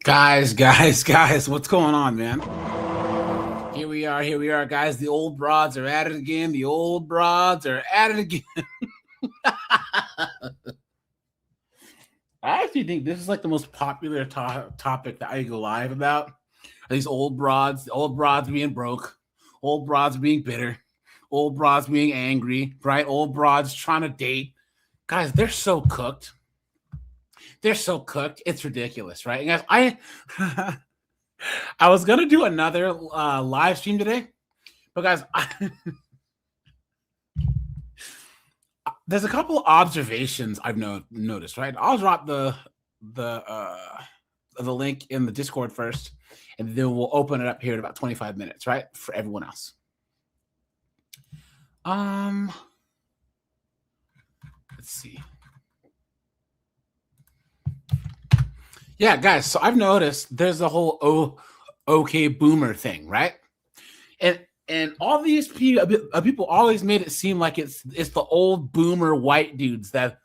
Guys, what's going on, man? Here we are, guys. The old broads are at it again. I actually think this is like the most popular topic that I go live about. These old broads being broke, old broads being bitter, old broads being angry, right? Old broads trying to date. Guys, they're so cooked. It's ridiculous, right? And guys, I was gonna do another live stream today, but guys, there's a couple of observations I've noticed. Right, I'll drop the link in the Discord first, and then we'll open it up here in about 25 minutes, right, for everyone else. Let's see. Yeah, guys, so I've noticed there's a whole okay boomer thing, right? And all these people always made it seem like it's the old boomer white dudes that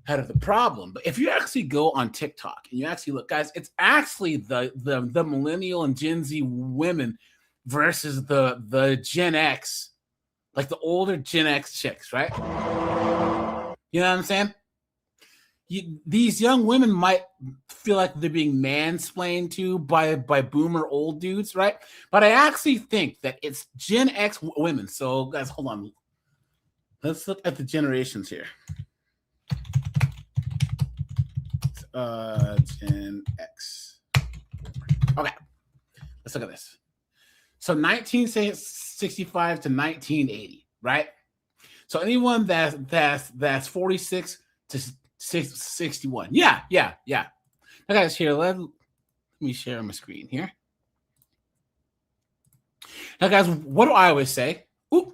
had the problem. But if you actually go on TikTok and you actually look, guys, it's actually the millennial and Gen Z women versus the Gen X, like the older Gen X chicks, right? You know what I'm saying? These young women might feel like they're being mansplained to by boomer old dudes, right? But I actually think that it's Gen X women. So, guys, hold on. Let's look at the generations here. Gen X. Okay, let's look at this. So, 1965 to 1980, right? So, anyone that's 46 to 61. Yeah. Now, guys, here, let me share my screen here. Now, guys, what do I always say? Ooh,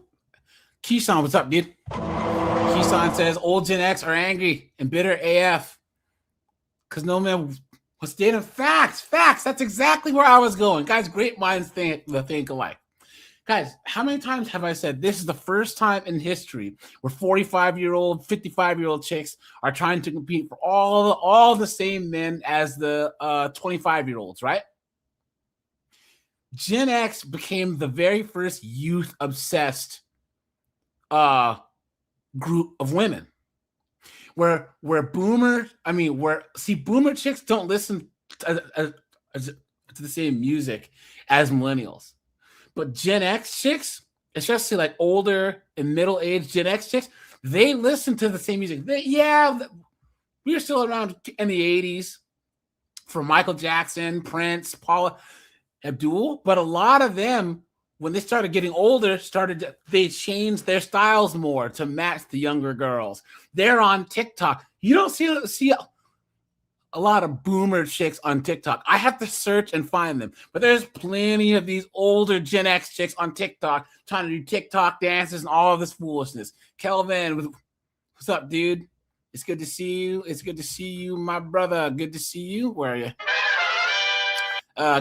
Keyshawn, what's up, dude? Keyshawn says old Gen X are angry and bitter AF because no man was dating. Facts. That's exactly where I was going. Guys, great minds think alike. Guys, how many times have I said this is the first time in history where 45-year-old, 55-year-old chicks are trying to compete for all the same men as the 25-year-olds, right? Gen X became the very first youth-obsessed group of women. Where boomer chicks don't listen to the same music as millennials. But Gen X chicks, especially like older and middle-aged Gen X chicks, they listen to the same music. We were still around in the 80s for Michael Jackson, Prince, Paula Abdul. But a lot of them, when they started getting older, they changed their styles more to match the younger girls. They're on TikTok. You don't see a lot of boomer chicks on TikTok. I have to search and find them. But there's plenty of these older Gen X chicks on TikTok trying to do TikTok dances and all of this foolishness. Kelvin, what's up, dude? It's good to see you. My brother. Good to see you. Where are you?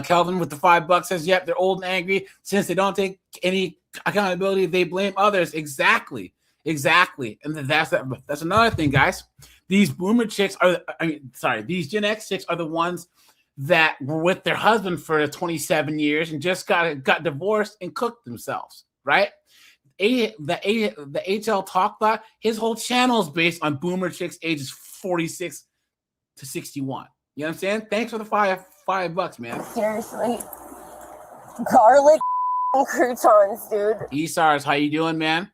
Kelvin with the $5 says, yep, they're old and angry. Since they don't take any accountability, they blame others. Exactly. And that's another thing, guys. These boomer chicks these Gen X chicks are the ones that were with their husband for 27 years and just got divorced and cooked themselves, right? The HL Talk Thought, his whole channel is based on boomer chicks ages 46 to 61. You know what I'm saying? Thanks for the $5, man. Seriously. Garlic croutons, dude. Esars, how you doing, man?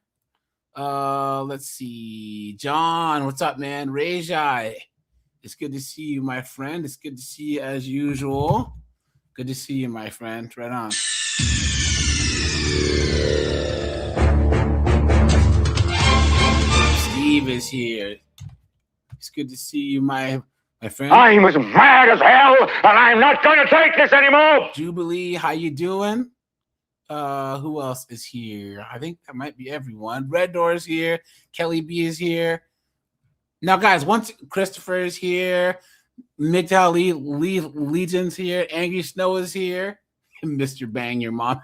Let's see. John, what's up, man? Rajai, it's good to see you, my friend. It's good to see you as usual. Good to see you, my friend. Right on. Steve is here. It's good to see you, my friend. I'm as mad as hell, and I'm not going to take this anymore. Jubilee, how you doing? Who else is here? I think that might be everyone. Red Door is here. Kelly B is here. Now, guys, once Christopher is here, MGTOW Legion's here, Angry Snow is here, Mr. Bang Your Mom.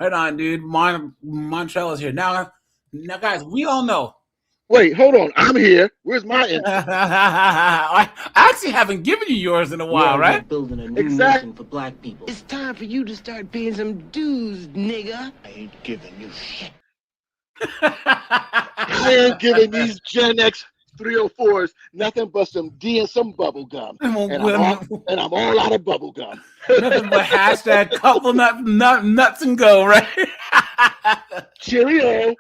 Right on, dude. Montreal is here. Now, guys, we all know Wait, hold on. I'm here. Where's my intro? I actually haven't given you yours in a while, right? Building a new Exact- nation for black people. It's time for you to start paying some dues, nigga. I ain't giving you shit. I ain't giving these Gen X 304s nothing but some D and some bubble gum. And I'm all out of bubble gum. Nothing but hashtag couple nuts and go, right? Cheerio.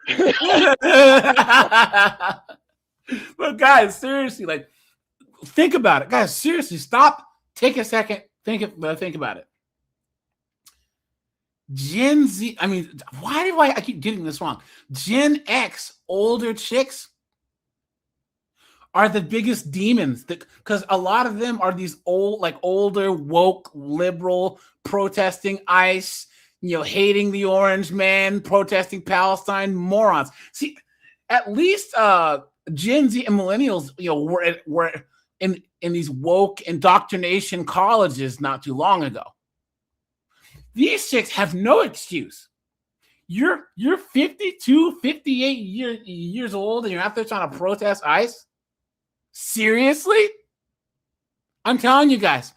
But guys, seriously, like, think about it. Guys, seriously, stop. Take a second. Think about it. Gen Z, I mean, why do I keep getting this wrong? Gen X, older chicks are the biggest demons, because a lot of them are these older, woke, liberal, protesting ICE, hating the orange man, protesting Palestine morons. See, at least Gen Z and millennials, were in these woke indoctrination colleges not too long ago. These chicks have no excuse. You're 52, 58 years old and you're out there trying to protest ICE? Seriously? I'm telling you guys.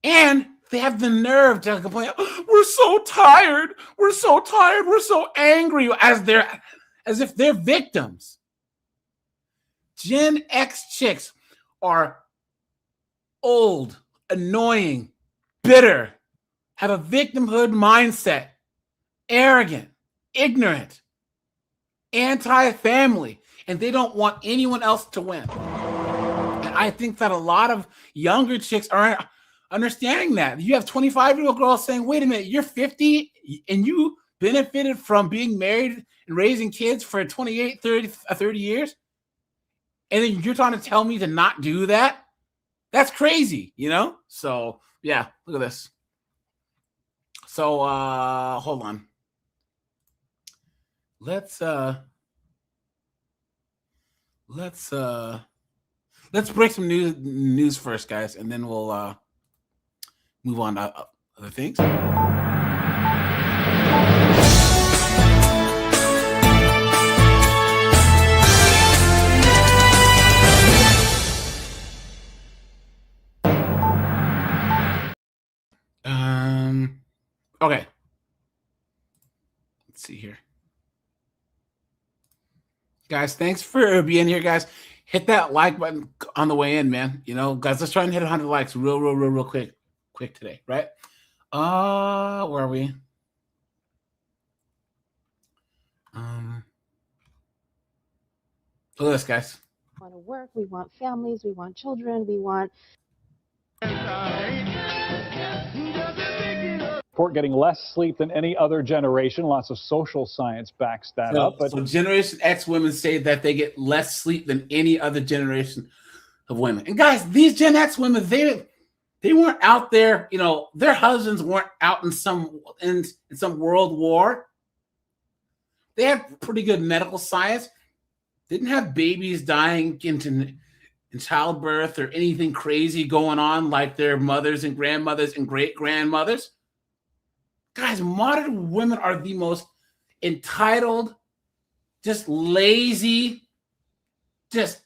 And they have the nerve to complain, we're so tired, we're so angry, as if they're victims. Gen X chicks are old, annoying, bitter, have a victimhood mindset, arrogant, ignorant, anti-family, and they don't want anyone else to win. And I think that a lot of younger chicks aren't understanding that. You have 25-year-old girls saying, wait a minute, you're 50 and you benefited from being married and raising kids for 28, 30 years? And then you're trying to tell me to not do that? That's crazy, So, yeah, look at this. So, hold on. Let's break some news first, guys, and then we'll move on to other things. Okay. Let's see here. Guys, thanks for being here, guys. Hit that like button on the way in, man. Guys, let's try and hit 100 likes real quick today, right? Where are we? Look at this, guys. We want to work, we want families, we want children, we want... Report getting less sleep than any other generation. Lots of social science backs that up. But so Generation X women say that they get less sleep than any other generation of women. And guys, these Gen X women, they weren't out there, their husbands weren't out in some world war. They had pretty good medical science. Didn't have babies dying in childbirth or anything crazy going on like their mothers and grandmothers and great-grandmothers. Guys, modern women are the most entitled, just lazy, just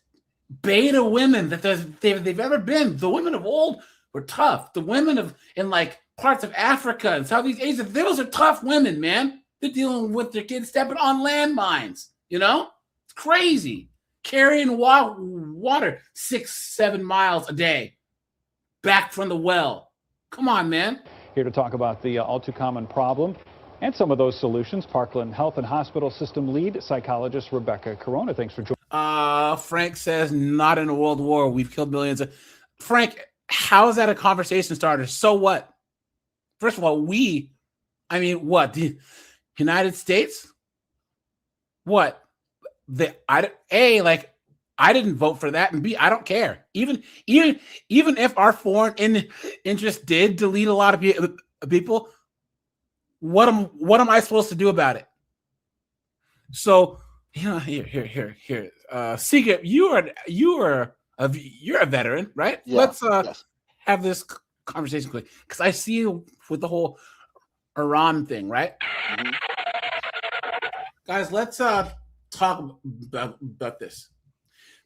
beta women that they've ever been. The women of old were tough. The women in parts of Africa and Southeast Asia, those are tough women, man. They're dealing with their kids stepping on landmines, It's crazy. Carrying water 6-7 miles a day back from the well. Come on, man. Here to talk about the all too common problem and some of those solutions, Parkland Health and Hospital System lead psychologist Rebecca Corona. Thanks for joining. Frank says, not in a world war. We've killed millions. Frank, how is that a conversation starter? So what? First of all, what? The United States? What? I didn't vote for that, and B, I don't care. Even if our foreign interest did delete a lot of people, what am I supposed to do about it? So here. Sigurd, you're a veteran, right? Yeah, Let's yes. have this conversation quick, because I see you with the whole Iran thing, right? Mm-hmm. Guys, let's talk about this.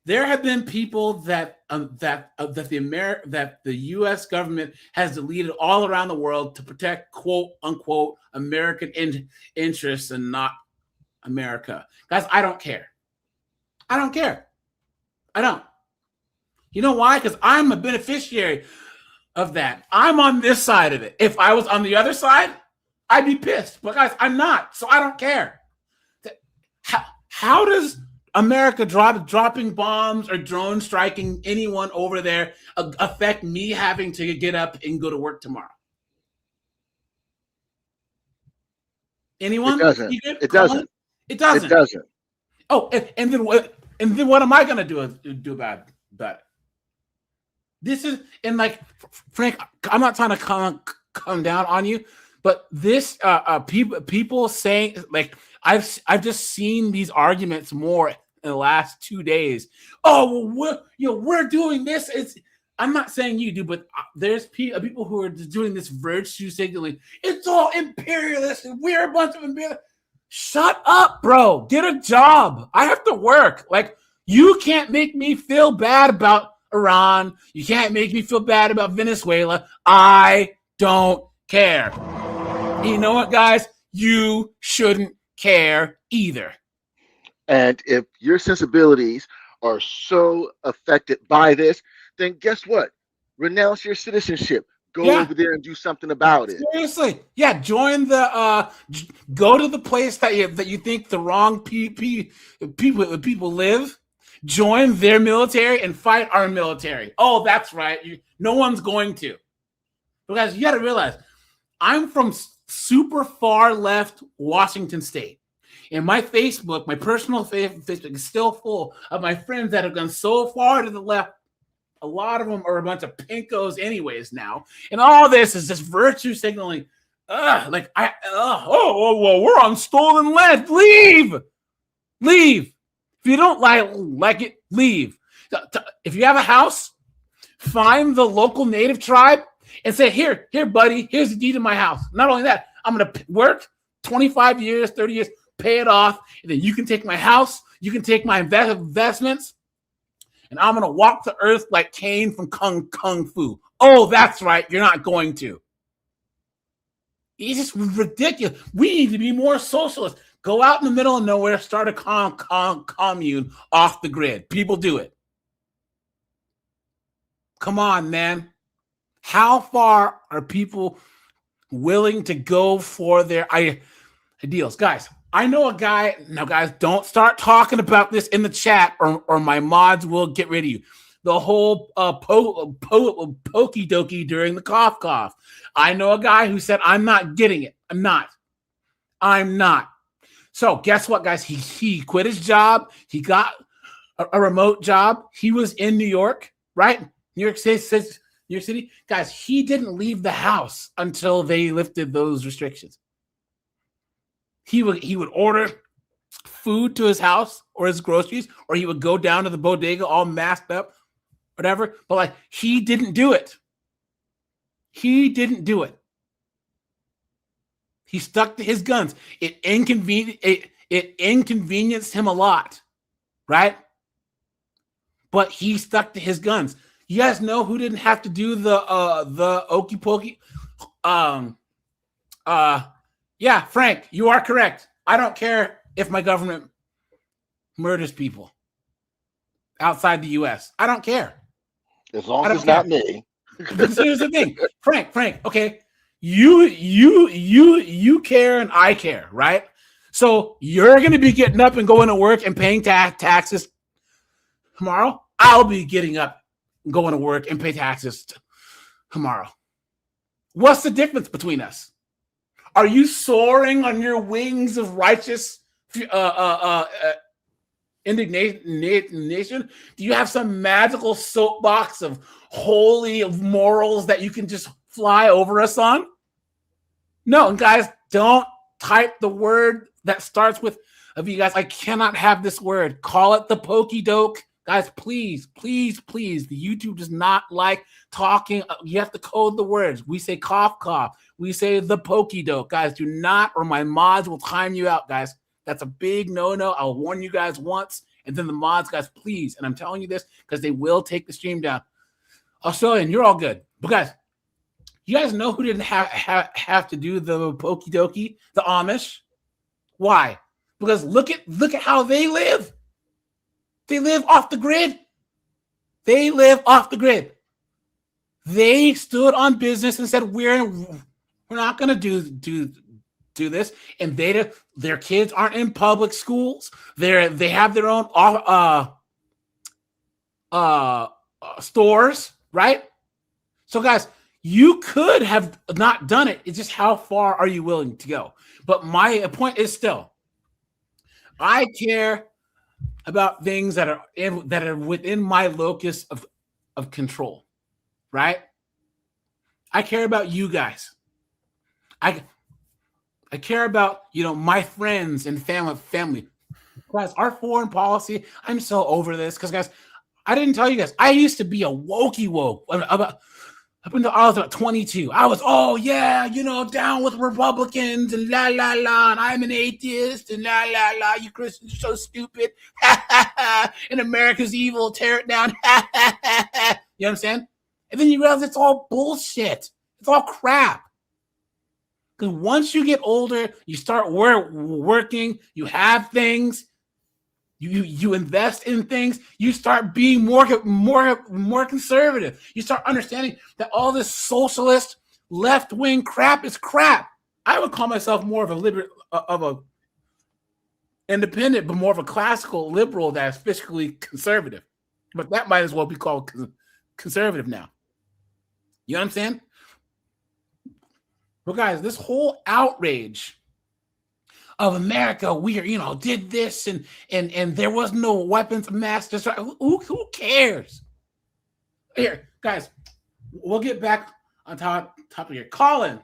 There have been people that the U.S. government has deleted all around the world to protect quote unquote American interests and not America. Guys, I don't care. I don't care. I don't. You know why? Because I'm a beneficiary of that. I'm on this side of it. If I was on the other side, I'd be pissed. But guys, I'm not, so I don't care. How does America dropping bombs or drone striking anyone over there affect me having to get up and go to work tomorrow? Anyone? It doesn't. It doesn't. It doesn't. It doesn't. Oh, and then what? And then what am I going to do about it? This is, and like, Frank, I'm not trying to come down on you, but this people saying, like, I've just seen these arguments more in the last 2 days. Oh, well, we're doing this. I'm not saying you do, but there's people who are doing this virtue signaling. It's all imperialist, and we're a bunch of imperialists. Shut up, bro. Get a job. I have to work. Like, you can't make me feel bad about Iran. You can't make me feel bad about Venezuela. I don't care. You know what, guys? You shouldn't care either. And if your sensibilities are so affected by this, then guess what? Renounce your citizenship. Go over there and do something about it. Seriously. Yeah, join the go to the place that you think the wrong people live. Join their military and fight our military. Oh, that's right. No one's going to. Because you got to realize, I'm from super far left Washington State. And my Facebook, my personal Facebook is still full of my friends that have gone so far to the left. A lot of them are a bunch of pinkos anyways now. And all this is just virtue signaling. Well, we're on stolen land. Leave. If you don't like it, leave. If you have a house, find the local native tribe and say, here, buddy, here's the deed to my house. Not only that, I'm going to work 25 years, 30 years, pay it off. And then you can take my house. You can take my investments. And I'm going to walk the earth like Caine from Kung Fu. Oh, that's right. You're not going to. It's just ridiculous. We need to be more socialist. Go out in the middle of nowhere, start a commune off the grid. People do it. Come on, man. How far are people willing to go for their ideals? Guys, I know a guy. Now, guys, don't start talking about this in the chat or my mods will get rid of you. The whole pokey dokey during the cough. I know a guy who said, I'm not getting it. I'm not. So guess what, guys? He quit his job. He got a remote job. He was in New York, right? New York City. Guys, he didn't leave the house until they lifted those restrictions. He would order food to his house or his groceries, or he would go down to the bodega all masked up, whatever. But like, he didn't do it. He stuck to his guns. It inconvenienced him a lot, right? But he stuck to his guns. You guys know who didn't have to do the okey pokey? Yeah, Frank, you are correct. I don't care if my government murders people outside the U.S. I don't care. As long as it's not me. But here's the thing, Frank. Okay, you care and I care, right? So you're going to be getting up and going to work and paying taxes tomorrow. I'll be getting up, and going to work and pay taxes tomorrow. What's the difference between us? Are you soaring on your wings of righteous indignation? Do you have some magical soapbox of holy of morals that you can just fly over us on? No, and guys, don't type the word that starts with of you guys. I cannot have this word. Call it the pokey doke. Guys, please. The YouTube does not like talking. You have to code the words. We say cough. We say the pokey doke. Guys, do not, or my mods will time you out, guys. That's a big no-no. I'll warn you guys once, and then the mods, guys, please. And I'm telling you this because they will take the stream down. Australian, you're all good. But guys, you guys know who didn't have to do the pokey dokie? The Amish. Why? Because look at how they live. They live off the grid. They live off the grid. They stood on business and said, we're not going to do this. And their kids aren't in public schools. They have their own stores, right? So guys, you could have not done it. It's just how far are you willing to go? But my point is still, I care about things that are within my locus of control, right? I care about you guys. I care about, my friends and family. Guys, our foreign policy, I'm so over this because, guys, I didn't tell you guys, I used to be a wokey woke up until I was about 22. I was, down with Republicans and la, la, la, and I'm an atheist and la, la, la, you Christians are so stupid. And America's evil, tear it down. You know what I'm saying? And then you realize it's all bullshit. It's all crap. Because once you get older, you start working, you have things, you invest in things, you start being more conservative. You start understanding that all this socialist left-wing crap is crap. I would call myself more of a independent, but more of a classical liberal that's fiscally conservative. But that might as well be called conservative now. You know what I'm saying? But guys, this whole outrage of America, we did this and there was no weapons of mass destruction. Who cares? Here, guys, we'll get back on top of here. Colin.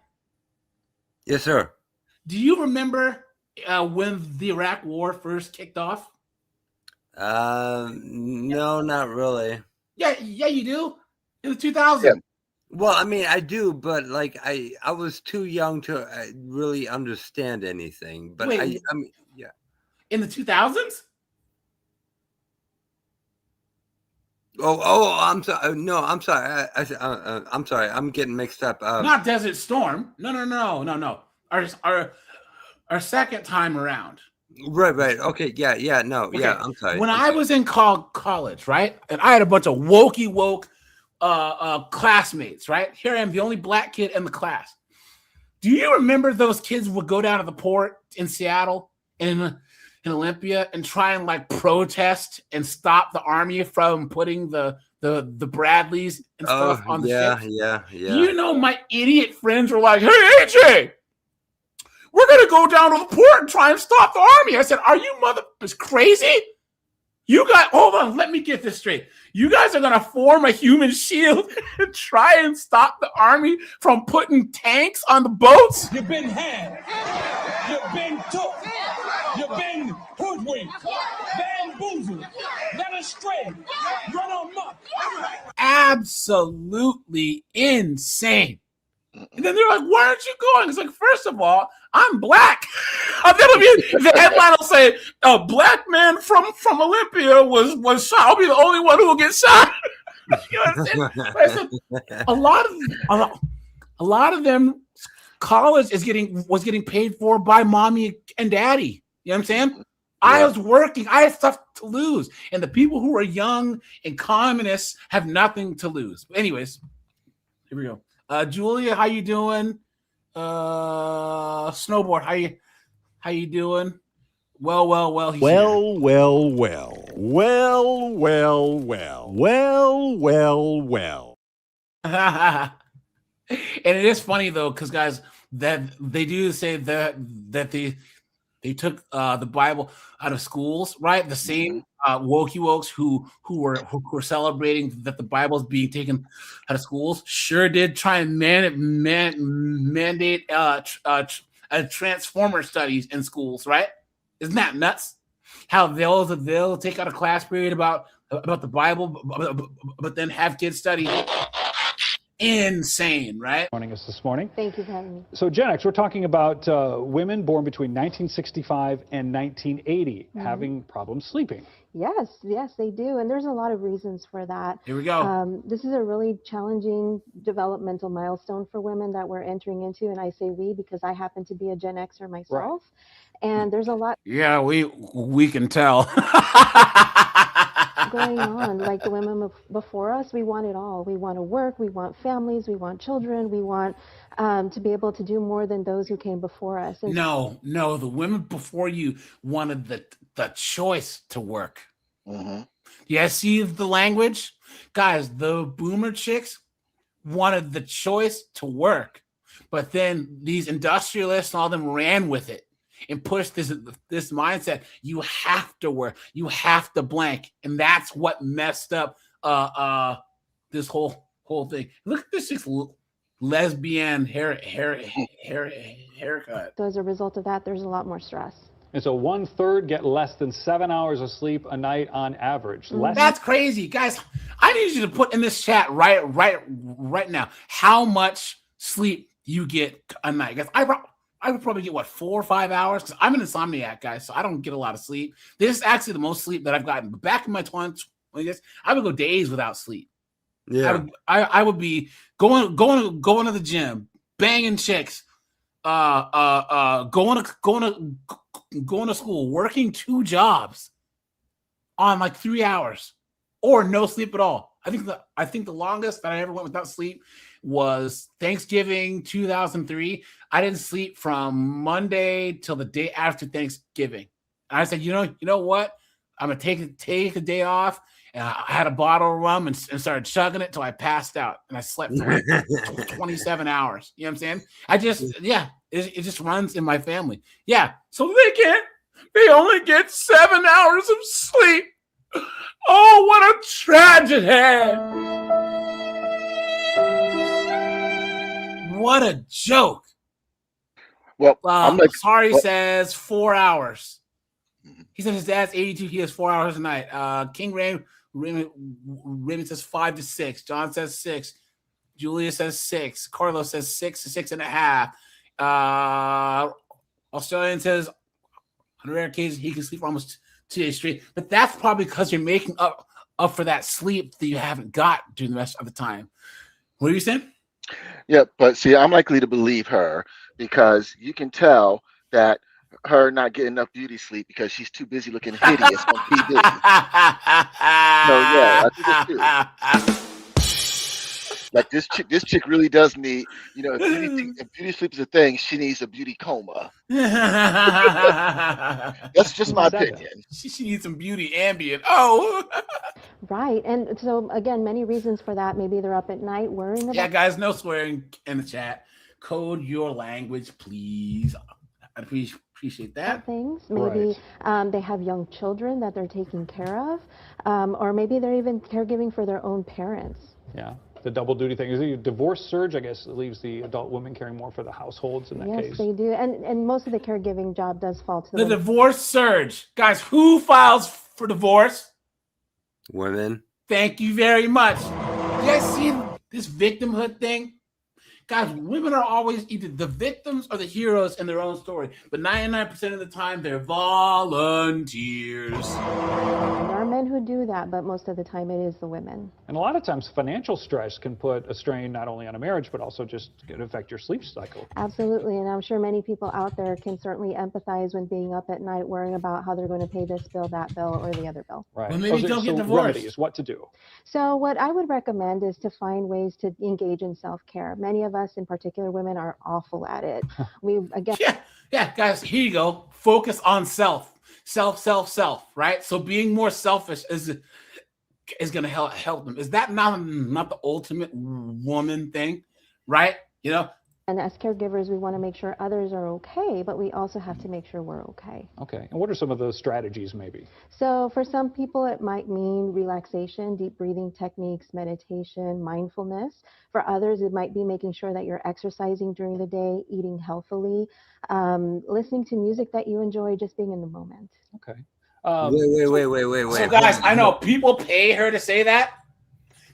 Yes, sir. Do you remember when the Iraq War first kicked off? No, not really. Yeah, you do. In the 2000s. Yeah. Well, I mean, I do, but I was too young to really understand anything. But Wait, I mean, yeah. In the 2000s? Oh, I'm sorry. No, I'm sorry. I'm sorry. I'm getting mixed up. Not Desert Storm. No. Our second time around. Right. Okay. Yeah. No. Okay. Yeah. I'm sorry. When I was in college, right, and I had a bunch of wokey woke classmates, right? Here I am, the only black kid in the class. Do you remember those kids would go down to the port in Seattle in Olympia and try and protest and stop the army from putting the Bradleys and stuff on the ships? Yeah. My idiot friends were like, "Hey, AJ, we're gonna go down to the port and try and stop the army." I said, "Are you crazy? You guys, hold on, let me get this straight. You guys are going to form a human shield and try and stop the army from putting tanks on the boats?" You've been had. You've been took. You've been hoodwinked. Bamboozled. Led astray. Run amok. Absolutely insane. And then they're like, "Why aren't you going?" It's like, first of all, I'm black. The headline will say, "A black man from Olympia was shot. I'll be the only one who will get shot." You know what I'm saying? I said, a lot of them, college was getting paid for by mommy and daddy. You know what I'm saying? Yeah. I was working. I had stuff to lose. And the people who are young and communists have nothing to lose. But anyways, here we go. Julia, how you doing? Snowboard, how you doing? Well. And it is funny though, because guys, that they do say that they took the Bible out of schools, right? The same wokey wokes who were celebrating that the Bible is being taken out of schools sure did try and mandate transformer studies in schools, right? Isn't that nuts? How they'll take out a class period about the Bible, but then have kids study insane, right? Joining us this morning. Thank you for having me. So Gen X, we're talking about women born between 1965 and 1980 having problems sleeping. Yes, they do. And there's a lot of reasons for that. Here we go. This is a really challenging developmental milestone for women that we're entering into. And I say we because I happen to be a Gen Xer myself. Right. And there's a lot. Yeah, we can tell. Going on. Like the women before us, we want it all. We want to work, we want families, we want children, we want to be able to do more than those who came before us. And no, the women before you wanted the choice to work. Yeah, see the language? Guys, the boomer chicks wanted the choice to work. But then these industrialists and all them ran with it and pushed this mindset. You have to work. You have to blank. And that's what messed up this whole thing. Look at this chick's lesbian haircut. So as a result of that, there's a lot more stress. And so 1/3 get less than 7 hours of sleep a night on average. That's crazy, guys. I need you to put in this chat right now how much sleep you get a night. Guys, I would probably get 4 or 5 hours because I'm an insomniac, guys, so I don't get a lot of sleep. This is actually the most sleep that I've gotten. But back in my 20s, I would go days without sleep. Yeah, I would be going to the gym, banging chicks, going to school, working 2 jobs on like 3 hours, or no sleep at all. I think the longest that I ever went without sleep was Thanksgiving 2003. I didn't sleep from Monday till the day after Thanksgiving. And I said, you know what? I'm gonna take a day off. And I had a bottle of rum and started chugging it till I passed out, and I slept for like 27 hours. You know what I'm saying? It just runs in my family. Yeah, so they only get 7 hours of sleep. Oh, what a tragedy! What a joke. Well, Sorry says 4 hours. He said his dad's 82. He has 4 hours a night. King Raymond says 5 to 6. John says 6. Julia says 6. Carlos says 6 to 6.5. Australian says on rare occasions he can sleep for almost 2 days straight. But that's probably because you're making up for that sleep that you haven't got during the rest of the time. What are you saying? Yeah, but see, I'm likely to believe her because you can tell that her not getting enough beauty sleep because she's too busy looking hideous on TV. So yeah, I think it's true. Like this chick really does need, if beauty sleep is a thing, she needs a beauty coma. That's just my opinion. She needs some beauty Ambien. Oh. Right. And so again, many reasons for that. Maybe they're up at night worrying about. Yeah, guys, no swearing in the chat. Code your language, please. I appreciate that. Things. Maybe they have young children that they're taking care of, or maybe they're even caregiving for their own parents. Yeah, the double duty thing. Is the divorce surge, I guess, it leaves the adult women caring more for the households in that case. Yes, they do. And most of the caregiving job does fall to the divorce surge. Guys, who files for divorce? Women. Thank you very much. You guys see this victimhood thing? Guys, women are always either the victims or the heroes in their own story. But 99% of the time, they're volunteers. There are men who do that, but most of the time it is the women. And a lot of times financial stress can put a strain not only on a marriage, but also just can affect your sleep cycle. Absolutely. And I'm sure many people out there can certainly empathize when being up at night worrying about how they're going to pay this bill, that bill, or the other bill. Right. Well, maybe don't get divorced. Remedies, what to do. So what I would recommend is to find ways to engage in self-care. Many of us, in particular women, are awful at it. Yeah, guys, here you go. Focus on self, right? So being more selfish is going to help them. Is that not the ultimate woman thing, right? And as caregivers, we want to make sure others are okay, but we also have to make sure we're okay. Okay. And what are some of those strategies maybe? So for some people, it might mean relaxation, deep breathing techniques, meditation, mindfulness. For others, it might be making sure that you're exercising during the day, eating healthily, listening to music that you enjoy, just being in the moment. Okay. Wait. So guys, I know people pay her to say that.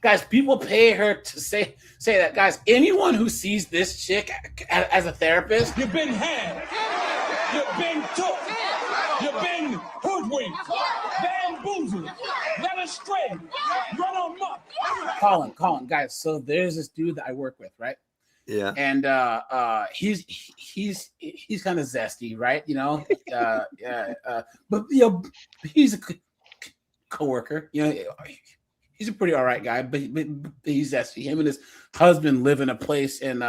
Guys, people pay her to say that. Guys, anyone who sees this chick as a therapist, You've been had. You've been took. You've been hoodwinked. Bamboozled. Led astray. Run amok. Colin, guys. So there's this dude that I work with, right? Yeah. And he's kind of zesty, right? You know, but you know, he's a coworker. You know, he's a pretty all right guy, but he's zesty. Him and his husband live in a place in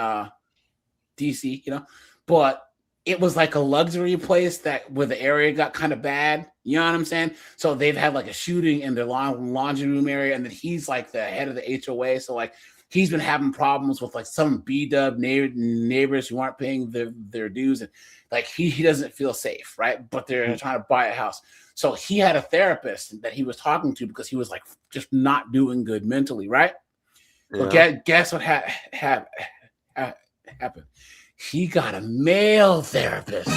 DC, you know, but it was like a luxury place that where the area got kind of bad. You know what I'm saying? So they've had like a shooting in their laundry room area, and then he's like the head of the HOA. So like he's been having problems with like some B-dub neighbors who aren't paying their dues, and like he doesn't feel safe, right? But they're trying to buy a house. So he had a therapist that he was talking to because he was like just not doing good mentally, right? Yeah. But guess what happened? He got a male therapist.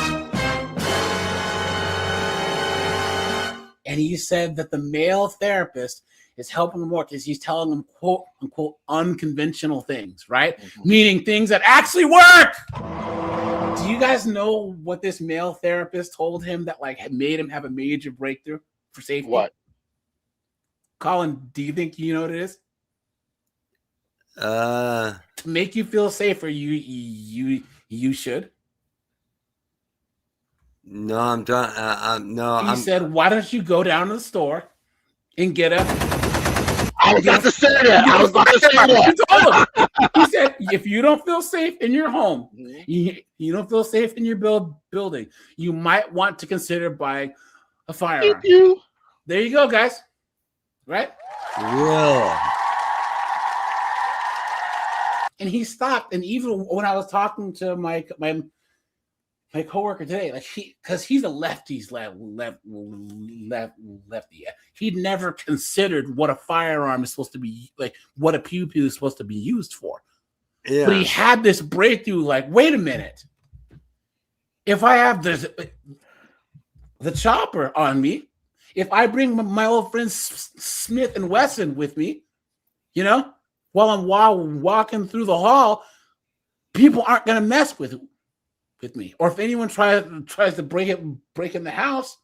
And he said that the male therapist is helping him more because he's telling him, quote unquote, unconventional things, right? Mm-hmm. Meaning things that actually work. Do you guys know what this male therapist told him that like made him have a major breakthrough for safety? What? Colin, do you think you know what it is? To make you feel safer, you should. No, I'm done. No, he said, "Why don't you go down to the store and get a?" I was about to say that. He told him. He said, "If you don't feel safe in your home, you don't feel safe in your building, you might want to consider buying a firearm." There you go, guys. Right? Yeah. And he stopped, and even when I was talking to my coworker today, like because he's a lefty's lefty, he'd never considered what a firearm is supposed to be, like what a pew pew is supposed to be used for. Yeah. But he had this breakthrough, like, wait a minute, if I have the chopper on me, if I bring my old friend Smith and Wesson with me, you know, while I'm walking through the hall, people aren't going to mess with me. Or if anyone tries to break in the house,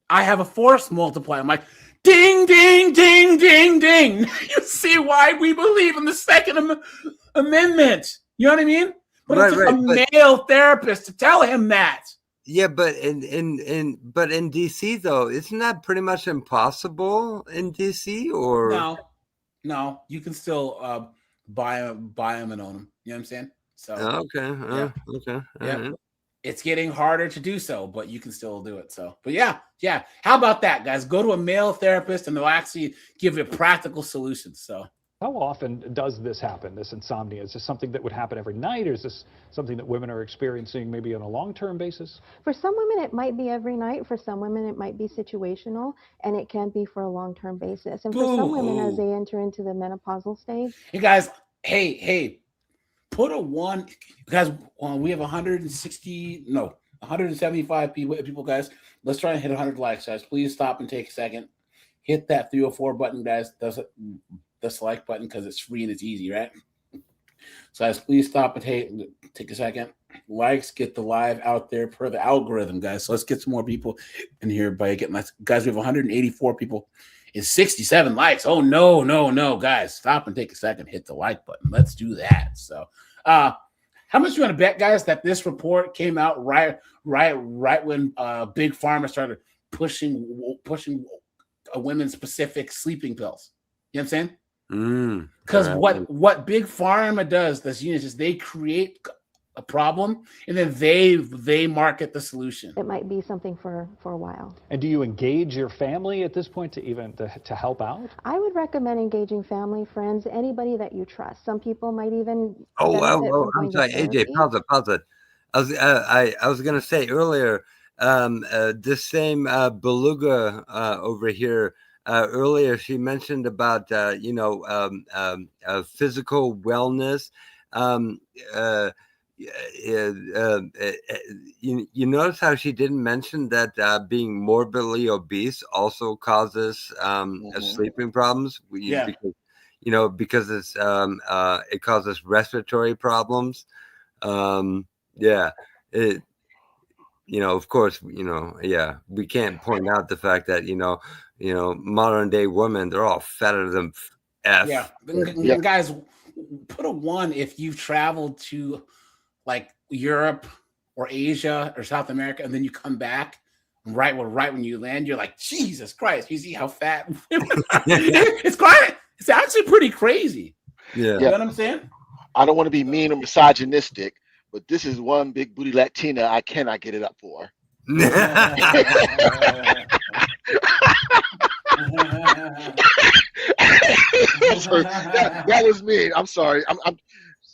I have a force multiplier. I'm like, ding, ding, ding, ding, ding. You see why we believe in the Second Amendment. You know what I mean? But it took a male therapist to tell him that. Yeah, but in DC though, isn't that pretty much impossible in DC? Or no, you can still buy them and own them. You know what I'm saying? So okay, okay, yeah. It's getting harder to do so, but you can still do it. So, but yeah. How about that, guys? Go to a male therapist, and they'll actually give you practical solutions. So. How often does this happen, this insomnia? Is this something that would happen every night, or is this something that women are experiencing maybe on a long-term basis? For some women, it might be every night. For some women, it might be situational, and it can be for a long-term basis. And for some women, as they enter into the menopausal stage. Hey, guys, hey, put a 1, guys, we have 175 people, guys. Let's try and hit 100 likes, guys. Please stop and take a second. Hit that 304 button, guys. That's the like button because it's free and it's easy, right? So guys, please stop and take a second. Likes get the live out there per the algorithm, guys. So let's get some more people in here by getting guys. We have 184 people and 67 likes. Oh no, guys, stop and take a second. Hit the like button. Let's do that. So, how much you want to bet, guys, that this report came out right when Big Pharma started pushing women's specific sleeping pills? You know what I'm saying? Because what Big Pharma does, this unit, is they create a problem and then they market the solution. It might be something for a while. And do you engage your family at this point to help out? I would recommend engaging family, friends, anybody that you trust. Some people might even. I'm sorry, AJ, pause it. I was going to say earlier, this same Beluga over here. Earlier, she mentioned about physical wellness. You notice how she didn't mention that being morbidly obese also causes sleeping problems. Because you know, because it's it causes respiratory problems. Yeah, it, you know, of course, you know, yeah, we can't point out the fact that, you know, modern day women, they're all fatter than F. Yeah. Guys, put a 1 if you've traveled to like Europe or Asia or South America, and then you come back right when you land, you're like, Jesus Christ, you see how fat it's actually pretty crazy. Yeah. You know what I'm saying? I don't want to be mean or misogynistic, but this is one big booty Latina I cannot get it up for. So that was me. I'm sorry.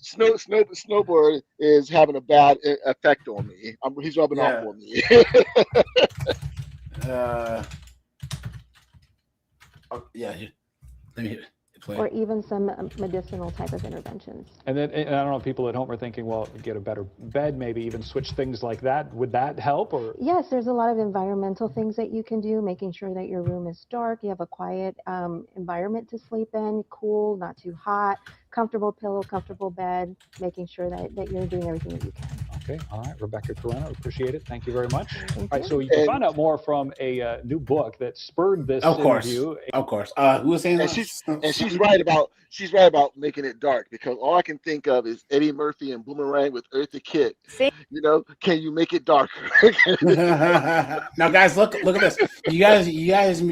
Snowboard is having a bad effect on me. He's rubbing off on me. Let me play. Or even some medicinal type of interventions. And then, and I don't know, people at home are thinking, well, get a better bed, maybe even switch things like that. Would that help? Or yes, there's a lot of environmental things that you can do, making sure that your room is dark, you have a quiet environment to sleep in, cool, not too hot, comfortable pillow, comfortable bed, making sure that you're doing everything that you can. Okay, all right, Rebecca Corona, appreciate it. Thank you very much. All right, so you can find out more from a new book that spurred this interview. Of course. Who was saying that? She's right about making it dark, because all I can think of is Eddie Murphy and Boomerang with Eartha Kitt. You know, can you make it darker? Now, guys, look at this. You guys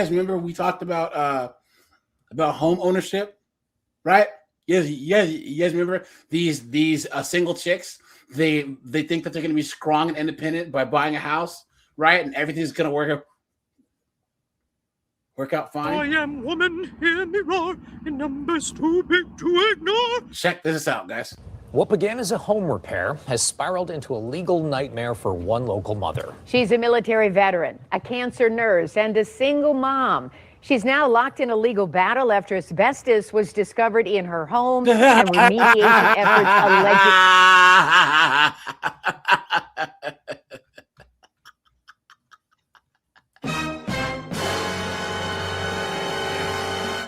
remember we talked about home ownership, right? Yes, you guys remember these single chicks? They think that they're going to be strong and independent by buying a house, right? And everything's going to work out fine. I am woman, hear me roar, in numbers too big to ignore. Check this out, guys. What began as a home repair has spiraled into a legal nightmare for one local mother. She's a military veteran, a cancer nurse, and a single mom. She's now locked in a legal battle after asbestos was discovered in her home and remediation efforts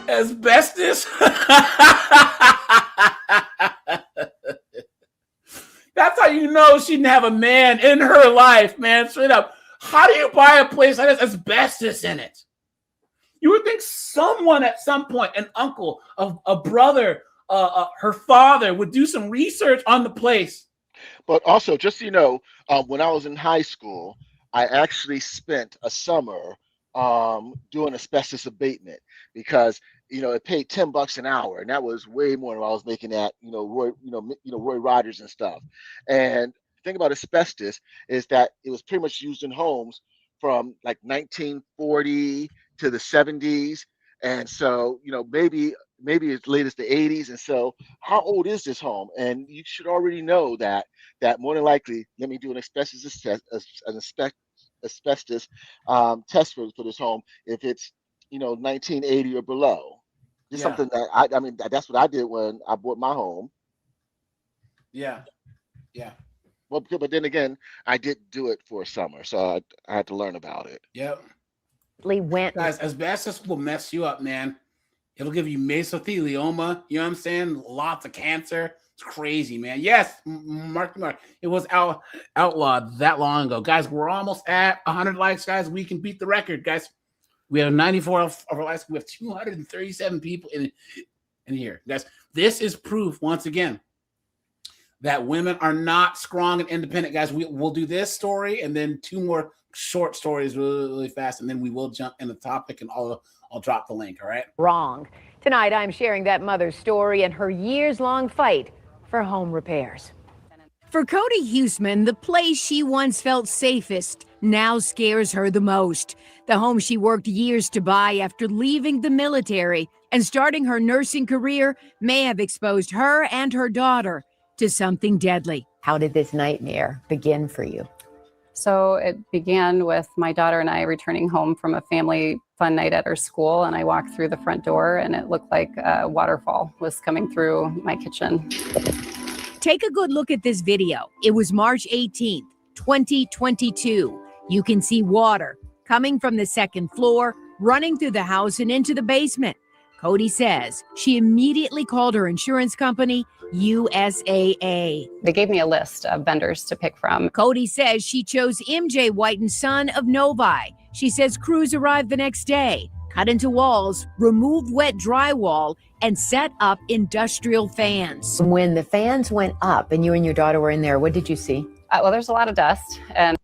Asbestos? That's how you know she didn't have a man in her life, man. Straight up. How do you buy a place that has asbestos in it? You would think someone at some point, an uncle, a brother, her father, would do some research on the place. But also, just so you know, when I was in high school, I actually spent a summer doing asbestos abatement, because it paid $10 an hour, and that was way more than what I was making at Roy Rogers and stuff. And the thing about asbestos is that it was pretty much used in homes from like 1940 to the 70s, and so maybe as late as the 80s. And so, how old is this home? And you should already know that more than likely, let me do an asbestos test, test for this home if it's 1980 or below. Just something that I mean that's what I did when I bought my home. Yeah. Well, but then again, I did do it for a summer, so I had to learn about it. Yep. Guys, asbestos will mess you up, man. It'll give you mesothelioma. You know what I'm saying? Lots of cancer. It's crazy, man. Yes, mark. It was outlawed that long ago. Guys, we're almost at 100 likes, guys. We can beat the record, guys. We have 94 of our likes. We have 237 people in here. Guys, this is proof, once again, that women are not strong and independent, guys. We'll do this story and then 2 more short stories really fast, and then we will jump in the topic, and I'll drop the link, all right? Wrong. Tonight, I'm sharing that mother's story and her years-long fight for home repairs. For Cody Huseman, the place she once felt safest now scares her the most. The home she worked years to buy after leaving the military and starting her nursing career may have exposed her and her daughter to something deadly. How did this nightmare begin for you? So it began with my daughter and I returning home from a family fun night at our school, and I walked through the front door and it looked like a waterfall was coming through my kitchen. Take a good look at this video. It was March 18th, 2022. You can see water coming from the second floor, running through the house and into the basement. Cody says she immediately called her insurance company, USAA. They gave me a list of vendors to pick from. Cody says she chose MJ White and Son of Novi. She says crews arrived the next day, cut into walls, removed wet drywall, and set up industrial fans. When the fans went up and you and your daughter were in there, what did you see? Well, there's a lot of dust, and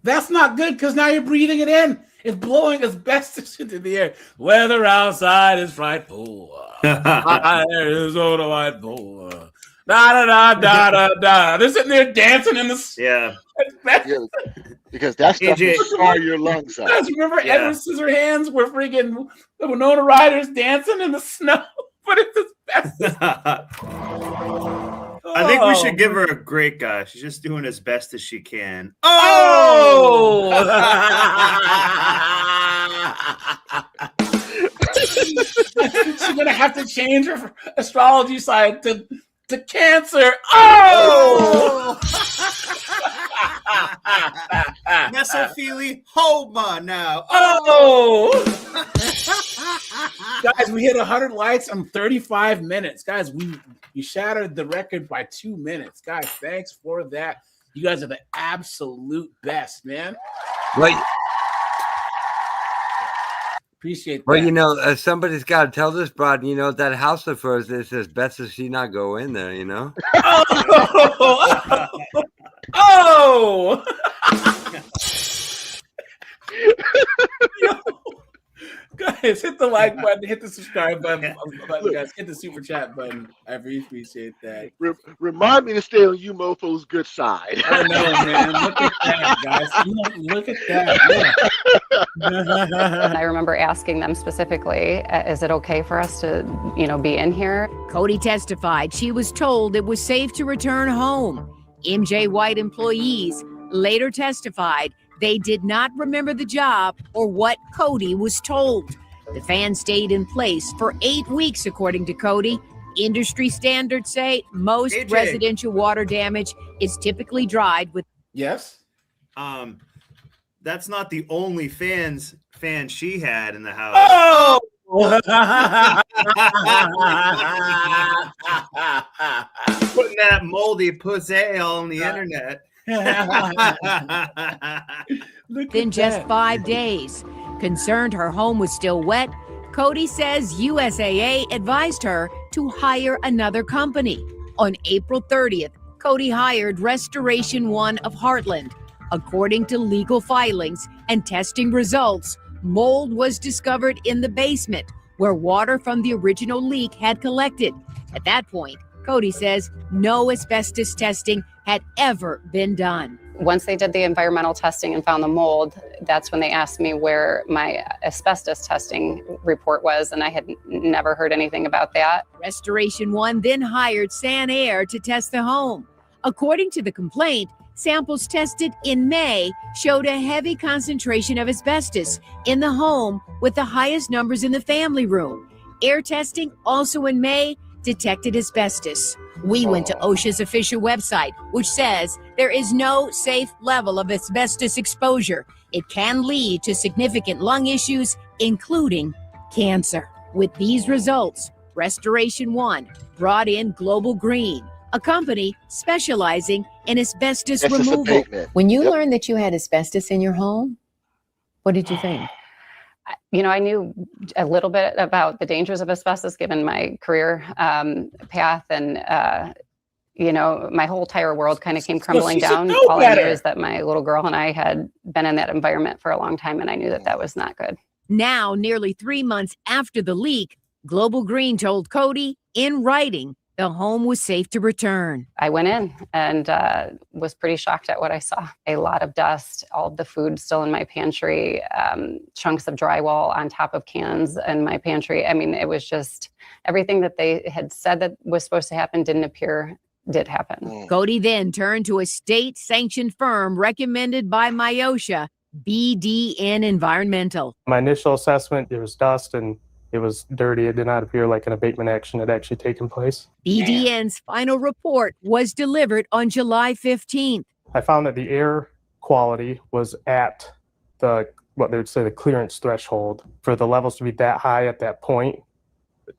That's not good because now you're breathing it in. It's blowing asbestos into the air. Weather outside is frightful. There is on a white bull. Da da da da da da. They're sitting there dancing in the yeah. Because that stuff will scar your lungs out. You guys remember Edward Scissorhands where freaking the Winona Riders dancing in the snow? But it's asbestos. I think we should give her a great guy. She's just doing as best as she can. Oh! She's gonna have to change her astrology side to Cancer. Oh! Mesophily Homa now. Oh! Guys, we hit 100 likes in 35 minutes. Guys, we shattered the record by 2 minutes. Guys, thanks for that. You guys are the absolute best, man. Right. Appreciate that. Well, you know, somebody's got to tell this broad, you know, that house of hers, it's as best as she not go in there, you know? Oh! Guys, hit the like button, hit the subscribe button, guys, hit the super chat button. I really appreciate that. Remind me to stay on you mofo's good side. I know, man. Look at that, guys. Look at that. Yeah. I remember asking them specifically, is it okay for us to, be in here? Cody testified she was told it was safe to return home. MJ White employees later testified they did not remember the job or what Cody was told. The fan stayed in place for 8 weeks, according to Cody. Industry standards say most residential water damage is typically dried with. Yes. That's not the only fan she had in the house. Oh! Putting that moldy pussy on the internet. Within just 5 days. Concerned her home was still wet, Cody says USAA advised her to hire another company. On April 30th, Cody hired Restoration One of Heartland. According to legal filings and testing results, mold was discovered in the basement where water from the original leak had collected. At that point, Cody says no asbestos testing had ever been done. Once they did the environmental testing and found the mold, that's when they asked me where my asbestos testing report was, and I had never heard anything about that. Restoration One then hired San Air to test the home. According to the complaint, samples tested in May showed a heavy concentration of asbestos in the home with the highest numbers in the family room. Air testing, also in May, detected asbestos. We went to OSHA's official website, which says there is no safe level of asbestos exposure. It can lead to significant lung issues, including cancer. With these results, Restoration One brought in Global Green, a company specializing in asbestos removal. When you learned that you had asbestos in your home, what did you think? I knew a little bit about the dangers of asbestos given my career path, and my whole entire world kind of came crumbling down. All I knew is that my little girl and I had been in that environment for a long time, and I knew that was not good. Now, nearly 3 months after the leak, Global Green told Cody in writing the home was safe to return. I went in and was pretty shocked at what I saw. A lot of dust, all of the food still in my pantry, chunks of drywall on top of cans in my pantry. I mean, it was just everything that they had said that was supposed to happen did happen. Cody then turned to a state-sanctioned firm recommended by MIOSHA, BDN Environmental. My initial assessment, there was dust and it was dirty. It did not appear like an abatement action had actually taken place. BDN's final report was delivered on July 15th. I found that the air quality was at the what they would say the clearance threshold. For the levels to be that high at that point,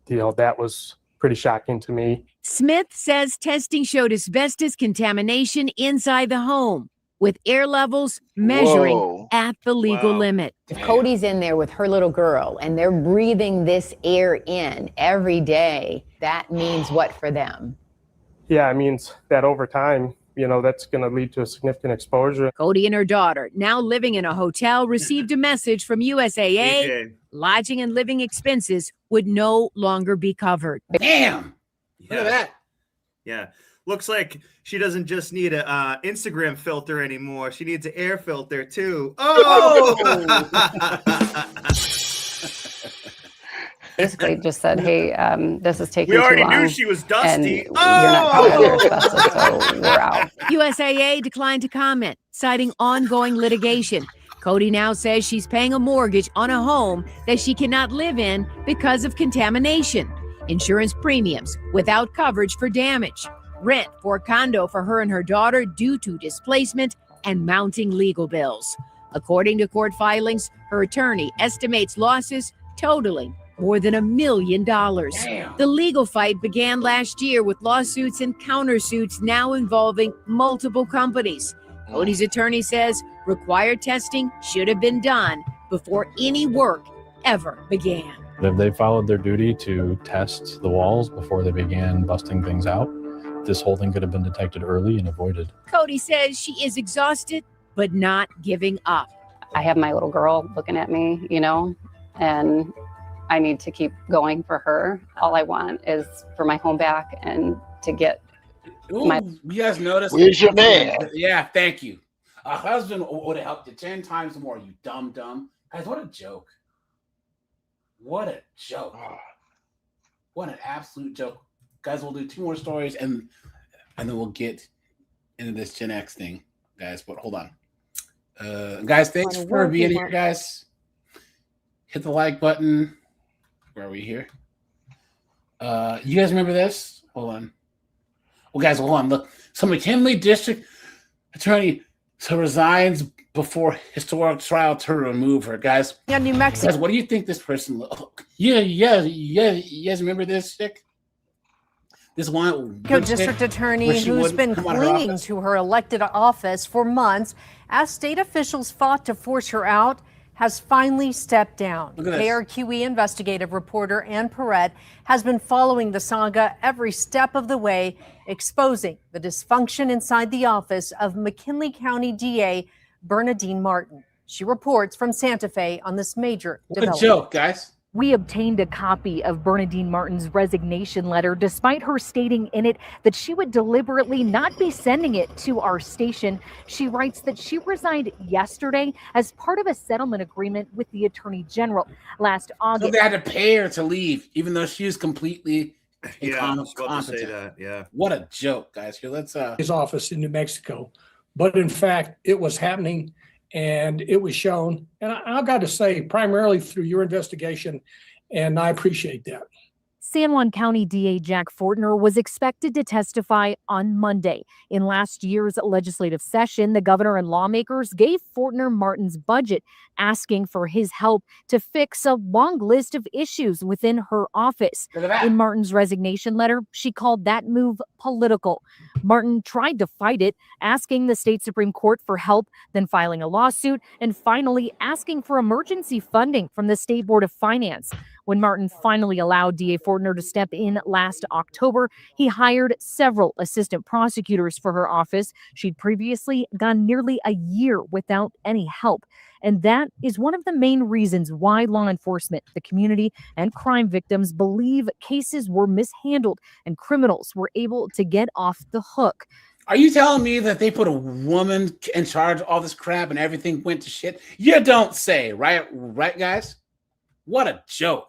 that was pretty shocking to me. Smith says testing showed asbestos contamination inside the home, with air levels measuring at the legal limit. If Cody's in there with her little girl and they're breathing this air in every day, that means what for them? Yeah, it means that over time, that's going to lead to a significant exposure. Cody and her daughter, now living in a hotel, received a message from USAA. Lodging and living expenses would no longer be covered. Damn! Look at that. Yeah. Looks like she doesn't just need a Instagram filter anymore. She needs an air filter too. Oh! Basically just said, hey, this is taking too long. We already knew she was dusty. You're not covered under asbestos, so we're out. USAA declined to comment, citing ongoing litigation. Cody now says she's paying a mortgage on a home that she cannot live in because of contamination. Insurance premiums without coverage for damage. Rent for a condo for her and her daughter due to displacement and mounting legal bills. According to court filings, her attorney estimates losses totaling more than $1 million. Damn. The legal fight began last year with lawsuits and countersuits now involving multiple companies. Cody's attorney says required testing should have been done before any work ever began. If they followed their duty to test the walls before they began busting things out, this whole thing could have been detected early and avoided. Cody says she is exhausted, but not giving up. I have my little girl looking at me, and I need to keep going for her. All I want is for my home back and to get you guys notice? Where's your man? Yeah, thank you. A husband would have helped you 10 times more, you dumb. Guys, what a joke. What a joke. What an absolute joke. Guys, we'll do 2 more stories and then we'll get into this Gen X thing, guys. But hold on. Guys, thanks for being here, guys. Hit the like button. Where are we here? You guys remember this? Hold on. Well, guys, hold on. Look, so McKinley District Attorney resigns before historic trial to remove her, guys. Yeah, New Mexico. Guys, what do you think this person look? Yeah. You guys remember this chick? This one district attorney who's been clinging to her elected office for months as state officials fought to force her out, has finally stepped down. KRQE investigative reporter Ann Perrette has been following the saga every step of the way, exposing the dysfunction inside the office of McKinley County DA Bernadine Martin. She reports from Santa Fe on this major development. Good joke, guys. We obtained a copy of Bernadine Martin's resignation letter, despite her stating in it that she would deliberately not be sending it to our station. She writes that she resigned yesterday as part of a settlement agreement with the Attorney General last August. So they had to pay her to leave, even though she was completely I was about to say that. Yeah. What a joke, guys. Here, let's his office in New Mexico, but in fact, it was happening. And it was shown, and I've got to say, primarily through your investigation, and I appreciate that. San Juan County DA Jack Fortner was expected to testify on Monday. In last year's legislative session, the governor and lawmakers gave Fortner Martin's budget, asking for his help to fix a long list of issues within her office. In Martin's resignation letter, she called that move political. Martin tried to fight it, asking the state Supreme Court for help, then filing a lawsuit, and finally asking for emergency funding from the State Board of Finance. When Martin finally allowed DA Fortner to step in last October, he hired several assistant prosecutors for her office. She'd previously gone nearly a year without any help. And that is one of the main reasons why law enforcement, the community, and crime victims believe cases were mishandled and criminals were able to get off the hook. Are you telling me that they put a woman in charge of all this crap and everything went to shit? You don't say, right? Right, guys? What a joke.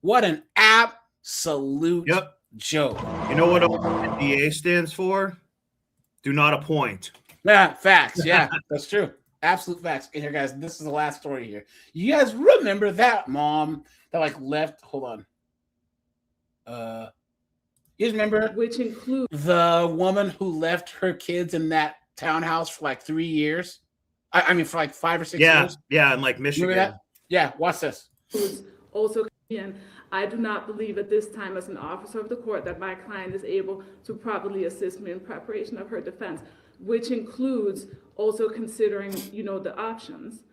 What an absolute joke. You know what DA stands for? Do not appoint. Yeah, facts. Yeah, that's true. Absolute facts. And here, guys, this is the last story here. You guys remember that mom that left? Hold on. You guys remember? Which includes the woman who left her kids in that townhouse for 3 years? I mean, for like 5 or 6 Yeah, years. yeah, in like Michigan. Remember that? Yeah, watch this. Also, again, I do not believe at this time as an officer of the court that my client is able to properly assist me in preparation of her defense, which includes also considering, the options.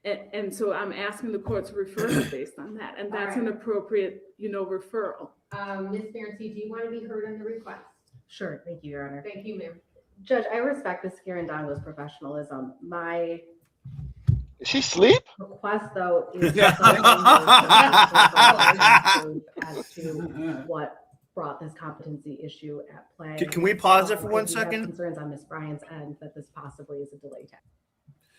And so I'm asking the court to refer her based on that, and that's an appropriate, referral. Ms. Barency, do you want to be heard on the request? Sure, thank you, Your Honor. Thank you, ma'am. Judge, I respect Ms. Kirandano's professionalism. My Is she sleep? request, though, is as to what brought this competency issue at play. Can we pause it for I 1 do have second? Concerns on Ms. Bryant's end that this possibly is a delay tactic.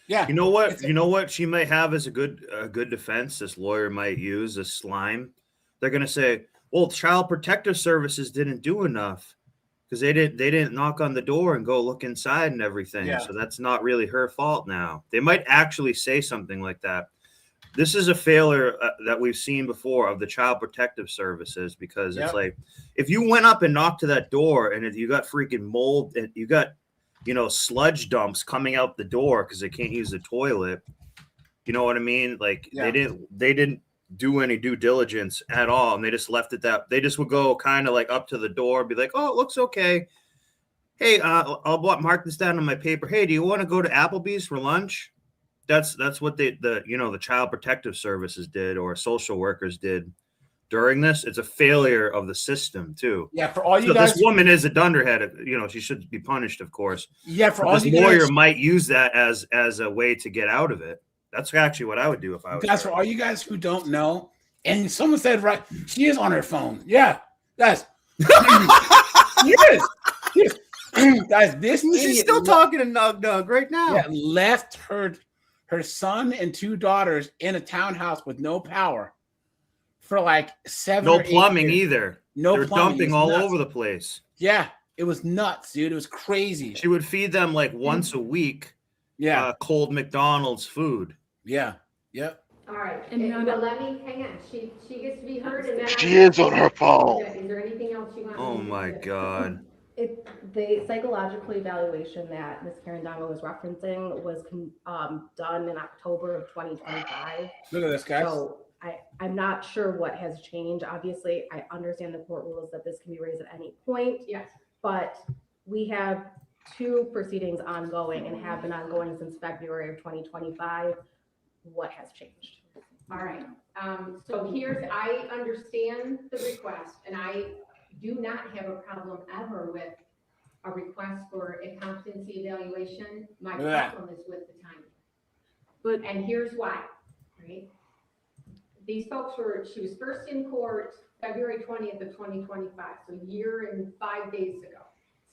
Yeah. You know what? You know what she might have as a good defense. This lawyer might use this slime. They're gonna say, "Well, Child Protective Services didn't do enough because they didn't knock on the door and go look inside and everything. Yeah. So that's not really her fault now." They might actually say something like that. This is a failure that we've seen before of the Child Protective Services, because it's like, if you went up and knocked to that door and if you got freaking mold and you got, sludge dumps coming out the door because they can't use the toilet. You know what I mean? Like they didn't do any due diligence at all. And they just left it that they just would go kind of like up to the door, be like, "Oh, it looks okay. Hey, I'll mark this down on my paper. Hey, do you want to go to Applebee's for lunch?" That's what the Child Protective Services did, or social workers did during this. It's a failure of the system too. Yeah, for all you guys, this woman is a dunderhead. She should be punished, of course. Yeah, for but all this you lawyer guys, might use that as a way to get out of it. That's actually what I would do if I was guys. For all you guys who don't know, and someone said, right, she is on her phone. Yeah, guys. She is. Guys, this She's still talking to Nug right now. Yeah, left her son and 2 daughters in a townhouse with no power for like 7 No or 8 plumbing years. either. No They're plumbing. dumping It's all nuts. over the place. Yeah, it was nuts, dude. It was crazy. She would feed them like once a week. Yeah, cold McDonald's food. Yeah. Yep. All right. And Well, let me hang on. She gets to be heard, and then She is on her phone. Is there anything else you want? Oh my God. The psychological evaluation that Ms. Kirandano was referencing was done in October of 2025. Look at this, guys. So I'm not sure what has changed. Obviously, I understand the court rules that this can be raised at any point. Yes. But we have 2 proceedings ongoing and have been ongoing since February of 2025. What has changed? All right. So I understand the request, and I do not have a problem ever with a request for a competency evaluation. My problem is with the timing. And here's why, right? These folks she was first in court February 20th of 2025, so a year and 5 days ago.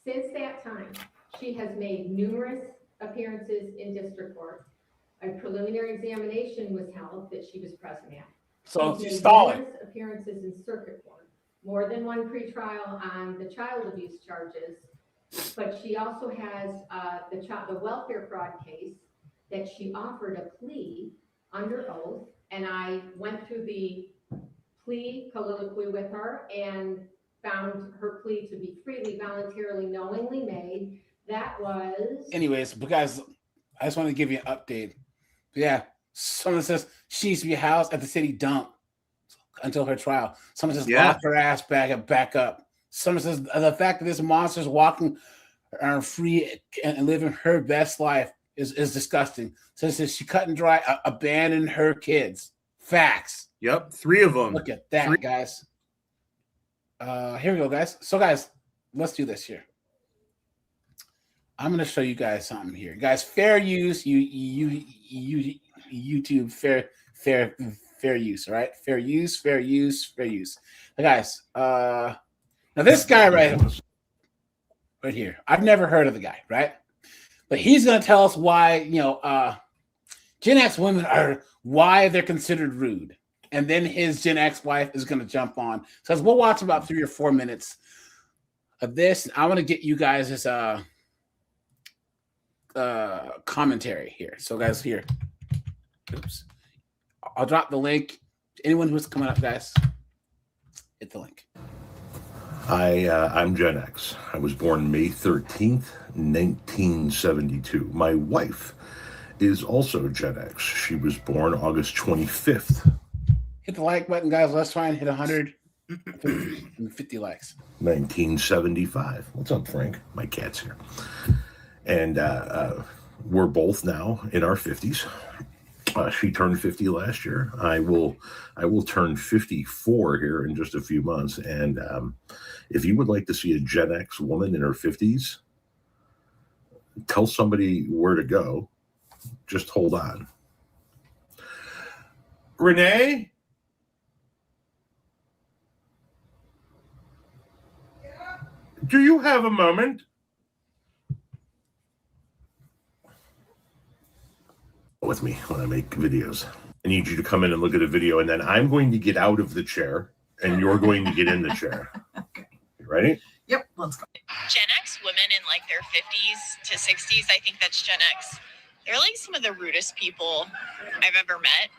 Since that time, she has made numerous appearances in district court. A preliminary examination was held that she was present at. So She's she's made stalling. numerous appearances in circuit court, more than one pretrial on the child abuse charges, but she also has the welfare fraud case that she offered a plea under oath, and I went through the plea colloquy with her and found her plea to be freely, voluntarily, knowingly made. That was. Anyways, but guys, I just want to give you an update. Yeah, someone says she needs to be housed at the city dump until her trial. Someone says lock her ass back up. Someone says the fact that this monster's walking free and living her best life is disgusting. So it says she cut and dry abandoned her kids. Facts. Yep, 3 of them. Look at that, guys. Here we go, guys. So, guys, let's do this here. I'm going to show you guys something here, guys. Fair use, YouTube fair use, all right? Fair use. Now, guys, now this guy right here, I've never heard of the guy, right? But he's going to tell us why, Gen X women why they're considered rude. And then his Gen X wife is going to jump on. So we'll watch about 3 or 4 minutes of this. I want to get you guys this commentary here. So guys, here. Oops. I'll drop the link. Anyone who's coming up, guys, hit the link. I'm Gen X. I was born May 13th, 1972. My wife is also Gen X. She was born August 25th. Hit the like button, guys. Let's try and hit 150 likes. 1975. What's up, Frank? My cat's here. And we're both now in our 50s. She turned 50 last year. I will turn 54 here in just a few months. And if you would like to see a Gen X woman in her 50s, tell somebody where to go. Just hold on. Renee? Do you have a moment? With me when I make videos. I need you to come in and look at a video, and then I'm going to get out of the chair, and you're going to get in the chair. Okay. You ready? Yep, let's go. Gen X women in like their 50s to 60s, I think that's Gen X. They're like some of the rudest people I've ever met.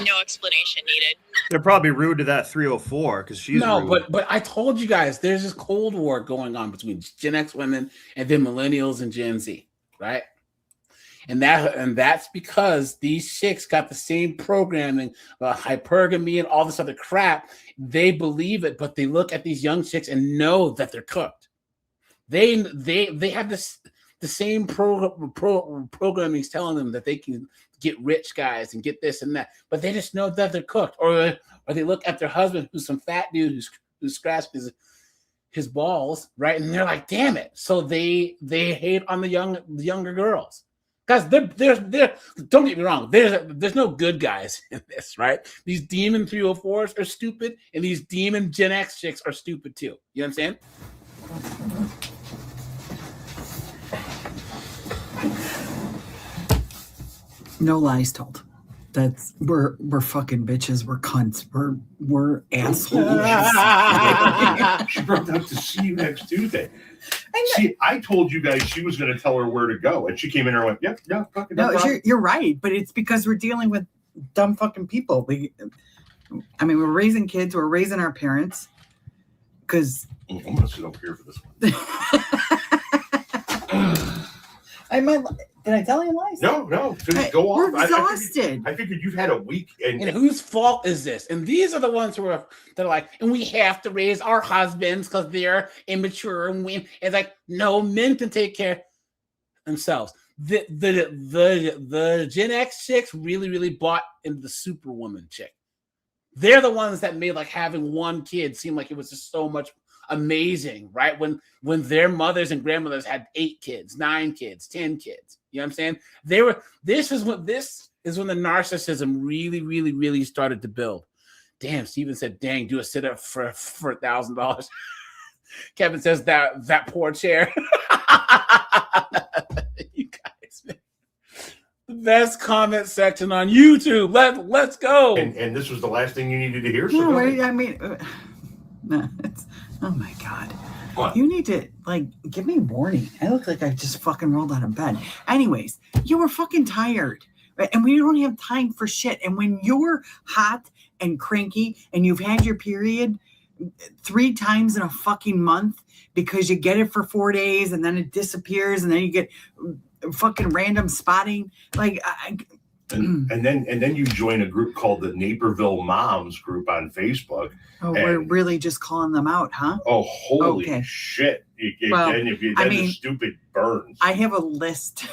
No explanation needed. They're probably rude to that 304 because she's rude. but I told you guys there's this Cold War going on between Gen X women and then Millennials and Gen Z, right? And that's because these chicks got the same programming, hypergamy and all this other crap. They believe it, but they look at these young chicks and know that they're cooked. They have the same programming is telling them that they can get rich guys and get this and that, but they just know that they're cooked. Or they look at their husband, who's some fat dude who's scratched his balls, right? And they're like, damn it. So they hate on the younger girls. Guys, don't get me wrong. There's no good guys in this, right? These demon 304s are stupid, and these demon Gen X chicks are stupid too. You know what I'm saying? No lies told. That's we're fucking bitches. We're cunts. We're assholes. She brought up to see you next Tuesday. See, I told you guys she was going to tell her where to go, and she came in and went, "Yep, yeah, fucking no." You're right, but it's because we're dealing with dumb fucking people. We're raising kids. We're raising our parents. Because I'm going to sit up here for this one. Did I tell you lies? No. Go on. We're exhausted. I figured you've had a week. And whose fault is this? And these are the ones they're like, and we have to raise our husbands because they're immature and we. It's like, no, men can take care of themselves. The Gen X chicks really bought into the Superwoman chick. They're the ones that made like having one kid seem like it was just so much amazing, right? When their mothers and grandmothers had 8 kids, 9 kids, 10 kids. You know what I'm saying? This is when the narcissism really started to build. Damn, Steven said, dang, do a sit-up for $1,000. Kevin says that poor chair. You guys, man. The best comment section on YouTube. Let's go. And this was the last thing you needed to hear. So no, wait, it's oh my god. What? You need to give me warning. I look like I just fucking rolled out of bed. Anyways, you were fucking tired, right? And we don't have time for shit. And when you're hot and cranky and you've had your period 3 times in a fucking month because you get it for 4 days and then it disappears and then you get fucking random spotting, and then you join a group called the Naperville Moms group on Facebook. Oh, we're really just calling them out, huh? Oh, holy shit. The stupid burns. I have a list.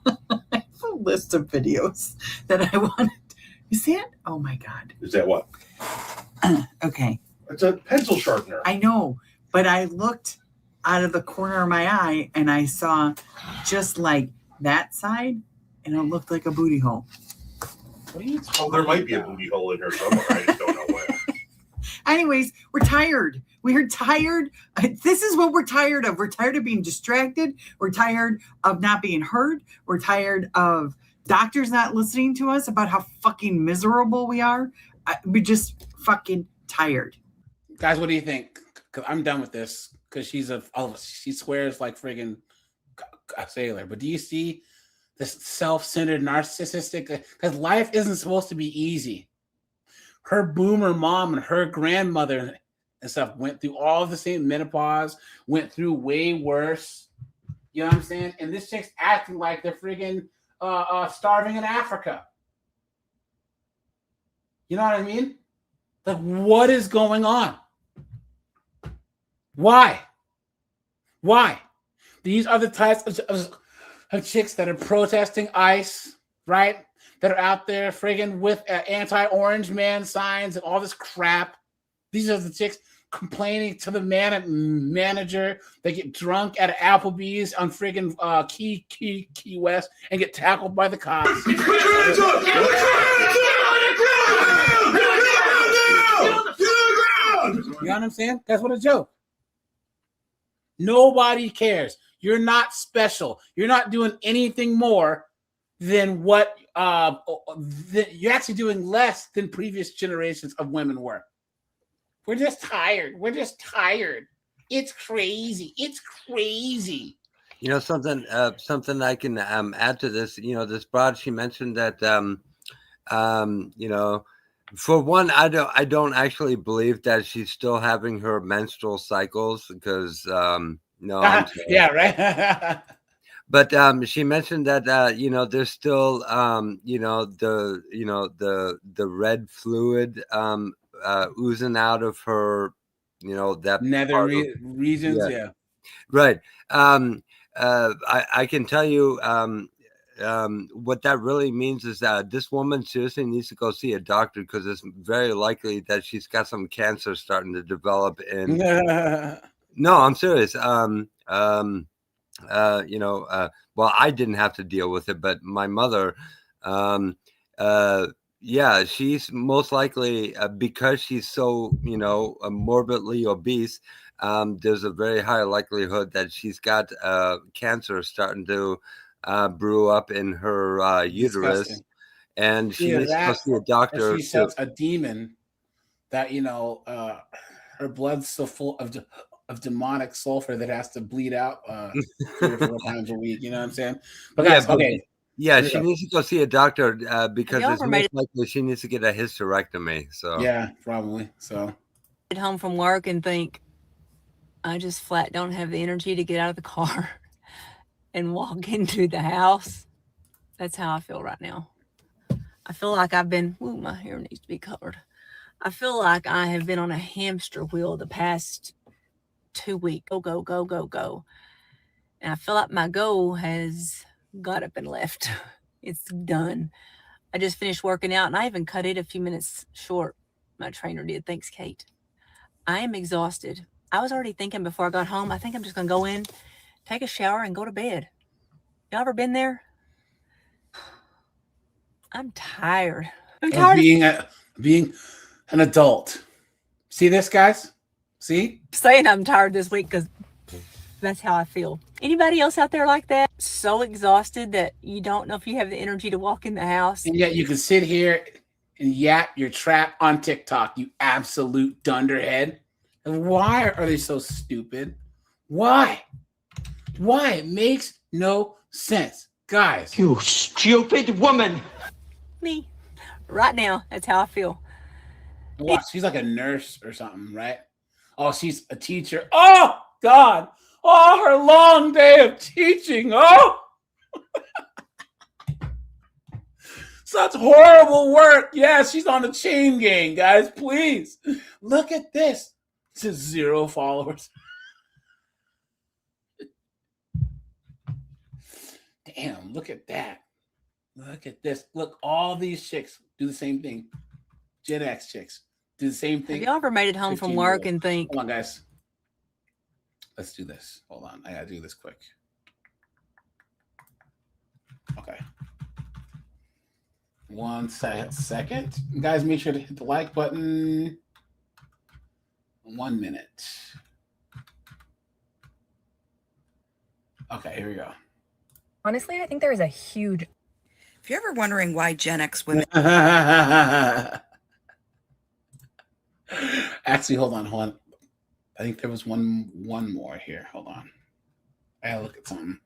I have a list of videos that I wanted. You see it? Oh my God. Is that what? Okay. It's a pencil sharpener. I know, but I looked out of the corner of my eye and I saw just like that side and it looked like a booty hole. What are you talking about? There might be a booty hole in here somewhere. I just don't know where. Anyways, we're tired. We're tired. This is what we're tired of. We're tired of being distracted. We're tired of not being heard. We're tired of doctors not listening to us about how fucking miserable we are. We're just fucking tired. Guys, what do you think? Because I'm done with this. Because she swears like friggin' a sailor. But do you see this self-centered, narcissistic? Because life isn't supposed to be easy. Her boomer mom and her grandmother and stuff went through all the same menopause, went through way worse. You know what I'm saying? And this chick's acting like they're friggin' starving in Africa. You know what I mean? Like, what is going on? Why? These are the types of chicks that are protesting ICE, right? That are out there friggin' with anti-orange man signs and all this crap. These are the chicks complaining to the manager. They get drunk at Applebee's on friggin' Key West and get tackled by the cops. You know what I'm saying? That's what a joke. Nobody cares. You're not special. You're not doing anything more than what you're actually doing less than previous generations of women were. We're just tired. It's crazy. You know, something I can add to this. You know, this broad, she mentioned that you know, for one, I don't actually believe that she's still having her menstrual cycles because no, I'm sorry. Yeah, right. But she mentioned that you know, there's still you know, the red fluid oozing out of her, you know, that nether regions. Yeah. Right. I can tell you what that really means is that this woman seriously needs to go see a doctor because it's very likely that she's got some cancer starting to develop in. No, I'm serious. You know, well, I didn't have to deal with it, but my mother, yeah, she's most likely because she's so, you know, morbidly obese. There's a very high likelihood that she's got cancer starting to brew up in her uterus. Disgusting. And she needs to go see a doctor. She's such a demon that, you know, her blood's so full of demonic sulfur that has to bleed out 3 or 4 times a week. You know what I'm saying? But guys, yeah, okay. Yeah, she needs to go see a doctor because it's most likely she needs to get a hysterectomy. So yeah, probably. So get home from work and think, I just flat don't have the energy to get out of the car and walk into the house. That's how I feel right now. I feel like I've been, ooh, my hair needs to be covered. I feel like I have been on a hamster wheel the past 2 weeks. Go. And I feel like my goal has got up and left. It's done. I just finished working out and I even cut it a few minutes short. My trainer did. Thanks, Kate. I am exhausted. I was already thinking before I got home, I think I'm just going to go in, take a shower and go to bed. Y'all ever been there? I'm tired. I'm tired of being an adult. See this, guys? See? Saying I'm tired this week because that's how I feel. Anybody else out there like that? So exhausted that you don't know if you have the energy to walk in the house. And yet you can sit here and yap your trap on TikTok, you absolute dunderhead. And why are they so stupid? Why? It makes no sense. Guys. You stupid woman. Me. Right now, that's how I feel. Watch, she's like a nurse or something, right? Oh, she's a teacher. Oh, God. Oh, her long day of teaching. Oh. Such horrible work. Yeah, she's on the chain gang, guys. Please. Look at this. It's just 0 followers. Damn, look at that. Look at this. Look, all these chicks do the same thing. Gen X chicks do the same thing. Have y'all ever made it home from work and think, hold on, guys. Let's do this. Hold on. I got to do this quick. Okay. 1 second. Guys, make sure to hit the like button. 1 minute. Okay, here we go. Honestly, I think there is a huge... If you're ever wondering why Gen X women... Actually, hold on. I think there was one more here. Hold on. I gotta look at something.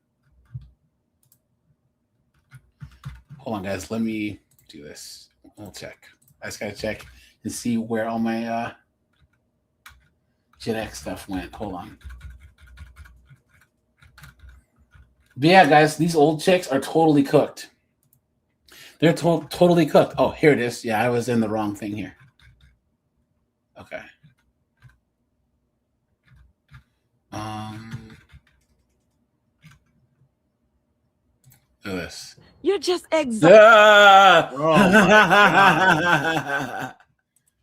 Hold on, guys. Let me do this. We'll check. I just gotta check and see where all my Gen X stuff went. Hold on. But yeah, guys, these old chicks are totally cooked. They're totally cooked. Oh, here it is. Yeah, I was in the wrong thing here. Okay. Look at this. You're just exhausted. Oh my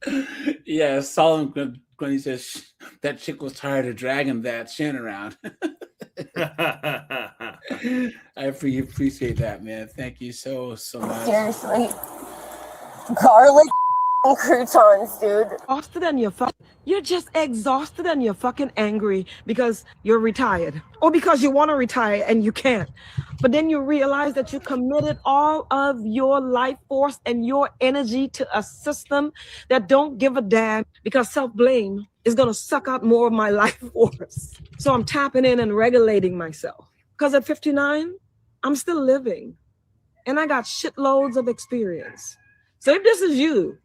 God. Yeah, Solomon when he says that chick was tired of dragging that chin around. I appreciate that, man. Thank you so much. Seriously. Garlic croutons, dude. Exhausted and you're just exhausted and you're fucking angry because you're retired or because you want to retire and you can't. But then you realize that you committed all of your life force and your energy to a system that don't give a damn because self-blame is going to suck out more of my life force. So I'm tapping in and regulating myself because at 59, I'm still living and I got shitloads of experience. So if this is you,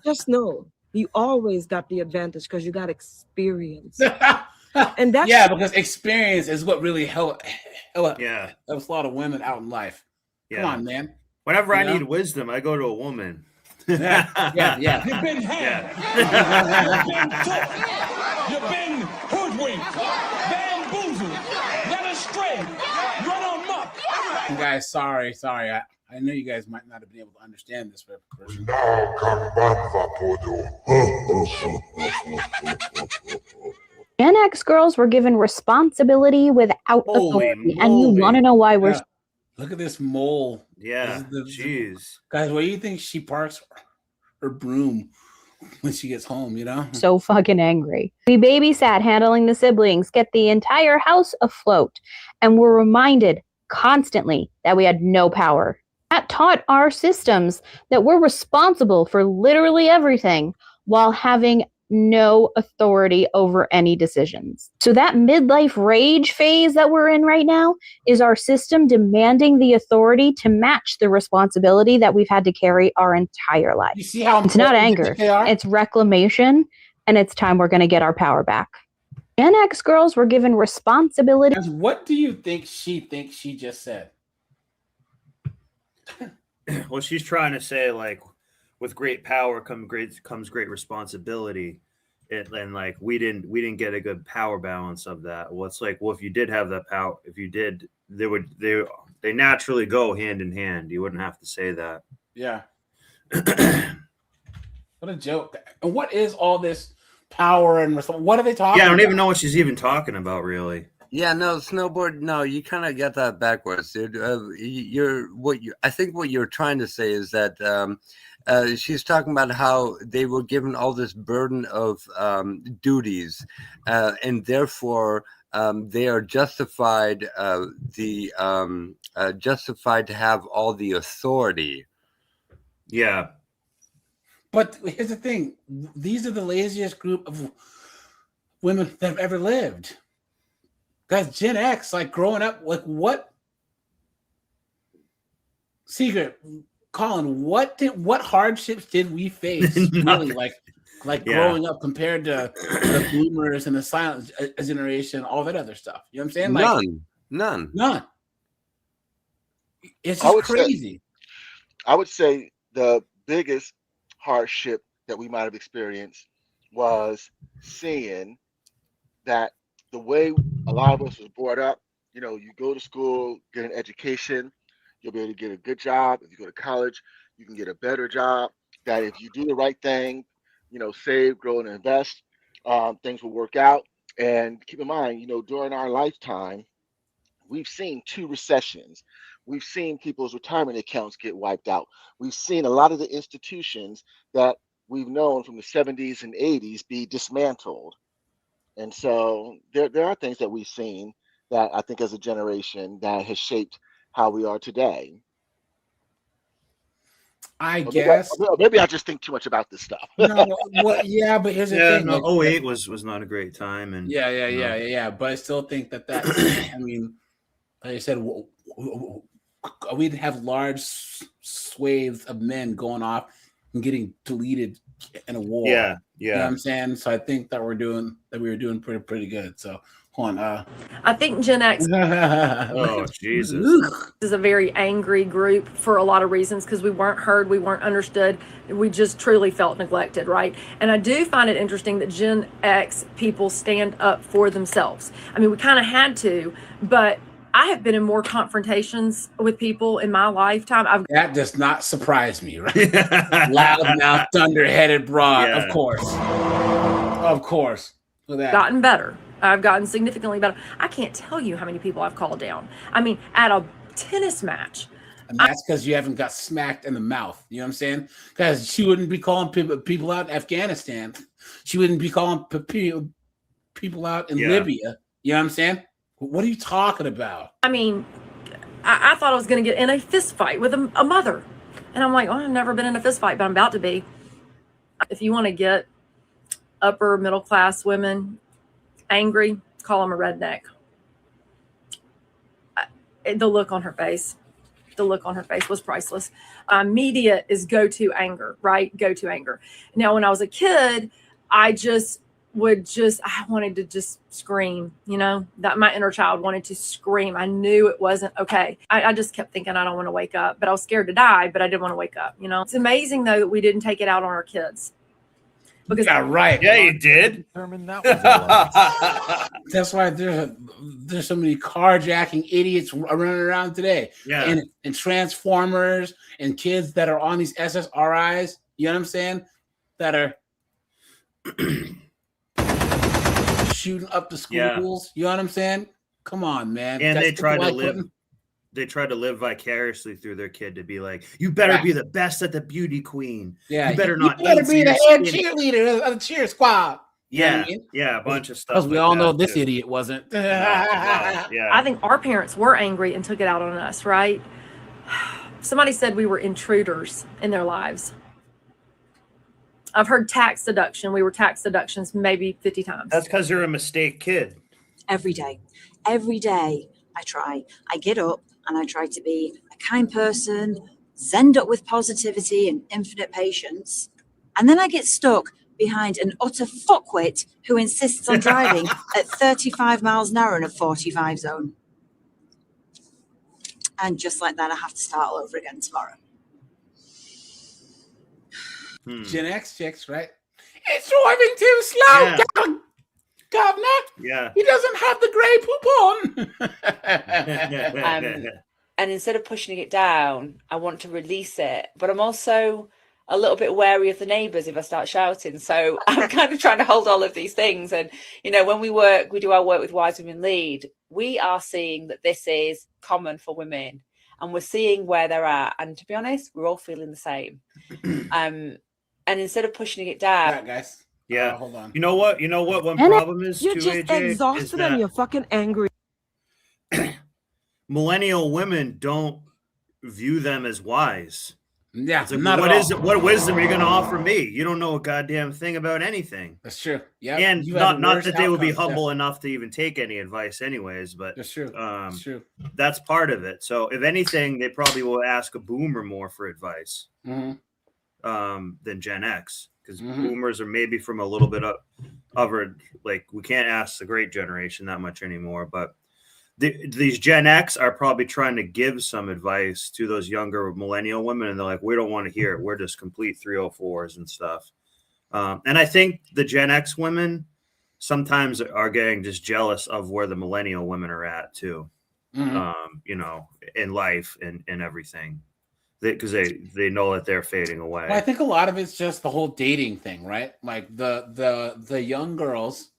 just know you always got the advantage because you got experience. And that's because experience is what really helps a lot of women out in life. Yeah. Come on, man. Whenever I need wisdom, I go to a woman. Yeah. You've been had. You've been hoodwinked, bamboozled, led astray, run amok. Guys, sorry. I know you guys might not have been able to understand this version. Gen X girls were given responsibility without authority. And you want to know why we're... Look at this mole. Yeah, jeez. Guys, where do you think she parks her broom when she gets home, you know? So fucking angry. We babysat handling the siblings, get the entire house afloat, and were reminded constantly that we had no power. That taught our systems that we're responsible for literally everything while having no authority over any decisions. So that midlife rage phase that we're in right now is our system demanding the authority to match the responsibility that we've had to carry our entire life. You see how it's not anger, it's reclamation, and it's time we're going to get our power back. Gen X girls were given responsibility. What do you think she just said? Well, she's trying to say, like, with great power comes great responsibility. And like we didn't get a good power balance of that. Well, it's like, well, if you did have that power, if you did, they naturally go hand in hand. You wouldn't have to say that. Yeah. What a joke. And what is all this power and what are they talking about? Yeah, I don't even know what she's even talking about, really. Yeah, no, snowboard. No, you kind of get that backwards, dude. I think what you're trying to say is that she's talking about how they were given all this burden of duties, and therefore they are justified justified to have all the authority. Yeah, but here's the thing: these are the laziest group of women that have ever lived. Guys, Gen X, like growing up, like what? Secret, Colin, what hardships did we face? Really, like growing up compared to the boomers and the silent generation, all that other stuff. You know what I'm saying? Like, None. It's just crazy. I would say the biggest hardship that we might have experienced was seeing that the way a lot of us was brought up, you know, you go to school, get an education, you'll be able to get a good job. If you go to college, you can get a better job. That if you do the right thing, you know, save, grow, and invest, things will work out. And keep in mind, you know, during our lifetime, we've seen 2 recessions. We've seen people's retirement accounts get wiped out. We've seen a lot of the institutions that we've known from the 70s and 80s be dismantled. And so there are things that we've seen that I think as a generation that has shaped how we are today. I guess maybe I just think too much about this stuff. No, yeah, but here's the thing. No, 08 was not a great time, and yeah. But I still think that I mean, like I said, we'd have large swathes of men going off, and getting deleted in a war. Yeah, You know what I'm saying? So I think that we were doing pretty good. So hold on. I think Gen X Oh, Jesus. is a very angry group for a lot of reasons because we weren't heard, we weren't understood, we just truly felt neglected, right? And I do find it interesting that Gen X people stand up for themselves. I mean, we kind of had to, but I have been in more confrontations with people in my lifetime. That does not surprise me, right? Loudmouth, thunder-headed broad, Yeah. of course. Of course. Look at that. Gotten better. I've gotten significantly better. I can't tell you how many people I've called down. I mean, at a tennis match. And that's because you haven't got smacked in the mouth. You know what I'm saying? Because she wouldn't be calling people out in Afghanistan. She wouldn't be calling people out in Libya. You know what I'm saying? What are you talking about? I mean, I thought I was going to get in a fist fight with a mother. And I'm like, oh, I've never been in a fist fight, but I'm about to be. If you want to get upper middle class women angry, call them a redneck. The look on her face was priceless. Media is go-to anger, right? Go-to anger. Now, when I was a kid, I wanted to just scream, you know, that my inner child wanted to scream. I knew it wasn't okay. I just kept thinking, I don't want to wake up, but I was scared to die, but I didn't want to wake up, you know? It's amazing though, that we didn't take it out on our kids. Because right. Yeah, you did. That's why there's so many carjacking idiots running around today. Yeah. And Transformers and kids that are on these SSRIs, you know what I'm saying? That are shooting up the schools. You know what I'm saying? Come on, man. And That's they try to like live. They try to live vicariously through their kid to be like, you better be the best at the beauty queen. Yeah, you better you not. better be the head skinny. cheerleader of the cheer squad. You know Yeah, what I mean? yeah, a bunch of stuff. Because we like all that, know this too. idiot wasn't. Yeah. I think our parents were angry and took it out on us, right? Somebody said we were intruders in their lives. I've heard tax deduction. We were tax deductions maybe 50 times. That's because you're a mistake kid. Every day I try. I get up and I try to be a kind person, zened up with positivity and infinite patience. And then I get stuck behind an utter fuckwit who insists on driving at 35 miles an hour in a 45 zone. And just like that, I have to start all over again tomorrow. Gen X chicks, right? It's driving too slow, Governor. Yeah. He doesn't have the grey poop on. And instead of pushing it down, I want to release it. But I'm also a little bit wary of the neighbours if I start shouting. So I'm kind of trying to hold all of these things. And, you know, when we do our work with Wise Women Lead, we are seeing that this is common for women. And we're seeing where they're at. And to be honest, we're all feeling the same. And instead of pushing it down, right, guys. Yeah. Hold on. You know what? One problem is You're too, just AJ, exhausted is that and you're fucking angry. millennial women don't view them as wise. Yeah, It's like, not what at is all. it? What wisdom are you going to offer me? You don't know a goddamn thing about anything. That's true. Yeah, And you have not the that they would be worst outcomes, humble enough to even take any advice, anyways. But that's true. That's true. That's part of it. So if anything, they probably will ask a boomer more for advice than Gen X, because boomers are maybe from a little bit of like we can't ask the great generation that much anymore, but. These Gen X are probably trying to give some advice to those younger millennial women, and they're like, we don't want to hear it. We're just complete 304s and stuff. And I think the Gen X women sometimes are getting just jealous of where the millennial women are at too, you know, in life and everything, because they know that they're fading away. Well, I think a lot of it's just the whole dating thing, right? Like the young girls.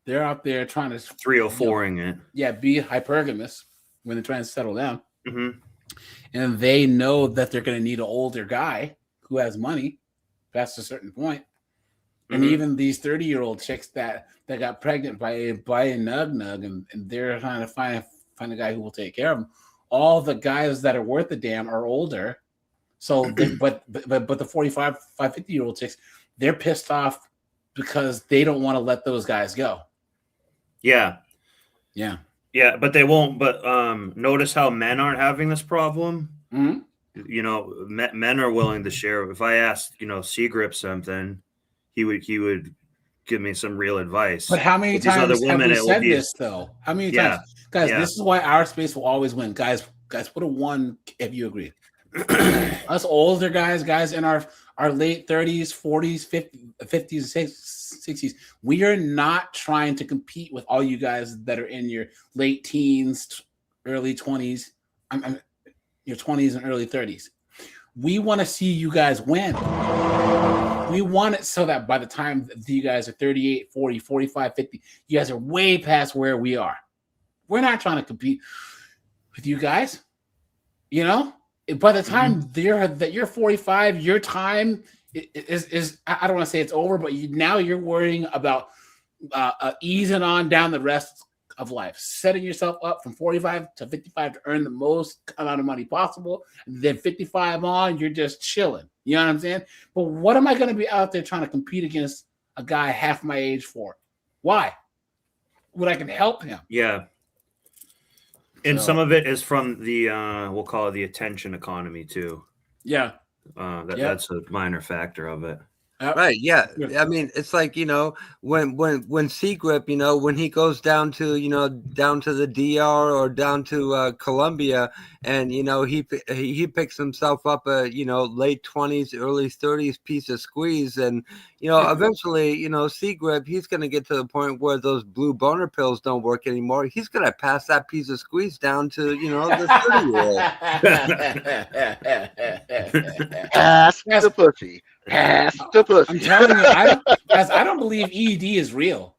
They're out there trying to 304ing it. Yeah, be hypergamous when they're trying to settle down. And they know that they're going to need an older guy who has money past a certain point. And even these 30-year-old chicks that got pregnant by a nug and they're trying to find a guy who will take care of them. All the guys that are worth a damn are older. So, but the 45, 50-year-old chicks, they're pissed off because they don't want to let those guys go. Yeah. Yeah. Yeah, but they won't. But notice how men aren't having this problem. you know, men are willing to share. If I asked, you know, Seagrip something, he would give me some real advice. But how many times have we said this though? How many times, guys? This is why our space will always win, guys. Put a 1 if you agree. Us older guys in our late 30s, 40s, 50s, 60s, we are not trying to compete with all you guys that are in your late teens, early 20s, your 20s and early 30s. We want to see you guys win. We want it so that by the time you guys are 38, 40, 45, 50, you guys are way past where we are. We're not trying to compete with you guys. You know, by the time you're 45, your time is I don't want to say it's over, but now you're worrying about easing on down the rest of life, setting yourself up from 45 to 55 to earn the most amount of money possible. And then 55 on, you're just chilling. You know what I'm saying? But what am I going to be out there trying to compete against a guy half my age for? Why? When I can help him. Yeah. And some of it is from the we'll call it the attention economy too. Yeah. That's a minor factor of it. Right. Yeah. I mean, it's like, you know, when Seagrip, you know, when he goes down to, you know, down to the DR or down to Colombia, and, you know, he picks himself up a, you know, late 20s, early 30s piece of squeeze. And, you know, eventually, you know, Seagrip, he's going to get to the point where those blue boner pills don't work anymore. He's going to pass that piece of squeeze down to, you know, the 30-year-old. Pass the pussy. Pass the pussy. I'm telling you, I don't believe ED is real.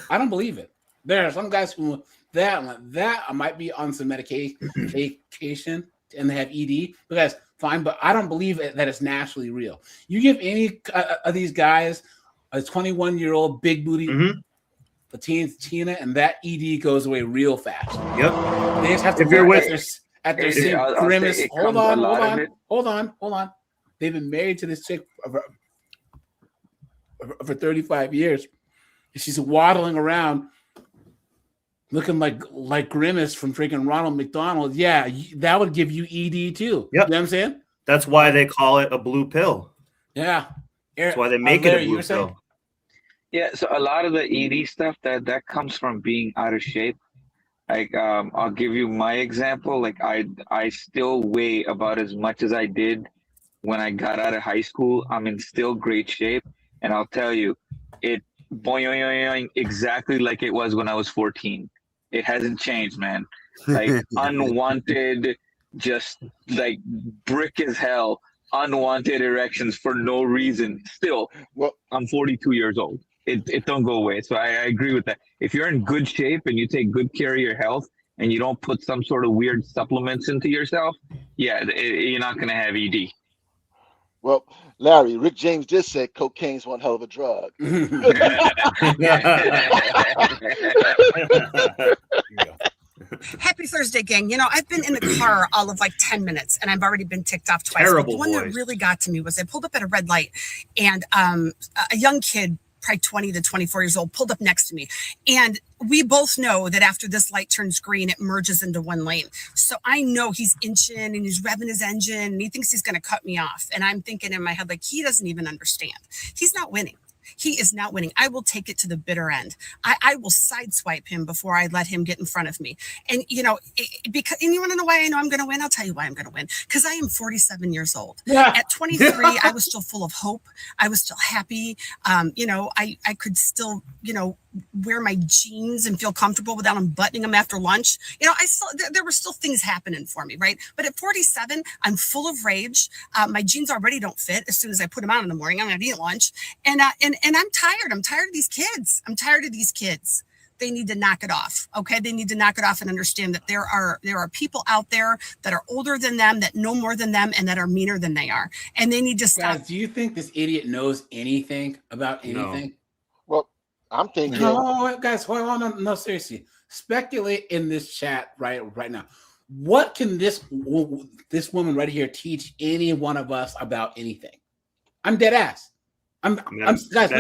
I don't believe it. There are some guys who that might be on some medication and they have ED. Because fine, but I don't believe that it's naturally real. You give any of these guys a 21-year-old big booty Latina, and that ED goes away real fast. Yep. They just have to work at their same grimace. Hold on. They've been married to this chick for 35 years. She's waddling around looking like Grimace from freaking Ronald McDonald. Yeah, that would give you ED too. Yep. You know what I'm saying? That's why they call it a blue pill. Yeah. That's why they make it a blue pill. Yeah, so a lot of the ED stuff that comes from being out of shape. Like I'll give you my example. Like I still weigh about as much as I did when I got out of high school. I'm in still great shape, and I'll tell you, it exactly like it was when I was 14. It hasn't changed, man. Like unwanted, just like brick as hell, unwanted erections for no reason. Still, well, I'm 42 years old. It don't go away. So I agree with that. If you're in good shape and you take good care of your health and you don't put some sort of weird supplements into yourself, yeah, you're not gonna have ED. Well, Larry, Rick James just said cocaine's one hell of a drug. Happy Thursday, gang. You know, I've been in the car all of like 10 minutes and I've already been ticked off twice. Terrible The one that really got to me was I pulled up at a red light and a young kid, probably 20 to 24 years old, pulled up next to me. And we both know that after this light turns green, it merges into one lane. So I know he's inching and he's revving his engine and he thinks he's going to cut me off. And I'm thinking in my head, like, he doesn't even understand. He's not winning. He is not winning. I will take it to the bitter end. I will sideswipe him before I let him get in front of me. And, you know, because, and you want to know why I know I'm going to win? I'll tell you why I'm going to win. Because I am 47 years old. Yeah. At 23, I was still full of hope. I was still happy. You know, I could still, you know, wear my jeans and feel comfortable without unbuttoning them after lunch. You know, there were still things happening for me, right? But at 47, I'm full of rage. My jeans already don't fit. As soon as I put them on in the morning, I'm going to eat lunch. And I'm tired. I'm tired of these kids. I'm tired of these kids. They need to knock it off. Okay. They need to knock it off and understand that there are people out there that are older than them, that know more than them, and that are meaner than they are. And they need to stop. Guys, do you think this idiot knows anything about anything? No. Well, I'm thinking. No, guys, hold on. No, seriously. Speculate in this chat right now. What can this woman right here teach any one of us about anything? I'm dead ass. Guys,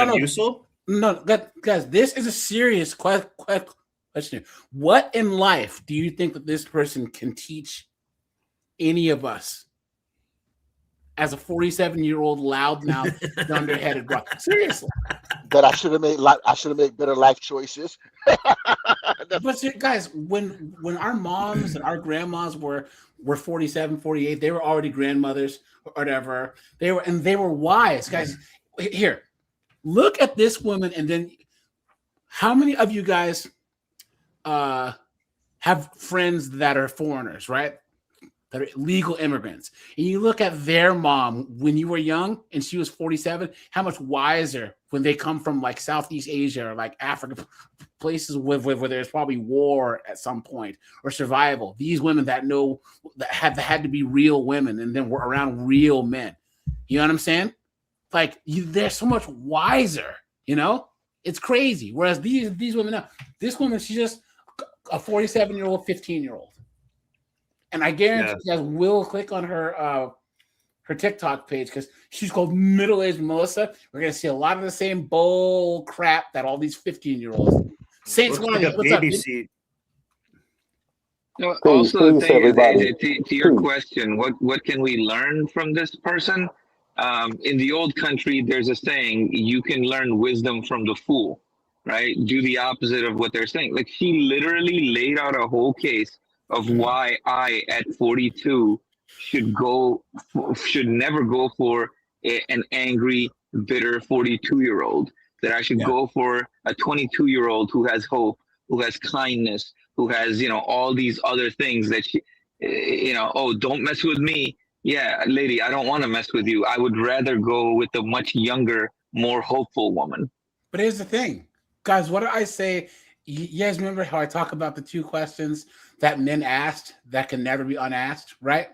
no, guys, this is a serious question. What in life do you think that this person can teach any of us? as a 47-year-old loudmouth, dunderheaded girl. Seriously. That I should have made better life choices. But guys, when our moms and our grandmas were 47, 48, they were already grandmothers or whatever. They were wise. Guys, here, look at this woman, and then how many of you guys have friends that are foreigners, right? That are legal immigrants. And you look at their mom when you were young and she was 47, how much wiser when they come from like Southeast Asia or like Africa, places where there's probably war at some point or survival. These women that know that had to be real women and then were around real men. You know what I'm saying? Like they're so much wiser, you know? It's crazy. Whereas these women now, this woman, she's just a 47-year-old, 15-year-old. And I guarantee you guys will click on her TikTok page because she's called Middle-Aged Melissa. We're gonna see a lot of the same bull crap that all these 15-year-olds. Saints, what's up? No, also, the thing is, AJ, to your question, what can we learn from this person? In the old country, there's a saying: you can learn wisdom from the fool, right? Do the opposite of what they're saying. Like she literally laid out a whole case of why I, at 42, should never go for an angry, bitter 42-year-old. That I should go for a 22-year-old who has hope, who has kindness, who has, all these other things that she, oh, don't mess with me. Yeah, lady, I don't want to mess with you. I would rather go with a much younger, more hopeful woman. But here's the thing, guys, what did I say? You guys remember how I talk about the two questions that men asked that can never be unasked, right?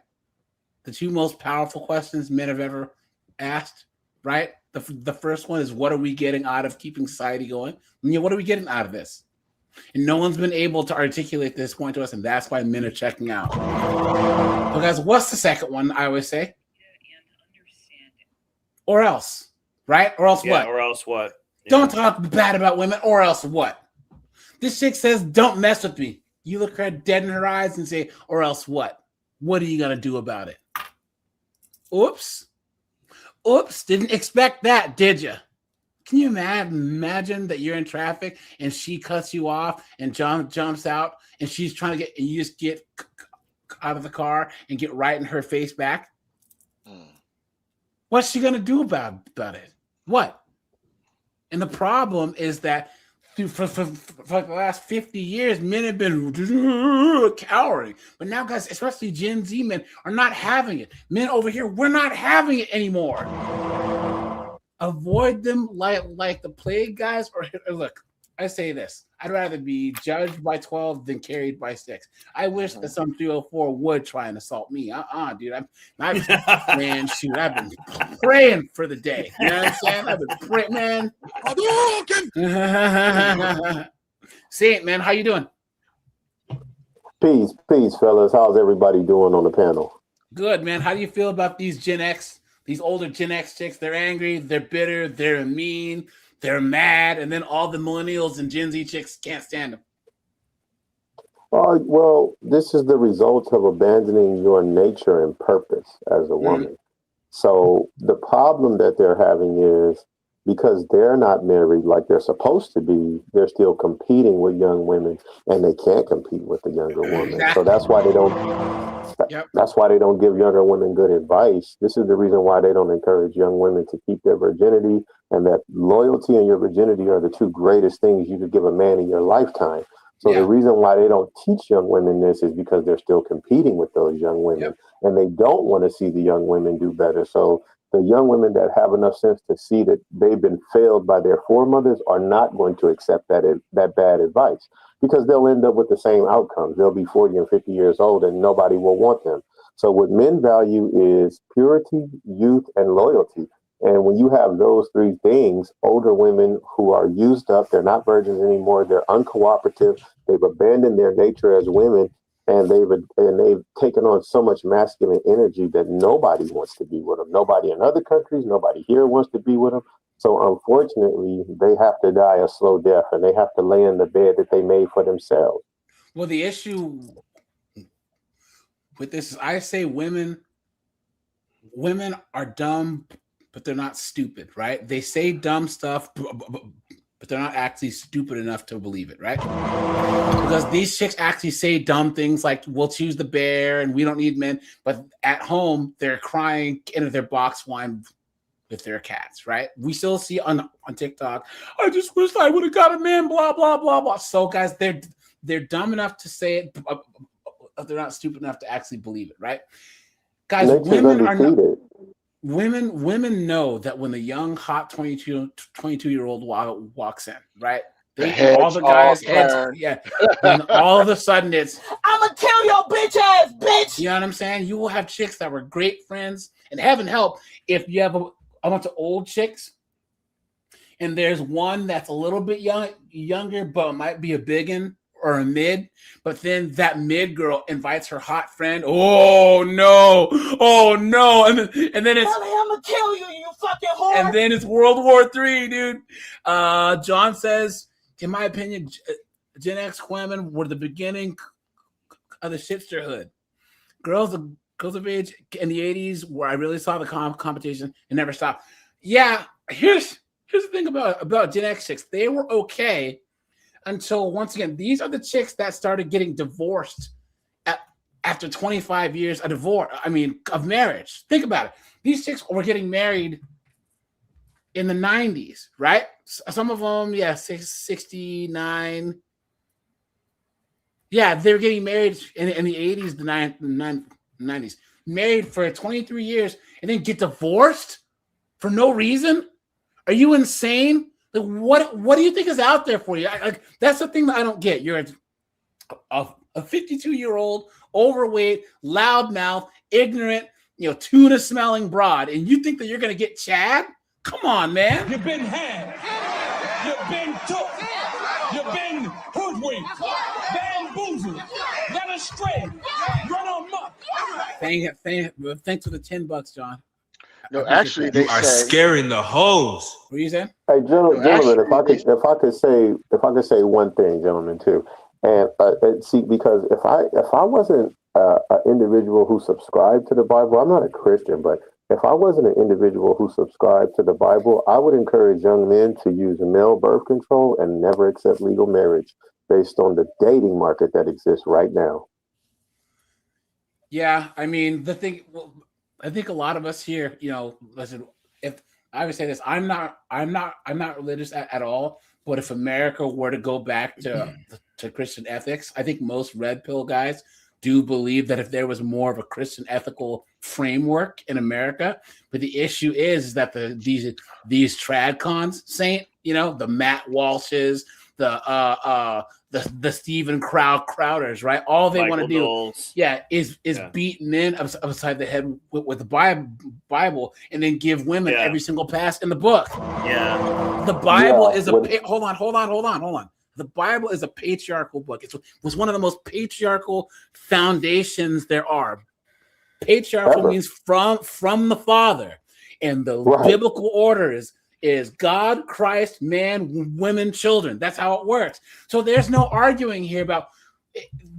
The two most powerful questions men have ever asked, right? The first one is, what are we getting out of keeping society going? What are we getting out of this? And no one's been able to articulate this point to us, and that's why men are checking out. So guys, what's the second one I always say? Or else, right? Or else what? Or else what? Yeah. Don't talk bad about women, or else what? This chick says, don't mess with me. You look her dead in her eyes and say, or else what? What are you going to do about it? Oops. Oops. Didn't expect that, did you? Can you imagine that you're in traffic and she cuts you off and jumps out and she's trying to and you just get out of the car and get right in her face back? What's she going to do about it? What? And the problem is that for the last 50 years, men have been cowering. But now, guys, especially Gen Z men, are not having it. Men over here, we're not having it anymore. Avoid them like the plague, guys. Or look, I say this. I'd rather be judged by 12 than carried by 6. I wish that some 304 would try and assault me. Dude. Man, shoot, I've been praying for the day. You know what I'm saying? I've been praying, man. Saint, man, how you doing? Peace, fellas. How's everybody doing on the panel? Good, man. How do you feel about these Gen X, these older Gen X chicks? They're angry, they're bitter, they're mean, they're mad, and then all the millennials and Gen Z chicks can't stand them. Well, this is the result of abandoning your nature and purpose as a woman. So the problem that they're having is because they're not married like they're supposed to be, they're still competing with young women, and they can't compete with the younger woman. So that's why they don't. That's why they don't give younger women good advice. This is the reason why they don't encourage young women to keep their virginity, and that loyalty and your virginity are the two greatest things you could give a man in your lifetime. So the reason why they don't teach young women this is because they're still competing with those young women, and they don't want to see the young women do better. So the young women that have enough sense to see that they've been failed by their foremothers are not going to accept that bad advice, because they'll end up with the same outcomes. They'll be 40 and 50 years old and nobody will want them. So what men value is purity, youth, and loyalty. And when you have those three things, older women who are used up, they're not virgins anymore, they're uncooperative, they've abandoned their nature as women, and they've taken on so much masculine energy that nobody wants to be with them. Nobody in other countries, nobody here wants to be with them. So unfortunately, they have to die a slow death, and they have to lay in the bed that they made for themselves. Well, the issue with this is, I say women women are dumb, but they're not stupid, right? They say dumb stuff, but they're not actually stupid enough to believe it, right? Because these chicks actually say dumb things like, we'll choose the bear and we don't need men. But at home, they're crying into their box wine with their cats, right? We still see on TikTok, I just wish I would have got a man, blah, blah, blah, blah. So guys, they're dumb enough to say it, but they're not stupid enough to actually believe it, right? Guys, women are not... Women know that when the young, hot 22-year-old walks in, right? All the guys' heads, yeah. And all of a sudden it's, I'm gonna kill your bitch ass, bitch. You know what I'm saying? You will have chicks that were great friends, and heaven help if you have a bunch of old chicks, and there's one that's a little bit younger, but might be a biggin or a mid, but then that mid girl invites her hot friend. Oh no, and then it's, Ellie, I'm gonna kill you, you fucking whore. And then it's World War III, dude. John says, in my opinion, Gen X women were the beginning of the shitsterhood. Girls of age in the 80s, where I really saw the competition and never stopped. Yeah, here's the thing about Gen X chicks. They were okay until, once again, these are the chicks that started getting divorced after 25 years of marriage. Think about it. These chicks were getting married in the 90s, right? Some of them, 69. Yeah, they were getting married in the 80s, the 90s. Married for 23 years and then get divorced for no reason? Are you insane? Like, what do you think is out there for you? That's the thing that I don't get. You're a 52-year-old, overweight, loudmouth, ignorant, tuna-smelling broad, and you think that you're going to get Chad? Come on, man. You've been had. You've been took. You've been hoodwinked, bamboozled, led astray, run amok. Thanks for the $10, John. No, actually, they are say, scaring the hoes. What are you saying? Hey, gentlemen, if I could say one thing, gentlemen, too, and see, because if I wasn't an individual who subscribed to the Bible, I'm not a Christian, but if I wasn't an individual who subscribed to the Bible, I would encourage young men to use male birth control and never accept legal marriage based on the dating market that exists right now. Yeah, I mean, I think a lot of us here, listen, if I would say this, I'm not religious at all, but if America were to go back to Christian ethics, I think most red pill guys do believe that if there was more of a Christian ethical framework in America, but the issue is that these tradcons, Saint, the Matt Walshes, the Stephen Crowders, right? All they want to do, is beat men upside the head with the Bible, and then give women every single pass in the book. Yeah, the Bible is hold on. The Bible is a patriarchal book. It was one of the most patriarchal foundations there are. Patriarchal means from the father, and the biblical order is God, Christ, man, women, children. That's how it works. So there's no arguing here about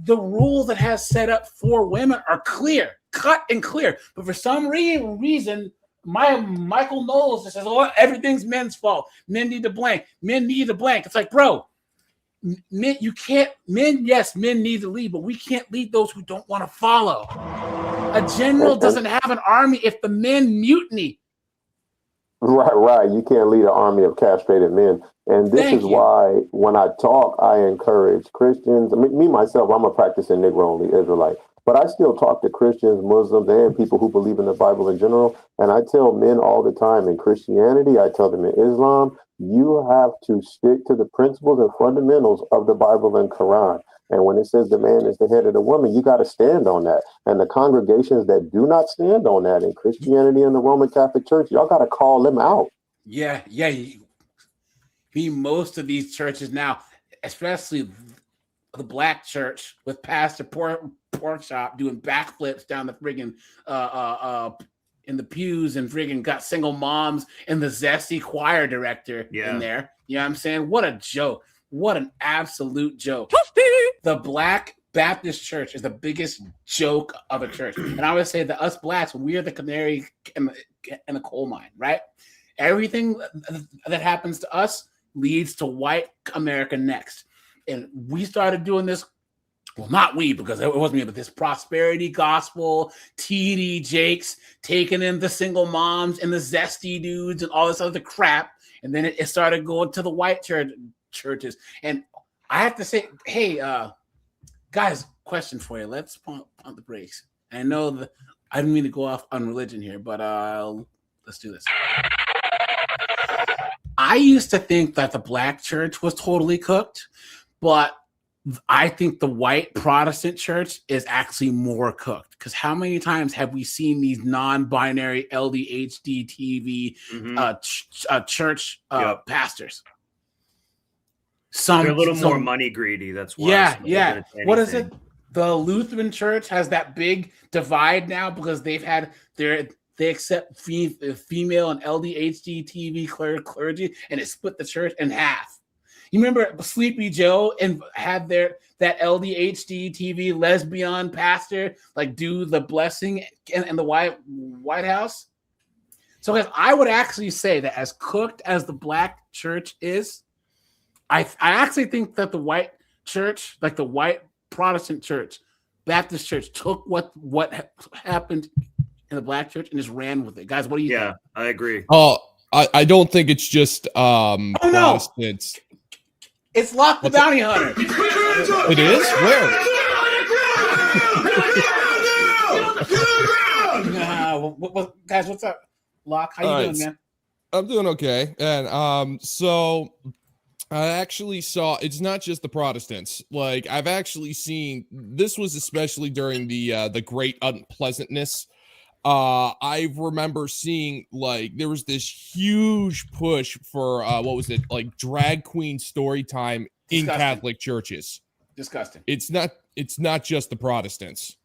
the rules that has set up for women are clear, cut and clear. But for some reason, Michael Knowles just says, "Oh, everything's men's fault. Men need to blank. Men need to blank." It's like, bro, men, you can't. Men, yes, men need to lead, but we can't lead those who don't want to follow. A general doesn't have an army if the men mutiny. Right. You can't lead an army of castrated men. And this is why when I talk, I encourage Christians. Me, myself, I'm a practicing Negro-only Israelite. But I still talk to Christians, Muslims, and people who believe in the Bible in general. And I tell men all the time in Christianity, I tell them in Islam, you have to stick to the principles and fundamentals of the Bible and Quran. And when it says the man is the head of the woman, you got to stand on that. And the congregations that do not stand on that in Christianity and the Roman Catholic Church, y'all got to call them out. Yeah. Most of these churches now, especially the black church with Pastor Pork Chop doing backflips down the friggin' in the pews and friggin' got single moms and the zesty choir director in there. You know what I'm saying? What a joke. What an absolute joke. The black Baptist church is the biggest joke of a church. And I would say that us blacks, we are the canary in the coal mine, right? Everything that happens to us leads to white America next. And we started doing this. Well, not we, because it wasn't me, but this prosperity gospel, TD Jakes, taking in the single moms and the zesty dudes and all this other crap. And then it started going to the white churches. And I have to say, hey, guys, question for you. Let's pump the brakes. I know that I didn't mean to go off on religion here, but let's do this. I used to think that the black church was totally cooked, but I think the white Protestant church is actually more cooked, because how many times have we seen these non-binary LDHD TV church pastors? They're a little more money greedy. That's why. Yeah. What is it? The Lutheran church has that big divide now because they accept female and LDHD TV clergy, and it split the church in half. You remember Sleepy Joe and had that LDHD TV lesbian pastor like do the blessing in the White House? So guys, I would actually say that as cooked as the black church is, I actually think that the white church, like the white Protestant church, Baptist church, took what happened in the black church and just ran with it. Guys, what do you think? Yeah, I agree. Oh, I don't think it's just Protestants. It's Locke the Bounty Hunter. It is? Where? Guys, what's up? Locke, how you doing, man? I'm doing okay. And so I actually saw, it's not just the Protestants. Like, I've actually seen, this was especially during the Great Unpleasantness. I remember seeing, like, there was this huge push for like drag queen story time in Catholic churches. Disgusting. It's not just the Protestants.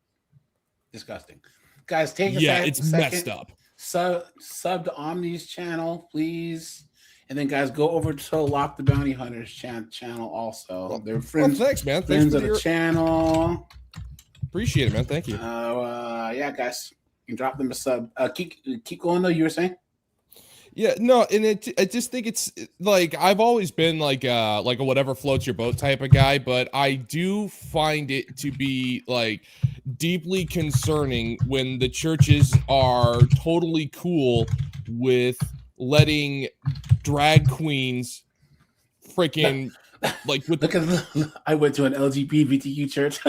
Disgusting. Guys, take a second. Yeah, it's messed up. Sub to Omni's channel, please. And then, guys, go over to Locke the Bounty Hunter's channel also. They're friends. Well, thanks, man. Friends of the channel. Appreciate it, man. Thank you. Yeah, guys. You can drop them a sub. Keep going though. You were saying? Yeah, no, and I just think it's like I've always been like a whatever floats your boat type of guy, but I do find it to be like deeply concerning when the churches are totally cool with letting drag queens freaking like with I went to an LGBTQ church.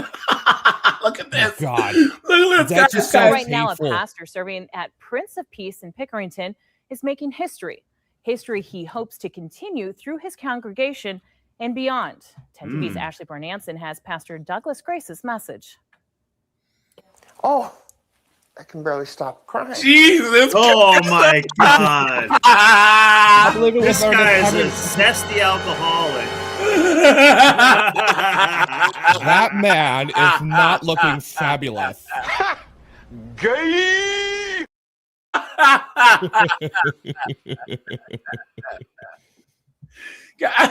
Look at this. God. Look at That's this. just Right now, a pastor serving at Prince of Peace in Pickerington is making history. History he hopes to continue through his congregation and beyond. 10 TV's Ashley Barnanson has Pastor Douglas Grace's message. Oh, I can barely stop crying. Jesus. Oh my God. I believe it was This guy is a zesty alcoholic. that man is not looking fabulous. Gay! God.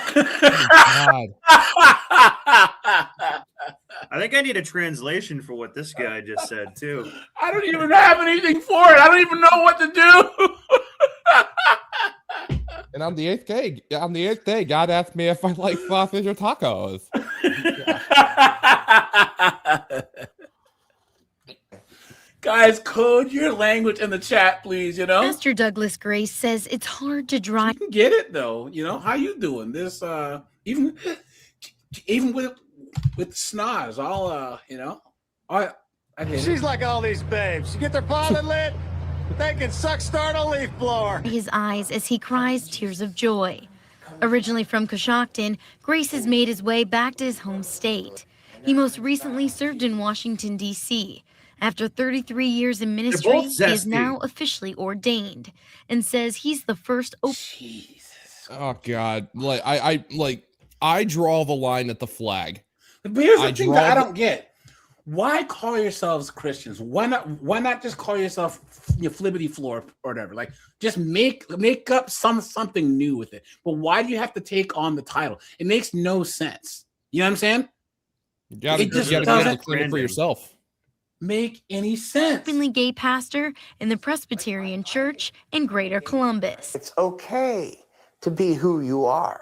I think I need a translation for what this guy just said too. I don't even have anything for it. I don't even know what to do. And on the eighth day, God asked me if I like sausage or tacos. Guys, code your language in the chat, please. You know, Pastor Douglas Grace says it's hard to drive. You can get it though. You know, how you doing? This even with snaz, all you know. I She's like all these babes. You get their pilot lit, they can suck start a leaf blower. His eyes as he cries tears of joy. Originally from Coshocton, Grace has made his way back to his home state. He most recently served in Washington, D.C. After 33 years in ministry, he is now officially ordained and says he's the first. Oh God! Like I draw the line at the flag. But here's the thing that I don't get. Why call yourselves Christians? Why not just call yourself flippity floor or whatever? Like, just make up something new with it. But why do you have to take on the title? It makes no sense. You know what I'm saying? You gotta It just be able to claim it for yourself. Make any sense. Openly gay pastor in the Presbyterian Church in Greater Columbus. It's okay to be who you are,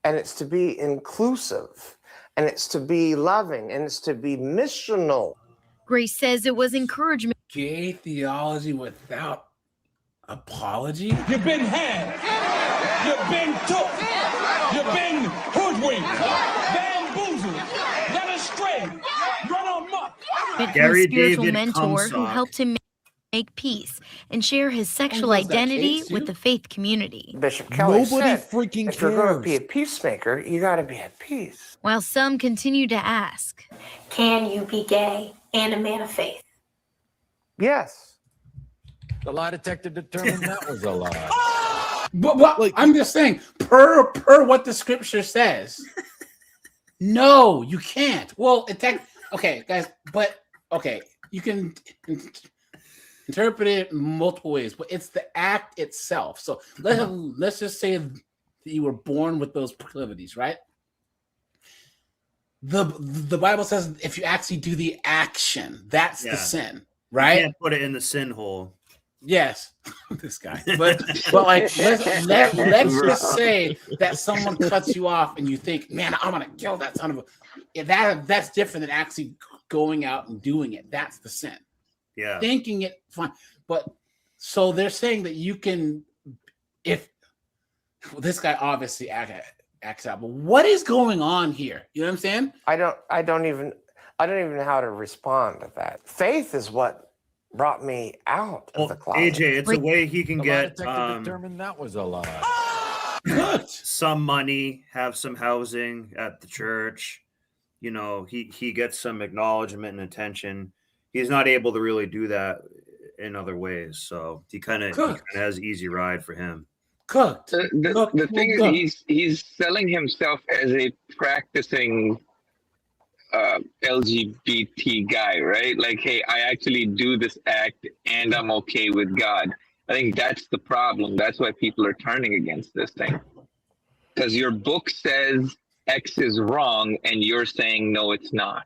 and it's to be inclusive, and it's to be loving, and it's to be missional. Grace says it was encouragement. Gay theology without apology? You've been had. You've been took. You've been hoodwinked, bamboozled, led astray, run amok. Gary spiritual David mentor who helped him make peace and share his sexual identity with the faith community. Bishop Kelly Nobody said, freaking if you're going to cares. be a peacemaker, you got to be at peace. While some continue to ask, can you be gay and a man of faith? Yes. The lie detector determined that was a lie. But like, I'm just saying, per what the scripture says, no, you can't. Well, okay, guys, but okay, you can interpret it multiple ways, but it's the act itself. So let's just say that you were born with those proclivities, right? The Bible says if you actually do the action, that's the sin, right? You can't put it in the sin hole. Yes, this guy. But like let's just say that someone cuts you off and you think, man, I'm gonna kill that son of a. That's different than actually going out and doing it. That's the sin. Yeah. Thinking it fine, but so they're saying that you can, if this guy obviously acts out, but what is going on here? You know what I'm saying? I don't even know how to respond to that. Faith is what brought me out of the closet. AJ, it's a way he can get determined that was a lie. Some money, have some housing at the church. You know, he gets some acknowledgement and attention. He's not able to really do that in other ways, so he kind of has easy ride for him. The thing is, he's selling himself as a practicing LGBT guy, right? Like, hey, I actually do this act and I'm okay with God. I think that's the problem. That's why people are turning against this thing. Because your book says X is wrong and you're saying no, it's not.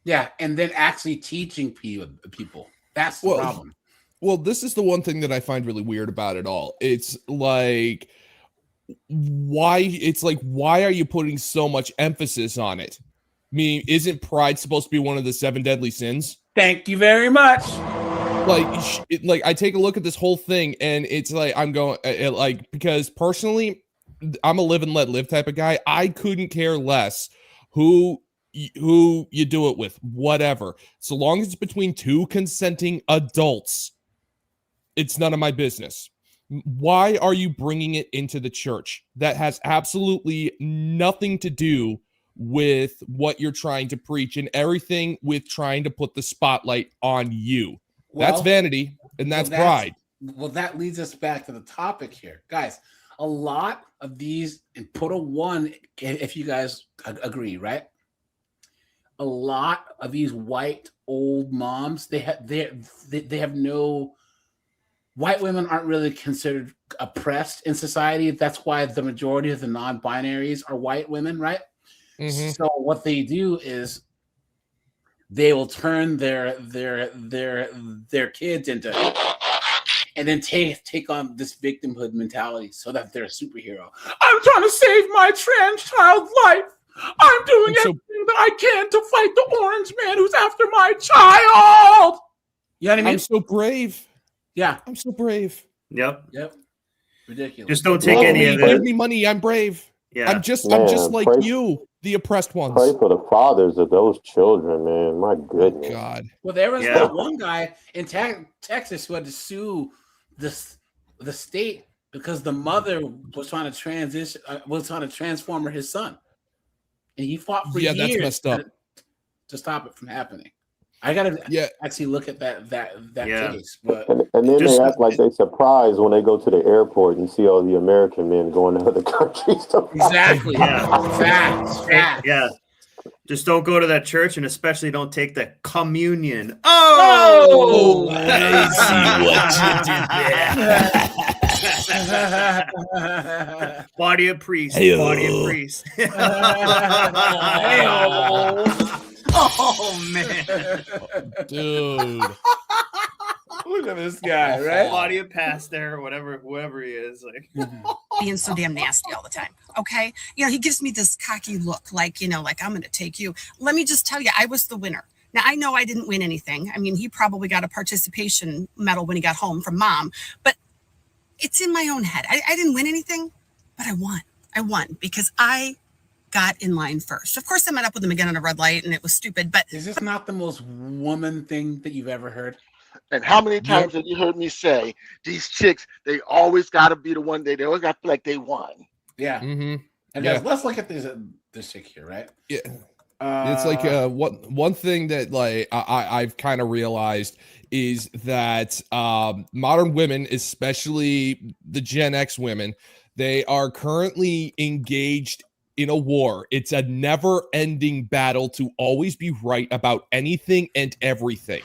Yeah, and then actually teaching people. That's the problem. Well, this is the one thing that I find really weird about it all. It's like, why are you putting so much emphasis on it? I mean, isn't pride supposed to be one of the 7 deadly sins? Thank you very much. Like I take a look at this whole thing and it's like, I'm going because personally, I'm a live and let live type of guy. I couldn't care less who you do it with, whatever. So long as it's between 2 consenting adults, it's none of my business. Why are you bringing it into the church? That has absolutely nothing to do with what you're trying to preach and everything with trying to put the spotlight on you. That's vanity and that's pride. Well, that leads us back to the topic here. Guys, a lot of these, and put a 1 if you guys agree, right? A lot of these white old moms, they have no. White women aren't really considered oppressed in society. That's why the majority of the non-binaries are white women, right? Mm-hmm. So what they do is they will turn their kids into, and then take on this victimhood mentality so that they're a superhero. I'm trying to save my trans child's life. I'm doing everything that I can to fight the orange man who's after my child. You know what I mean? I'm so brave. Yeah, I'm so brave. Yep. Ridiculous. Just don't take any of it. Give me money. I'm brave. Yeah. I'm just like you, the oppressed ones. Pray for the fathers of those children, man. My goodness. God. Well, there was that one guy in Texas who had to sue the state because the mother was trying to transform his son, and he fought for years. That's messed up. To stop it from happening. I gotta actually look at that case, but and then they act like they surprised when they go to the airport and see all the American men going to other countries. Exactly. Facts. Yeah. Just don't go to that church, and especially don't take the communion. Oh! I see what you did there. Body of priest. Hey-o. Body of priest. Oh man, dude. Look at this guy, right? Body of pastor, or whoever he is, like being so damn nasty all the time. Okay, he gives me this cocky look, like like I'm going to take you. Let me just tell you, I was the winner. Now I know I didn't win anything. I mean, he probably got a participation medal when he got home from mom, but it's in my own head. I didn't win anything, but I won. I won because I got in line first. Of course, I met up with him again on a red light, and it was stupid. But is this not the most woman thing that you've ever heard? And how many times have you heard me say these chicks? They always got to be the one. They always got to feel like they won. Yeah. Mm-hmm. And guys, let's look at this chick here, right? Yeah. It's like one thing that like I've kind of realized is that modern women, especially the Gen X women, they are currently engaged in a war. It's a never-ending battle to always be right about anything and everything.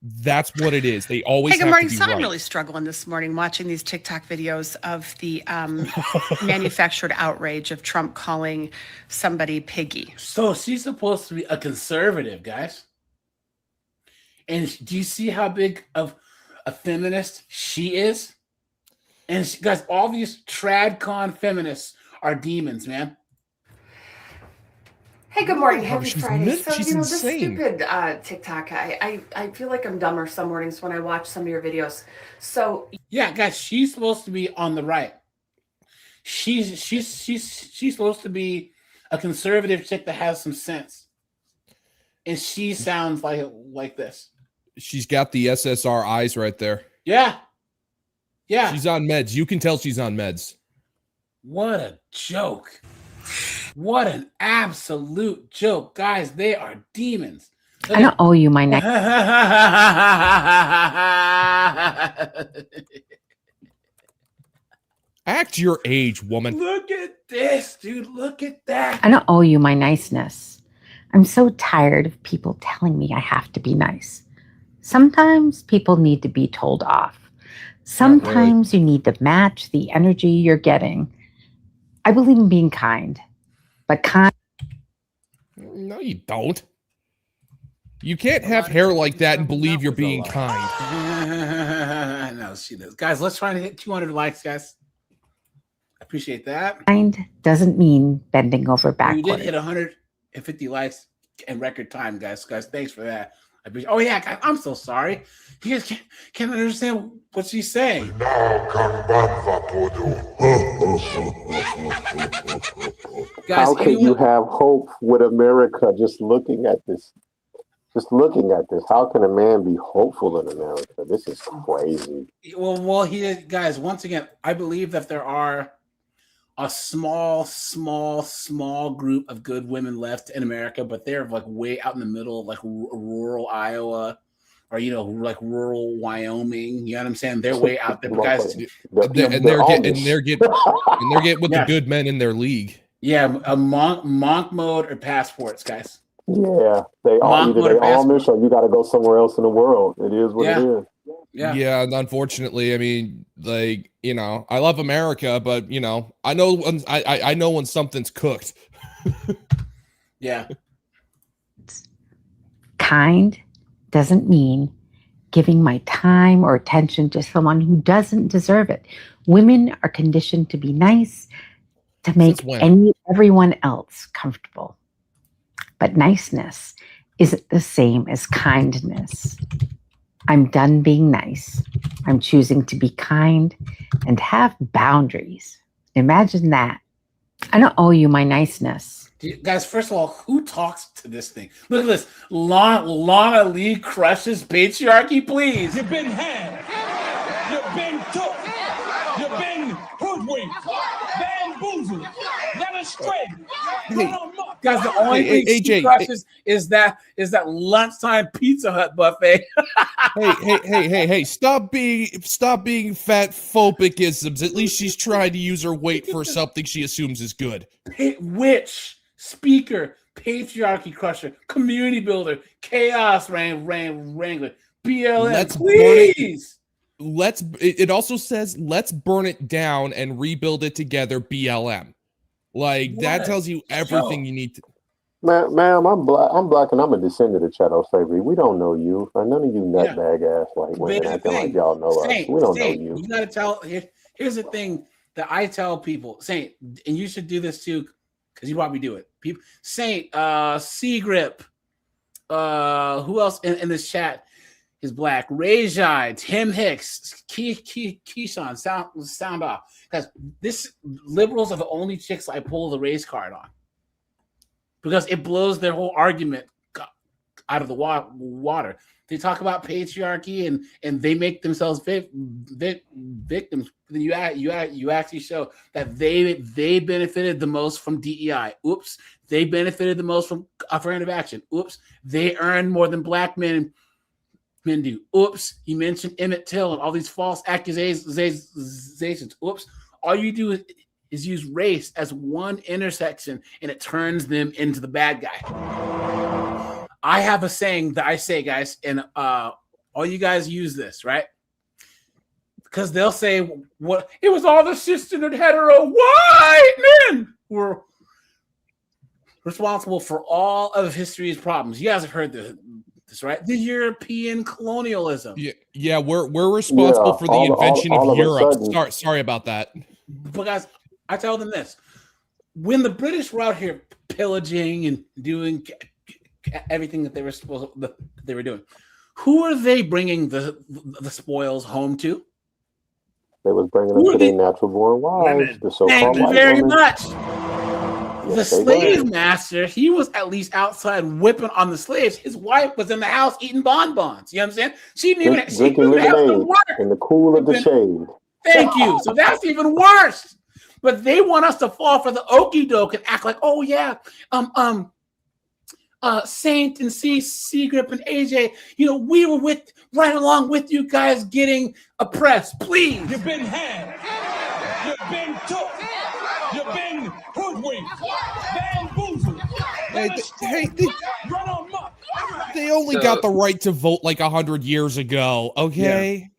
That's what it is. They always hey, good have morning. to be So right. I'm really struggling this morning watching these TikTok videos of the manufactured outrage of Trump calling somebody piggy. So she's supposed to be a conservative, guys. And do you see how big of a feminist she is? And guys, all these tradcon feminists are demons, man. Hey, good morning. Oh, Happy she's Friday. So, she's this insane. stupid TikTok, I feel like I'm dumber some mornings when I watch some of your videos. So, yeah, guys, she's supposed to be on the right. She's supposed to be a conservative chick that has some sense. And she sounds like this. She's got the SSR eyes right there. Yeah. Yeah. She's on meds. You can tell she's on meds. What a joke. What an absolute joke. Guys, they are demons. I don't owe you my neck. Act your age, woman. Look at this, dude. Look at that. I don't owe you my niceness. I'm so tired of people telling me I have to be nice. Sometimes people need to be told off. Sometimes you need to match the energy you're getting. I believe in being kind. But kind. No, you don't. You can't have hair like that and believe you're being kind. No, she does. Guys, let's try to hit 200 likes, guys. I appreciate that. Kind doesn't mean bending over We backwards. did hit 150 likes in record time, guys. Guys, thanks for that. Oh, yeah, guys, I'm so sorry. You guys can't understand what she's saying. Guys, how can you have hope with America just looking at this? Just looking at this, how can a man be hopeful in America? This is crazy. Well, guys, once again, I believe that there are a small group of good women left in America, but they're like way out in the middle of like rural Iowa or, like rural Wyoming. You know what I'm saying? They're way out there. But guys, and they're getting with the good men in their league. Yeah, a monk mode or passports, guys. Yeah, they all either they Amish or you got to go somewhere else in the world. It is what it is. Yeah, and unfortunately, I mean, like, I love America, but I know when I know when something's cooked. Yeah. Kind doesn't mean giving my time or attention to someone who doesn't deserve it. Women are conditioned to be nice, to make everyone else comfortable. But niceness isn't the same as kindness. I'm done being nice. I'm choosing to be kind and have boundaries. Imagine that. I don't owe you my niceness. Guys, first of all, who talks to this thing? Look at this. Lana Lee crushes patriarchy, please. You've been had. You've been took. You've been hoodwinked. Bamboozled. Led astray. Guys, the only thing she crushes is that lunchtime Pizza Hut buffet. Hey! Stop being fat phobicisms. At least she's trying to use her weight for something she assumes is good. Witch, speaker, patriarchy crusher, community builder, chaos wrangler, BLM. it also says let's burn it down and rebuild it together, BLM. Like that tells you everything you need to. Ma'am, I'm black and I'm a descendant of chattel slavery. We don't know you. And none of you nutbag ass white women acting like y'all know us. We don't know you. You gotta tell. Here's the thing that I tell people, Saint, and you should do this too, because you probably do it. People, Saint, C-Grip, who else in this chat is black? Rajai, Tim Hicks, Keyshawn, sound off. Because this liberals are the only chicks I pull the race card on. Because it blows their whole argument out of the water. They talk about patriarchy and they make themselves victims. Then you actually show that they benefited the most from DEI. Oops. They benefited the most from affirmative action. Oops. They earned more than black men do. Oops. You mentioned Emmett Till and all these false accusations. Oops. All you do is use race as one intersection and it turns them into the bad guy. I have a saying that I say, guys, and all you guys use this, right? Because they'll say, "What? It was all the cisgendered hetero white men who were responsible for all of history's problems." You guys have heard this, right? The European colonialism. Yeah, we're responsible for the invention of Europe. Sorry about that. But guys, I tell them this: when the British were out here pillaging and doing everything that they were doing, who are they bringing the spoils home to? They was bringing them to their natural born wives, the so-called Thank you white very women. much. Yes, The they slave did. master, he was at least outside whipping on the slaves. His wife was in the house eating bonbons. You know what I'm saying? She didn't even Drinking have to lemonade work. in the cool of the shade. Thank you. So that's even worse. But they want us to fall for the okie doke and act like, oh yeah, Saint and C-Grip and AJ, we were right along with you guys getting oppressed. Please. You've been had. You've been took. You've been hoodwinked. Bamboozled. Run amok. They only got the right to vote like 100 years ago, okay?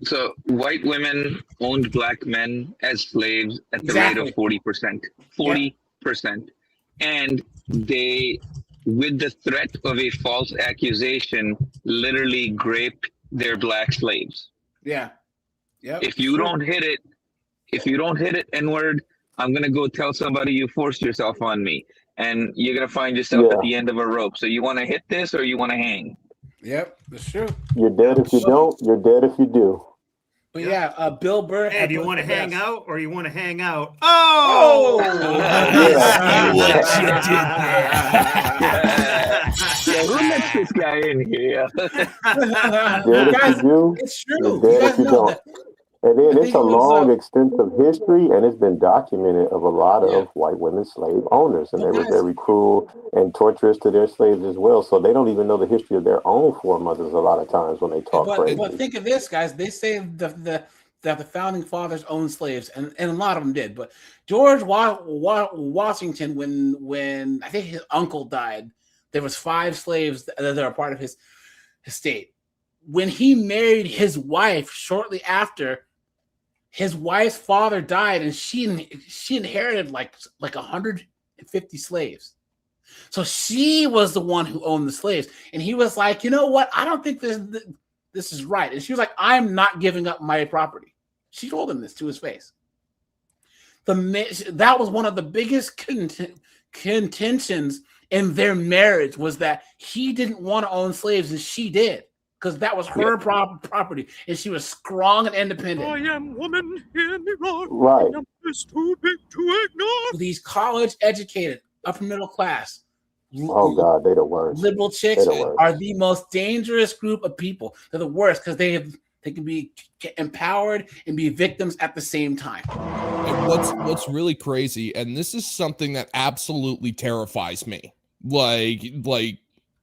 So white women owned black men as slaves at the rate of 40%. 40%. And they, with the threat of a false accusation, literally raped their black slaves. Yeah. Yep. If you don't hit it, N-word, I'm gonna go tell somebody you forced yourself on me. And you're gonna find yourself at the end of a rope. So you wanna hit this or you wanna hang? Yep, that's true. You're dead if you don't. You're dead if you do. But yeah, Bill Burr. Hey, do you want to hang out or you want to hang out? Oh! Who let this guy in here? Dead if you do. It's true. You're dead if you don't. And then it's a long, extensive history, and it's been documented of a lot of white women slave owners, and they were very cruel and torturous to their slaves as well. So they don't even know the history of their own foremothers a lot of times when they talk crazy. But think of this, guys. They say that the founding fathers owned slaves, and a lot of them did. But George Washington, when I think his uncle died, there was 5 slaves that are part of his estate. When he married his wife shortly after, his wife's father died, and she inherited like 150 slaves. So she was the one who owned the slaves, and he was like, you know what? I don't think this is right. And she was like, I'm not giving up my property. She told him this to his face. That was one of the biggest contentions in their marriage, was that he didn't want to own slaves and she did. Because that was her property, and she was strong and independent. I am woman in the road. Right. Too big to ignore. These college-educated, upper middle class, Oh God, they the worst. liberal chicks They the worst. are the most dangerous group of people. They're the worst because they can be empowered and be victims at the same time. And what's really crazy, and this is something that absolutely terrifies me. Like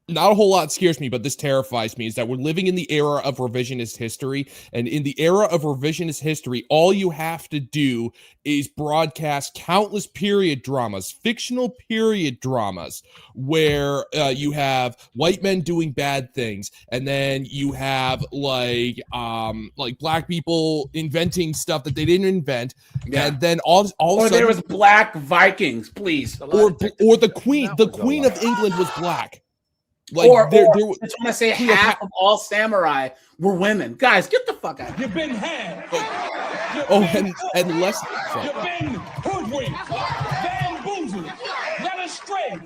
not a whole lot scares me, but this terrifies me, is that we're living in the era of revisionist history. And in the era of revisionist history, all you have to do is broadcast countless period dramas, fictional period dramas, where you have white men doing bad things, and then you have like black people inventing stuff that they didn't invent, and then all of a sudden, there was black Vikings, please, or the queen of England was black. Like, or there I just want to say half of all samurai were women. Guys, get the fuck out. You've been had. And less. Sorry. You've been hoodwinked, bamboozled, led astray,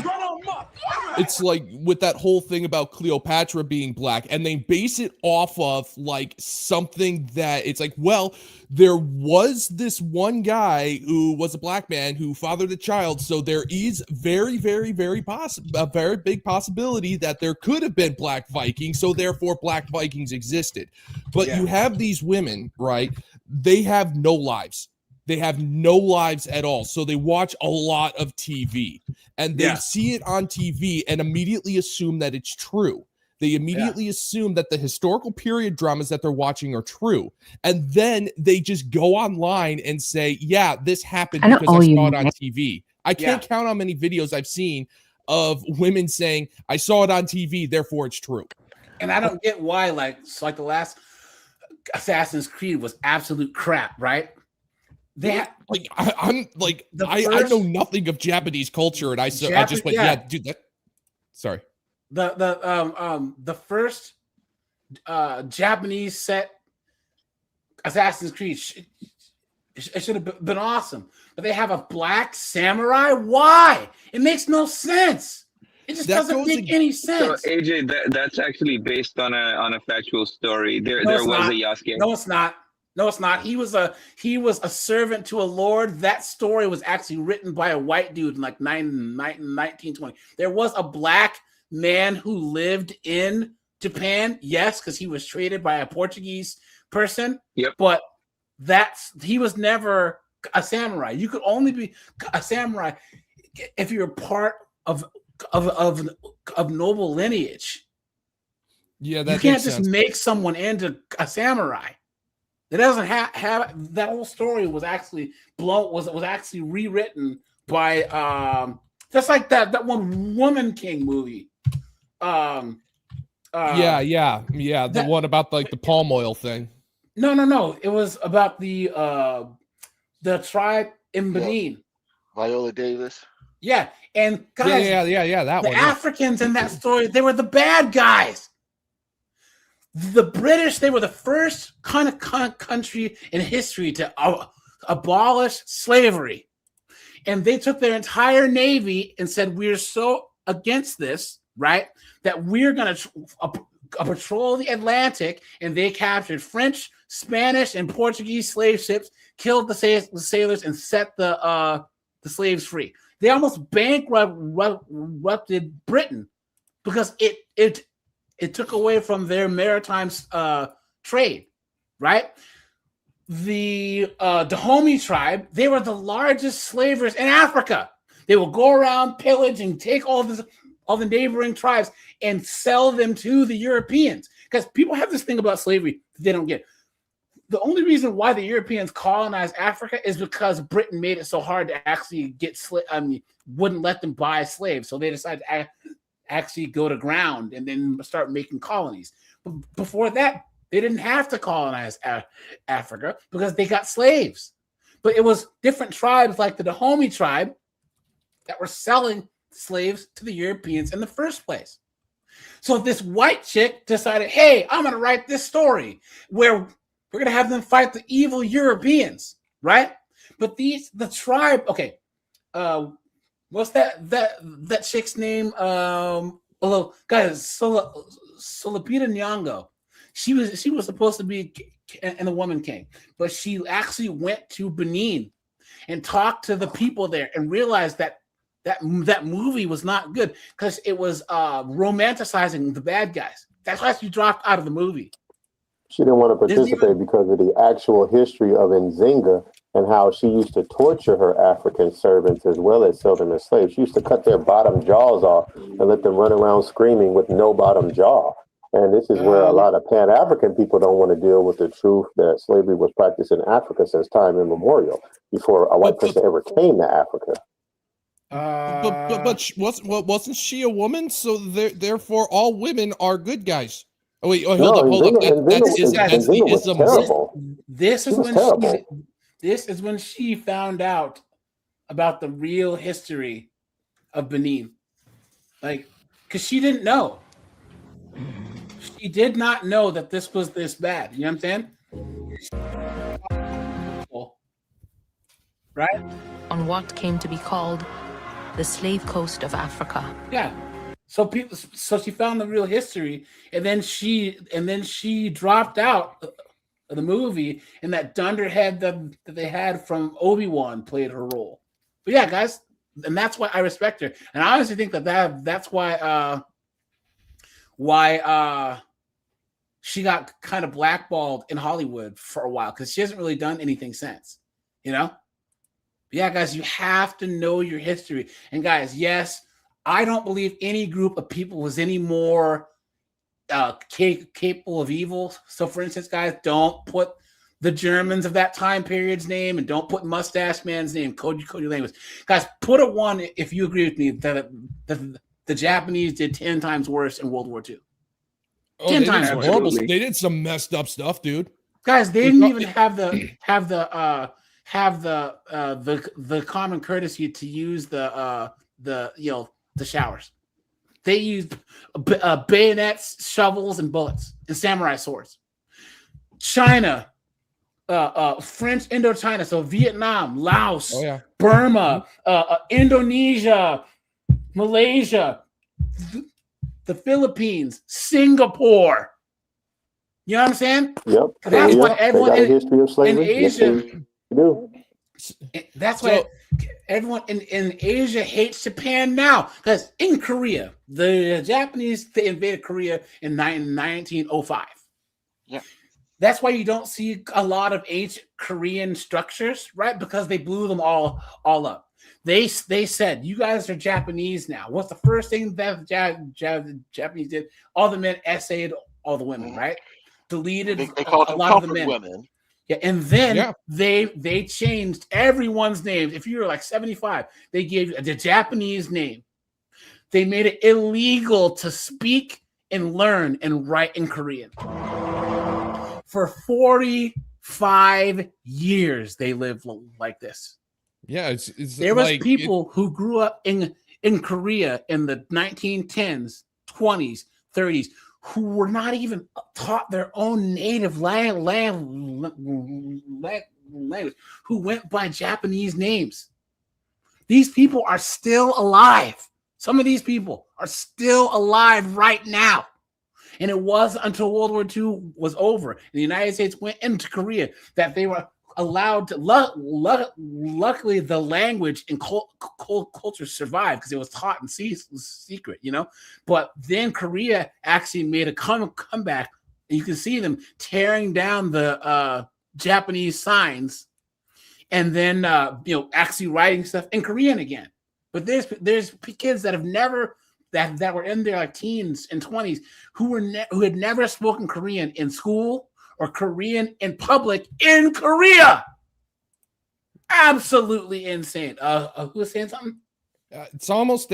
run amok. It's like with that whole thing about Cleopatra being black, and they base it off of like something that it's like, well, there was this one guy who was a black man who fathered a child, so there is a very big possibility that there could have been black Vikings, so therefore black Vikings existed. But you have these women, right? They have no lives. They have no lives at all. So they watch a lot of TV, and they see it on TV and immediately assume that it's true. They immediately assume that the historical period dramas that they're watching are true. And then they just go online and say, yeah, this happened because I saw it on TV. I can't count how many videos I've seen of women saying, I saw it on TV, therefore it's true. And I don't get why, like the last Assassin's Creed was absolute crap, right? I know nothing of Japanese culture, and I just went, yeah, dude. Sorry. The first Japanese set Assassin's Creed, it should have been awesome, but they have a black samurai. Why? It makes no sense. It just doesn't make any sense. So AJ, that's actually based on a factual story. There was a Yasuke. No, it's not. No, it's not. He was a servant to a lord. That story was actually written by a white dude in like 1920. There was a black man who lived in Japan, yes, because he was traded by a Portuguese person. Yep. But he was never a samurai. You could only be a samurai if you're part of noble lineage. Yeah, that you can't just make someone into a samurai. It doesn't have that whole story was actually was actually rewritten by just like that one Woman King movie. The one about like the palm oil thing. No. It was about the tribe in Benin. Viola Davis. Yeah, and guys, that the one. Africans in that story, they were the bad guys. The British, they were the first kind of country in history to abolish slavery. And they took their entire navy and said, we're so against this, right, that we're going to patrol the Atlantic. And they captured French, Spanish, and Portuguese slave ships, killed the sailors, and set the slaves free. They almost bankrupted Britain because it took away from their maritime trade, right? The Dahomey tribe, they were the largest slavers in Africa. They will go around, pillage, and take all the neighboring tribes and sell them to the Europeans. Because people have this thing about slavery that they don't get. The only reason why the Europeans colonized Africa is because Britain made it so hard to actually get wouldn't let them buy slaves. So they decided to actually go to ground and then start making colonies. But before that, they didn't have to colonize Africa because they got slaves. But it was different tribes like the Dahomey tribe that were selling slaves to the Europeans in the first place. So this white chick decided, hey, I'm going to write this story where we're going to have them fight the evil Europeans, right? But the tribe, okay, what's that chick's name? Guys, Solapita Nyong'o. She was supposed to be in the Woman King, but she actually went to Benin and talked to the people there and realized that movie was not good because it was romanticizing the bad guys. That's why she dropped out of the movie. She didn't want to participate because of the actual history of Nzinga and how she used to torture her African servants as well as sell them as slaves. She used to cut their bottom jaws off and let them run around screaming with no bottom jaw. And this is where a lot of Pan-African people don't want to deal with the truth that slavery was practiced in Africa since time immemorial, before a white person ever came to Africa. Wasn't she a woman? So therefore, all women are good guys. Oh wait, hold No, up. That's the was ism. terrible. This is She was when terrible. this is when she found out about the real history of Benin. Like, because she didn't know. She did not know that this was this bad. You know what I'm saying? Right? On what came to be called the slave coast of Africa. Yeah. So she found the real history, and then she dropped out of the movie, and that dunderhead that they had from Obi-Wan played her role. But yeah, guys, and that's why I respect her. And I honestly think that's why she got kind of blackballed in Hollywood for a while, because she hasn't really done anything since, you know? But yeah, guys, you have to know your history. And guys, yes, I don't believe any group of people was any more capable of evil. So for instance, guys, don't put the Germans of that time period's name, and don't put Mustache Man's name, Cody Langus. Guys, put a 1 if you agree with me that the Japanese did 10 times worse in World War II. Oh, 10 times worse. horrible. They did some messed up stuff, dude. Guys, they didn't even have the common courtesy to use the showers. They used bayonets, shovels, and bullets, and samurai swords. China, French Indochina, so Vietnam, Laos, Burma, Indonesia, Malaysia, the Philippines, Singapore. You know what I'm saying? Yep. That's why everyone got a history of slavery. in Asia. Yes, they do. That's why everyone in Asia hates Japan now, because in Korea, the Japanese, they invaded Korea in 1905. Yeah. That's why you don't see a lot of ancient Korean structures, right? Because they blew them all up. They said, you guys are Japanese now. What's the first thing that the Japanese did? All the men essayed all the women, right? Deleted They called a them lot of the comfort men. women. Yeah, and then they changed everyone's names. If you were like 75, they gave you the Japanese name. They made it illegal to speak and learn and write in Korean. For 45 years, they lived like this. Yeah, there was people who grew up in Korea in the 1910s, 20s, 30s, who were not even taught their own native language, who went by Japanese names. These people are still alive. Some of these people are still alive right now. And it wasn't until World War II was over and the United States went into Korea that they were allowed to, luckily the language and culture survived because it was taught in secret, you know. But then Korea actually made a comeback, and you can see them tearing down the Japanese signs, and then actually writing stuff in Korean again. But there's kids that have never that were in their like teens and 20s who had never spoken Korean in school or Korean in public in Korea. Absolutely insane. Who was saying something? It's almost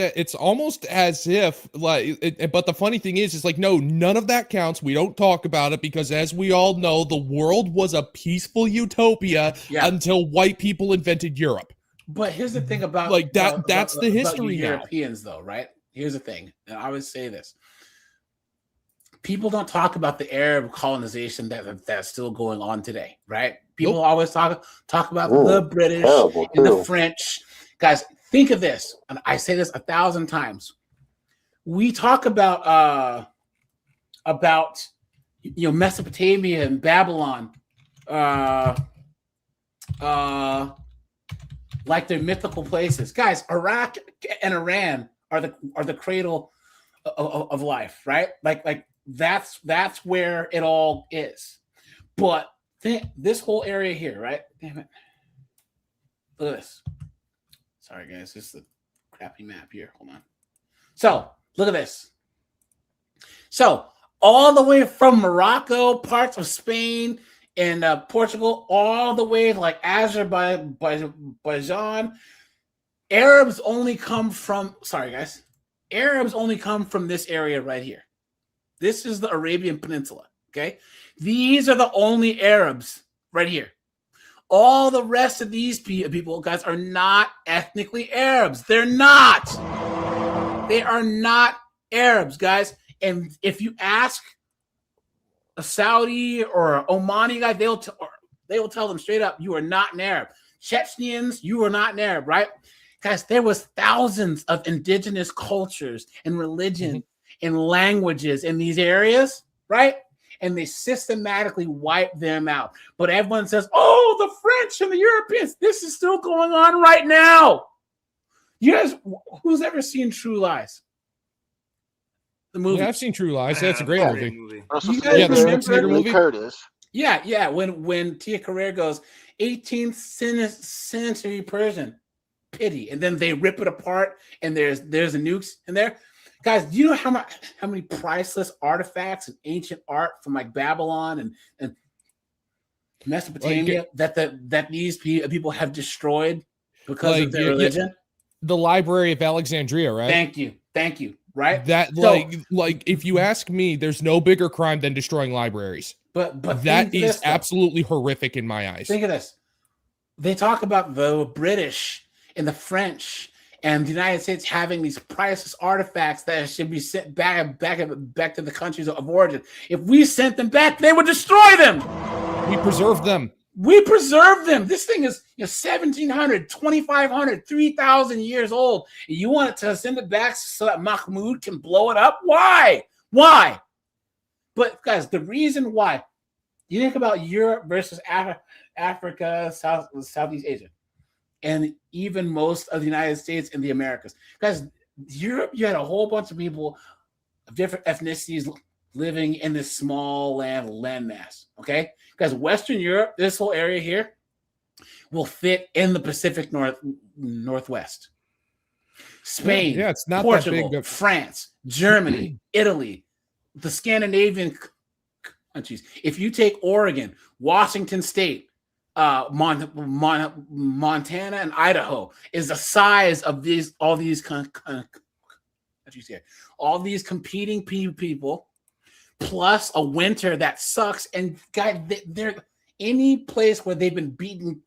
as if but the funny thing is like, no, none of that counts. We don't talk about it because, as we all know, the world was a peaceful utopia until white people invented Europe. But here's the thing about that's the history now. Europeans, though, right? Here's the thing, and I would say this: people don't talk about the Arab colonization that's still going on today, right? People always talk about the British and the French. Guys, think of this, and I say this 1,000 times. We talk about Mesopotamia and Babylon, like they're mythical places. Guys, Iraq and Iran are the cradle of life, right? Like that's where it all is. But this whole area here, right? Damn it. Look at this. Sorry, guys. This is a crappy map here. Hold on. So, look at this. So, all the way from Morocco, parts of Spain, and Portugal, all the way to like Azerbaijan, Arabs only come from, sorry guys, Arabs only come from this area right here. This is the Arabian Peninsula, okay? These are the only Arabs right here. All the rest of these people, guys, are not ethnically Arabs. They're not. They are not Arabs, guys. And if you ask a Saudi or an Omani guy, they will tell them straight up, you are not an Arab. Chechens, you are not an Arab, right? Guys, there was thousands of indigenous cultures and religion and languages in these areas, right? And they systematically wipe them out. But everyone says, oh, the French and the Europeans, this is still going on right now. You guys, who's ever seen True Lies? The movie. Yeah, I've seen True Lies. That's a great movie. You guys remember movie? Curtis. Yeah. When Tia Carrere goes, 18th century Persian, pity, and then they rip it apart, and there's the nukes in there. Guys, do you know how many priceless artifacts and ancient art from like Babylon and Mesopotamia that these people have destroyed because of their religion? The Library of Alexandria, right? Thank you. Right? That like if you ask me, there's no bigger crime than destroying libraries. But that is absolutely horrific in my eyes. Think of this. They talk about the British and the French and the United States having these priceless artifacts that should be sent back to the countries of origin. If we sent them back, they would destroy them. We preserve them. This thing is 1,700, 2,500, 3,000 years old. And you want to send it back so that Mahmoud can blow it up? Why? But guys, the reason why, you think about Europe versus Africa, Southeast Asia, and even most of the United States and the Americas. Guys, Europe, you had a whole bunch of people of different ethnicities living in this small landmass, okay? Because Western Europe, this whole area here, will fit in the Pacific Northwest. Spain, it's not Portugal, that big. France, Germany, Italy, the Scandinavian countries. If you take Oregon, Washington State, Montana, and Idaho, is the size of all these countries here. All these competing people, plus a winter that sucks. And guys, they're any place where they've been beating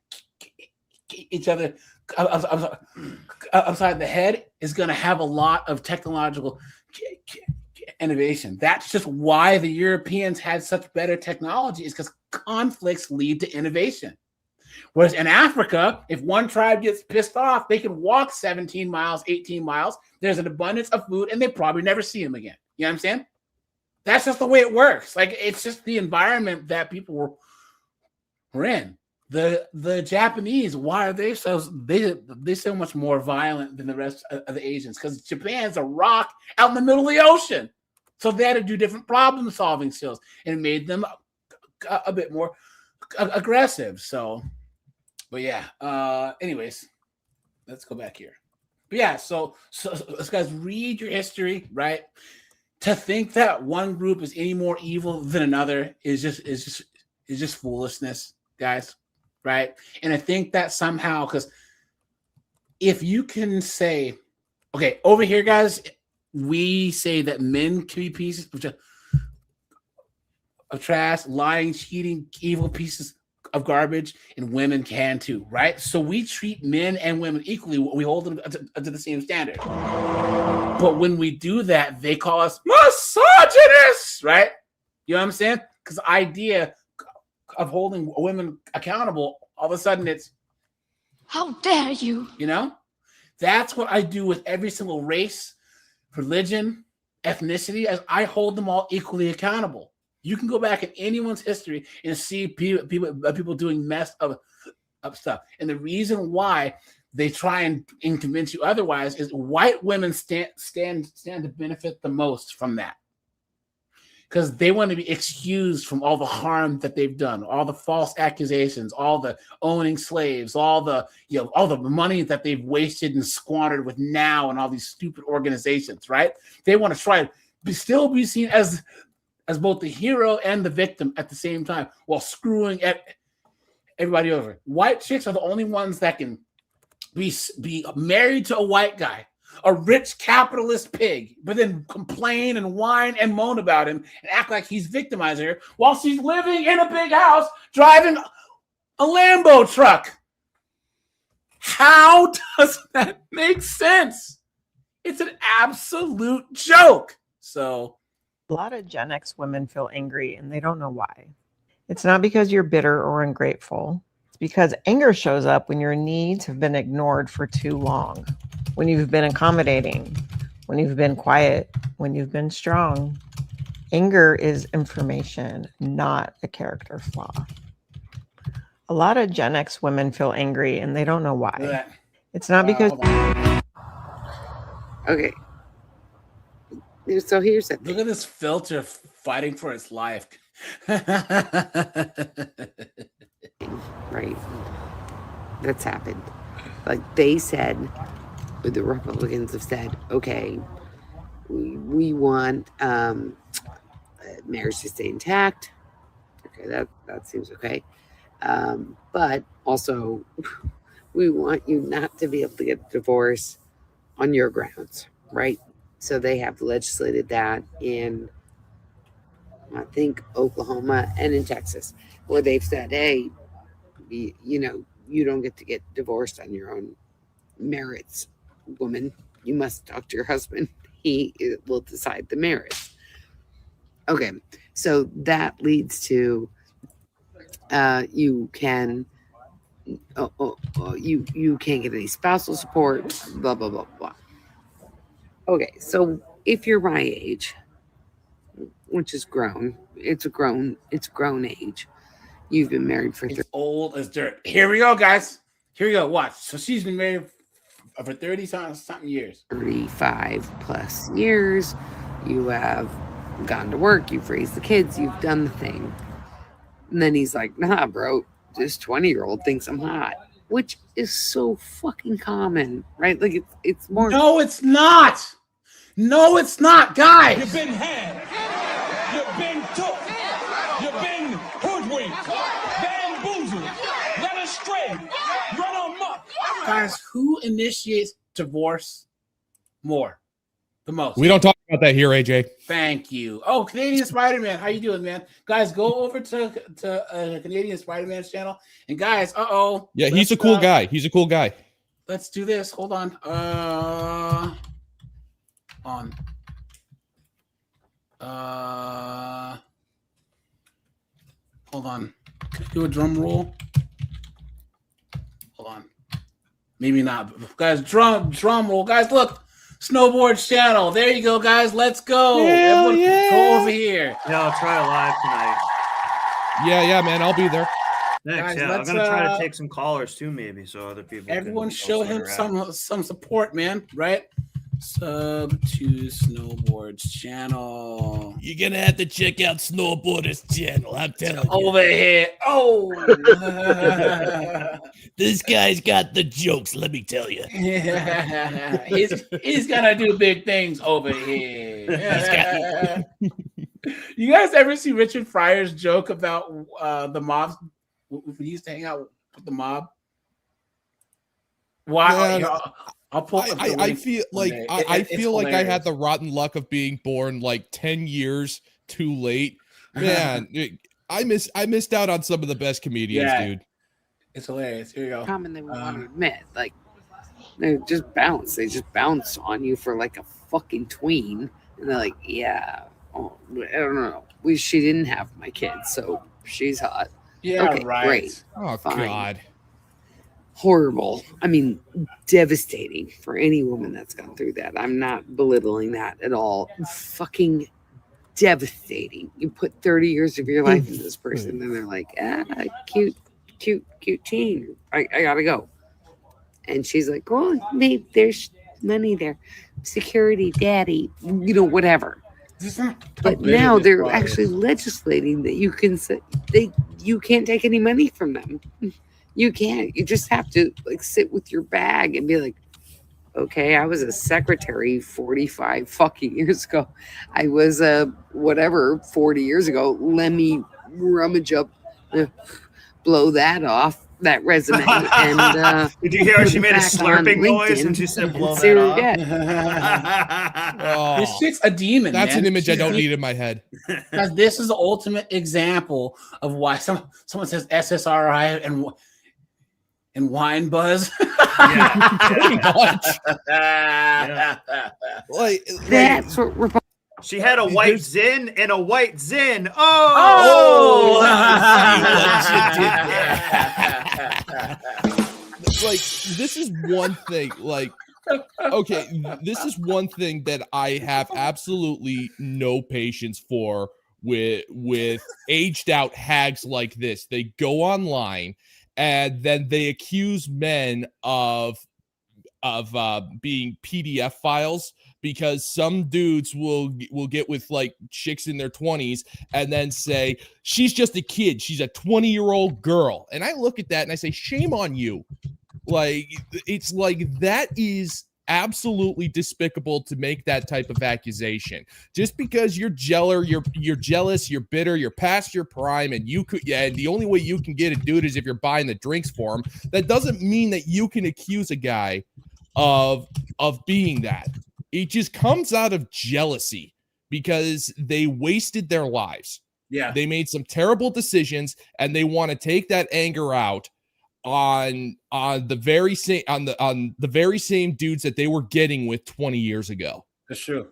each other upside the head is going to have a lot of technological innovation. That's just why the Europeans had such better technology, is because conflicts lead to innovation. Whereas in Africa, if one tribe gets pissed off, they can walk 17 miles, 18 miles. There's an abundance of food, and they probably never see them again. You know what I'm saying? That's just the way it works. Like, it's just the environment that people were in. The Japanese, why are they so much more violent than the rest of the Asians? Because Japan's a rock out in the middle of the ocean. So they had to do different problem solving skills, and it made them a bit more aggressive. So, but yeah. Anyways, let's go back here. But yeah, so guys, read your history, right? To think that one group is any more evil than another is just foolishness, guys, right? And I think that somehow, because if you can say, okay, over here, guys, we say that men can be pieces of trash, lying, cheating, evil pieces of garbage, and women can too, right? So we treat men and women equally. We hold them to the same standard. But when we do that, they call us misogynists, right? You know what I'm saying? Because the idea of holding women accountable, all of a sudden it's, how dare you? You know? That's what I do with every single race, religion, ethnicity, as I hold them all equally accountable. You can go back in anyone's history and see people doing messed up stuff. And the reason why they try and convince you otherwise is white women stand to benefit the most from that. because they want to be excused from all the harm that they've done, all the false accusations, all the owning slaves, all the all the money that they've wasted and squandered with now and all these stupid organizations, right? They want to try to still be seen as both the hero and the victim at the same time, while screwing everybody over. White chicks are the only ones that can be married to a white guy, a rich capitalist pig, but then complain and whine and moan about him and act like he's victimizing her while she's living in a big house driving a Lambo truck. How does that make sense? It's an absolute joke. So a lot of Gen X women feel angry and they don't know why. It's not because you're bitter or ungrateful. It's because anger shows up when your needs have been ignored for too long, when you've been accommodating, when you've been quiet, when you've been strong. Anger is information, not a character flaw. A lot of Gen X women feel angry and they don't know why. It's not because... Okay. So here's the thing. Look at this filter fighting for its life. Right. That's happened. Like they said, the Republicans have said, okay, we want marriage to stay intact. Okay, that seems okay. But also, we want you not to be able to get divorced on your grounds, right? So they have legislated that in, I think, Oklahoma and in Texas, where they've said, hey, you don't get to get divorced on your own merits, woman. You must talk to your husband. He will decide the merits. Okay, so that leads to you can't get any spousal support, blah, blah, blah, blah. Okay, so if you're my age, which is grown, it's a grown age. You've been married for old as dirt. Here we go, guys. Here we go. Watch. So she's been married for 30 something years. 35 plus years. You have gone to work. You've raised the kids. You've done the thing. And then he's like, nah, bro, this 20-year-old thinks I'm hot, which is so fucking common, right? Like it's more. No, it's not. No, it's not, guys. You've been had. You've been took. You've been hoodwinked. Bamboozled. Led astray. Run amok. Guys, who initiates divorce more? The most. We don't talk about that here, AJ. Thank you. Oh, Canadian Spider-Man. How you doing, man? Guys, go over to Canadian Spider-Man's channel. And guys, yeah, he's a cool guy. He's a cool guy. Let's do this. Hold on. Hold on. Can I do a drum roll? Hold on. Maybe not. Guys, drum roll. Guys, look. Snowboard channel. There you go, guys. Let's go. Everyone, go over here. Yeah, I'll try it live tonight. Yeah, man. I'll be there. Thanks. Guys, yeah, I'm gonna try to take some callers too, maybe, so other people. Everyone show him some support, man. Right? Sub to Snowboard's channel. You're gonna have to check out Snowboarder's channel. I'm telling you. Over here. Oh, this guy's got the jokes. Let me tell you. he's gonna do big things over here. You guys ever see Richard Pryor's joke about the mob? We used to hang out with the mob. Why? Man, I'll pull. I feel like I feel like I had the rotten luck of being born like 10 years too late. Man, I missed out on some of the best comedians, dude. It's hilarious. Here you go. Common they want to admit, like they just bounce. They just bounce on you for like a fucking tween, and they're like, yeah, I don't know. She didn't have my kids, so she's hot. Yeah, okay, right. Great. Oh, fine. God. Horrible. I mean, devastating for any woman that's gone through that. I'm not belittling that at all. Fucking devastating. You put 30 years of your life into this person, and they're like, cute teen. I gotta go. And she's like, well, babe, there's money there. Security, daddy, whatever. But now they're actually legislating that you can say you can't take any money from them. You can't. You just have to like sit with your bag and be like, okay, I was a secretary 45 fucking years ago. I was a whatever 40 years ago. Let me rummage up, blow that off. That resume and did you hear she made a slurping noise and she said blow that off? This chick's a demon. That's man. an image I She's don't need in my head. Because this is the ultimate example of why someone says SSRI and wine buzz. Pretty much. Like that's what she had a white zin and a white zin. Oh! Like, this is one thing. Like, okay, this is one thing that I have absolutely no patience for with aged out hags like this. They go online and then they accuse men of being PDF files, because some dudes will get with like chicks in their 20s and then say she's just a kid, she's a 20-year-old girl. And I look at that and I say, shame on you. Like, it's like, that is absolutely despicable to make that type of accusation. Just because you're jealous, you're bitter, you're past your prime, and and the only way you can get a dude is if you're buying the drinks for him. That doesn't mean that you can accuse a guy of being that. It just comes out of jealousy because they wasted their lives. Yeah. They made some terrible decisions and they want to take that anger out on the very same dudes that they were getting with 20 years ago. That's true.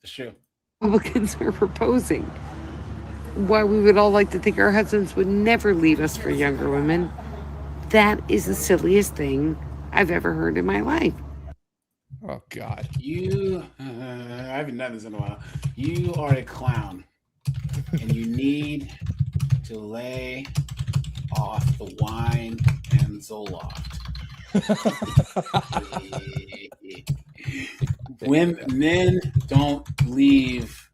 That's true. Republicans are proposing. Why we would all like to think our husbands would never leave us for younger women. That is the silliest thing I've ever heard in my life. Oh, God. I haven't done this in a while. You are a clown, and you need to lay off the wine and Zoloft. When men don't leave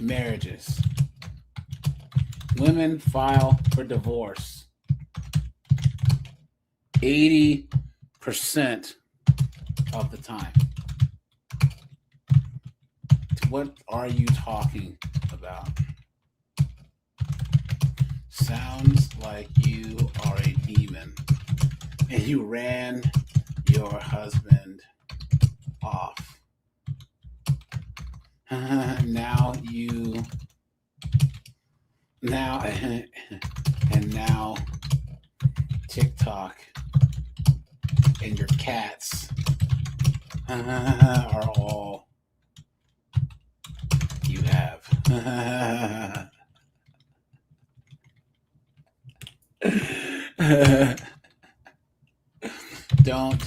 marriages, women file for divorce 80% of the time. What are you talking about? Sounds like you are a demon and you ran your husband off. Now TikTok and your cats are all you have. Don't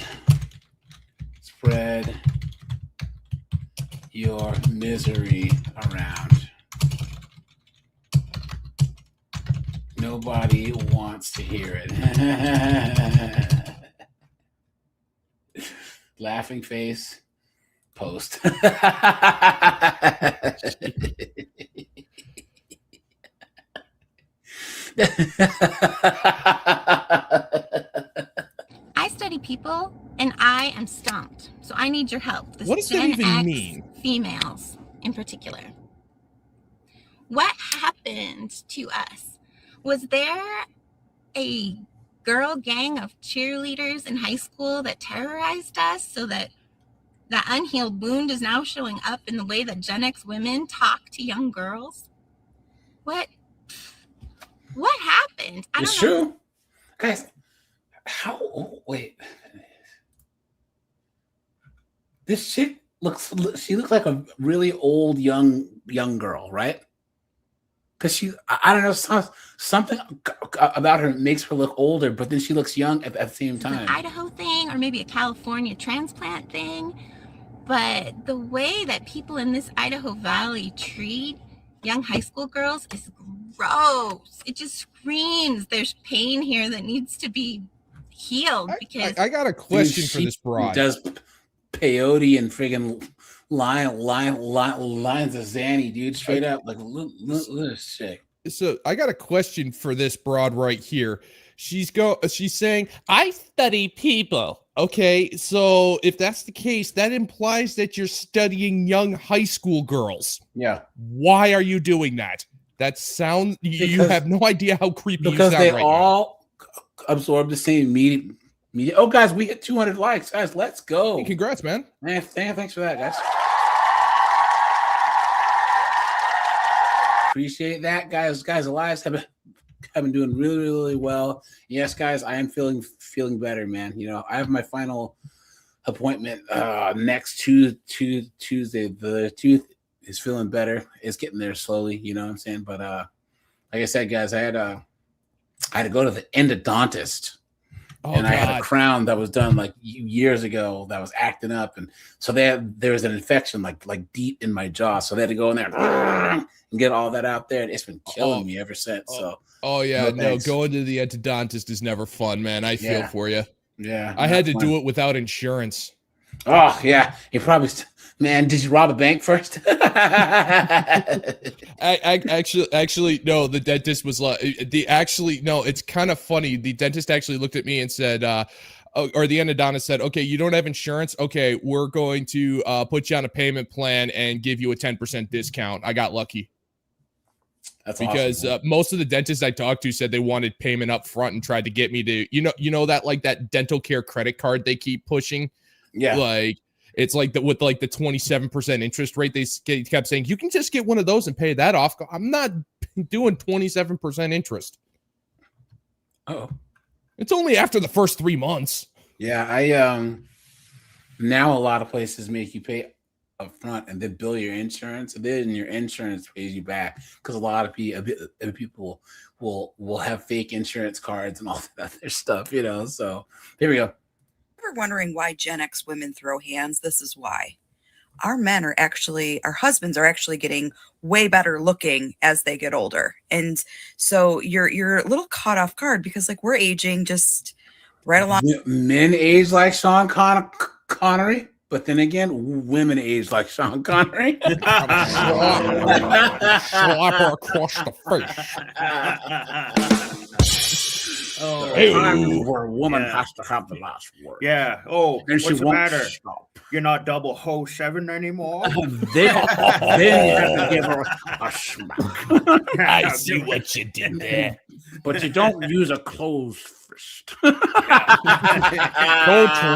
spread your misery around. Nobody wants to hear it. Laughing face, post. I study people and I am stumped. So I need your help. This What does that Gen even X mean? Females in particular. What happened to us? Was there a girl gang of cheerleaders in high school that terrorized us so that that unhealed wound is now showing up in the way that Gen X women talk to young girls? What happened? I don't It's know. true. Guys, wait. This chick looks like a really old young girl, right? Because I don't know, something about her makes her look older, but then she looks young at the same It's an time. Idaho thing or maybe a California transplant thing. But the way that people in this Idaho Valley treat young high school girls is gross. It just screams there's pain here that needs to be healed. Because I got a question for Dude, this broad. Does peyote and friggin' lines of Zanny, dude. Straight up, like look at this chick. So I got a question for this broad right here. She's saying, I study people. Okay, so if that's the case, that implies that you're studying young high school girls. Yeah. Why are you doing that? That sounds, you have no idea how creepy you sound because they right all absorb the same media. Oh, guys, we hit 200 likes. Guys, let's go. Hey, congrats, man. Man, thanks for that, guys. Appreciate that, guys. Guys, the lives have been doing really, really, really well. Yes, guys, I am feeling better, man. You know, I have my final appointment next Tuesday. The tooth is feeling better. It's getting there slowly, you know what I'm saying? But like I said, guys, I had to go to the endodontist. I had a crown that was done like years ago that was acting up, and so there was an infection like deep in my jaw. So they had to go in there and get all that out there. And it's been killing me ever since. So going to the endodontist is never fun, man. I feel for you. Yeah, I had to do it without insurance. Oh yeah, you probably. Man, did you rob a bank first? Actually, no. The dentist was like, no. It's kind of funny. The dentist actually looked at me and said, or the endodontist said, "Okay, you don't have insurance. Okay, we're going to put you on a payment plan and give you a 10% discount." I got lucky. That's because awesome, most of the dentists I talked to said they wanted payment up front and tried to get me to, you know that like that dental care credit card they keep pushing. Yeah, like. It's like with like the 27% interest rate. They kept saying you can just get one of those and pay that off. I'm not doing 27% interest. Oh, it's only after the first 3 months. Yeah, I now a lot of places make you pay up front and then bill your insurance, and then your insurance pays you back because a lot of people will have fake insurance cards and all that other stuff, you know. So here we go. We're wondering why Gen X women throw hands. This is why. Our husbands are actually getting way better looking as they get older. And so you're a little caught off guard because like we're aging just right along. Men age like Sean Connery, but then again, women age like Sean Connery. Slap her across the face. Where a woman has to have the last word. Yeah. Oh, and what's the matter? Stop. You're not 007 anymore. then you have to give her a smack. I see what you did there. But you don't use a closed fist. Don't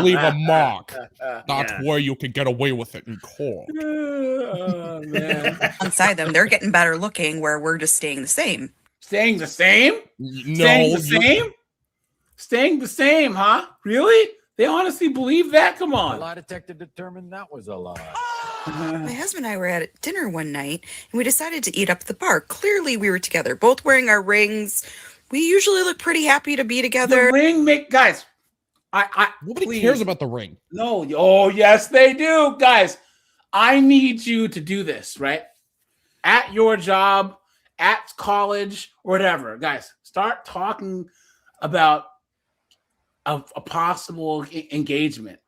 leave a mark. That's where you can get away with it in court. Oh, man. Inside them, they're getting better looking where we're just staying the same. Staying the same? No, Staying the same, huh? Really? They honestly believe that? Come on. The lie detector determined that was a lie. My husband and I were at dinner one night, and we decided to eat up at the bar. Clearly, we were together, both wearing our rings. We usually look pretty happy to be together. The ring guys. Nobody cares about the ring. No. Oh, yes, they do, guys. I need you to do this, right? At your job, at college, whatever, guys. Start talking about a possible engagement.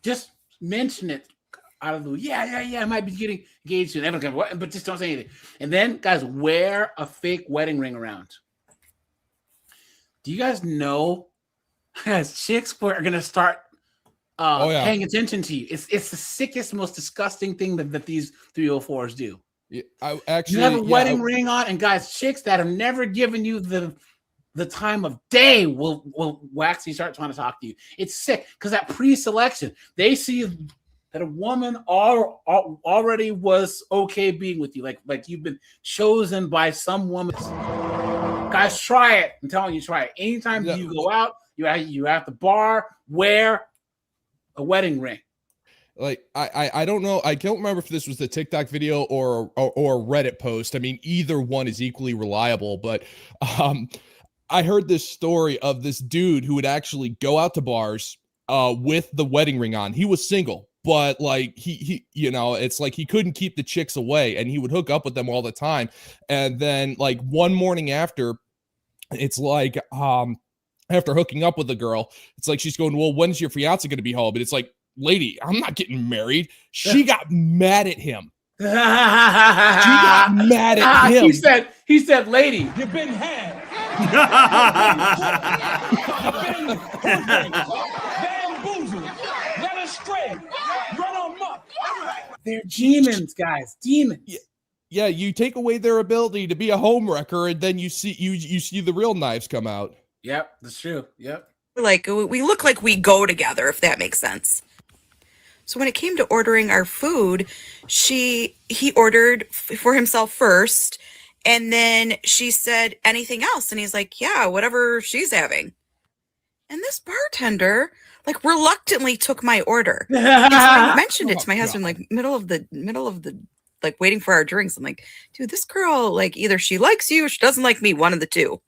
Just mention it out of the yeah. I might be getting engaged soon. Everyone, but just don't say anything. And then, guys, wear a fake wedding ring around. Do you guys know, guys, chicks are gonna start paying attention to you? It's the sickest, most disgusting thing that these 304s do. Yeah, you have a wedding ring on, and guys, chicks that have never given you the time of day will actually start trying to talk to you. It's sick because that pre-selection, they see that a woman already was okay being with you, like you've been chosen by some woman. Guys, try it. I'm telling you, try it. Anytime you go out, you at the bar, wear a wedding ring. Like I don't know. I don't remember if this was the TikTok video or a Reddit post. I mean, either one is equally reliable. But I heard this story of this dude who would actually go out to bars with the wedding ring on. He was single, but like he it's like he couldn't keep the chicks away, and he would hook up with them all the time. And then like one morning after, it's like after hooking up with the girl, it's like she's going, well, when's your fiance going to be home? And it's like, lady, I'm not getting married. She got mad at him. She got mad at him. He said, lady. You've been had. Bamboozled. Led astray. Run amok. They're demons, guys. Demons. Yeah, you take away their ability to be a homewrecker, and then you see the real knives come out. Yep, that's true. Yep. Like we look like we go together, if that makes sense. So when it came to ordering our food, he ordered for himself first, and then she said anything else, and he's like, yeah, whatever she's having. And this bartender like reluctantly took my order. And so I mentioned it to my husband, like middle of the like waiting for our drinks. I'm like, dude, this girl, like either she likes you or she doesn't like me, one of the two.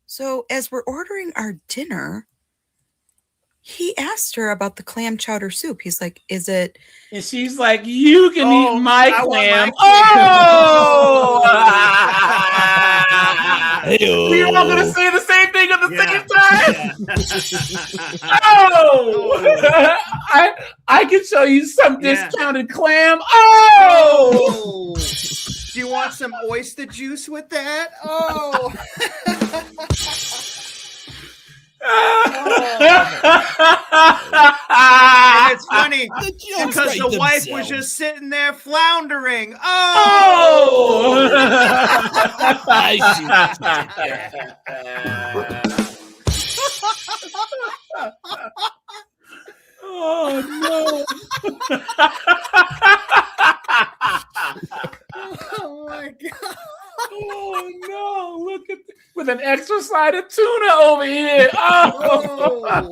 So as we're ordering our dinner, he asked her about the clam chowder soup. He's like, is it? And she's like, you can eat my clam. Oh! We're all going to say the same thing at the same time? Oh! I can show you some discounted clam. Oh! Do you want some oyster juice with that? Oh! And it's funny because the wife was just sitting there floundering. Oh! Oh no! Oh my god! Oh no! Look at with an extra side of tuna over here. Oh!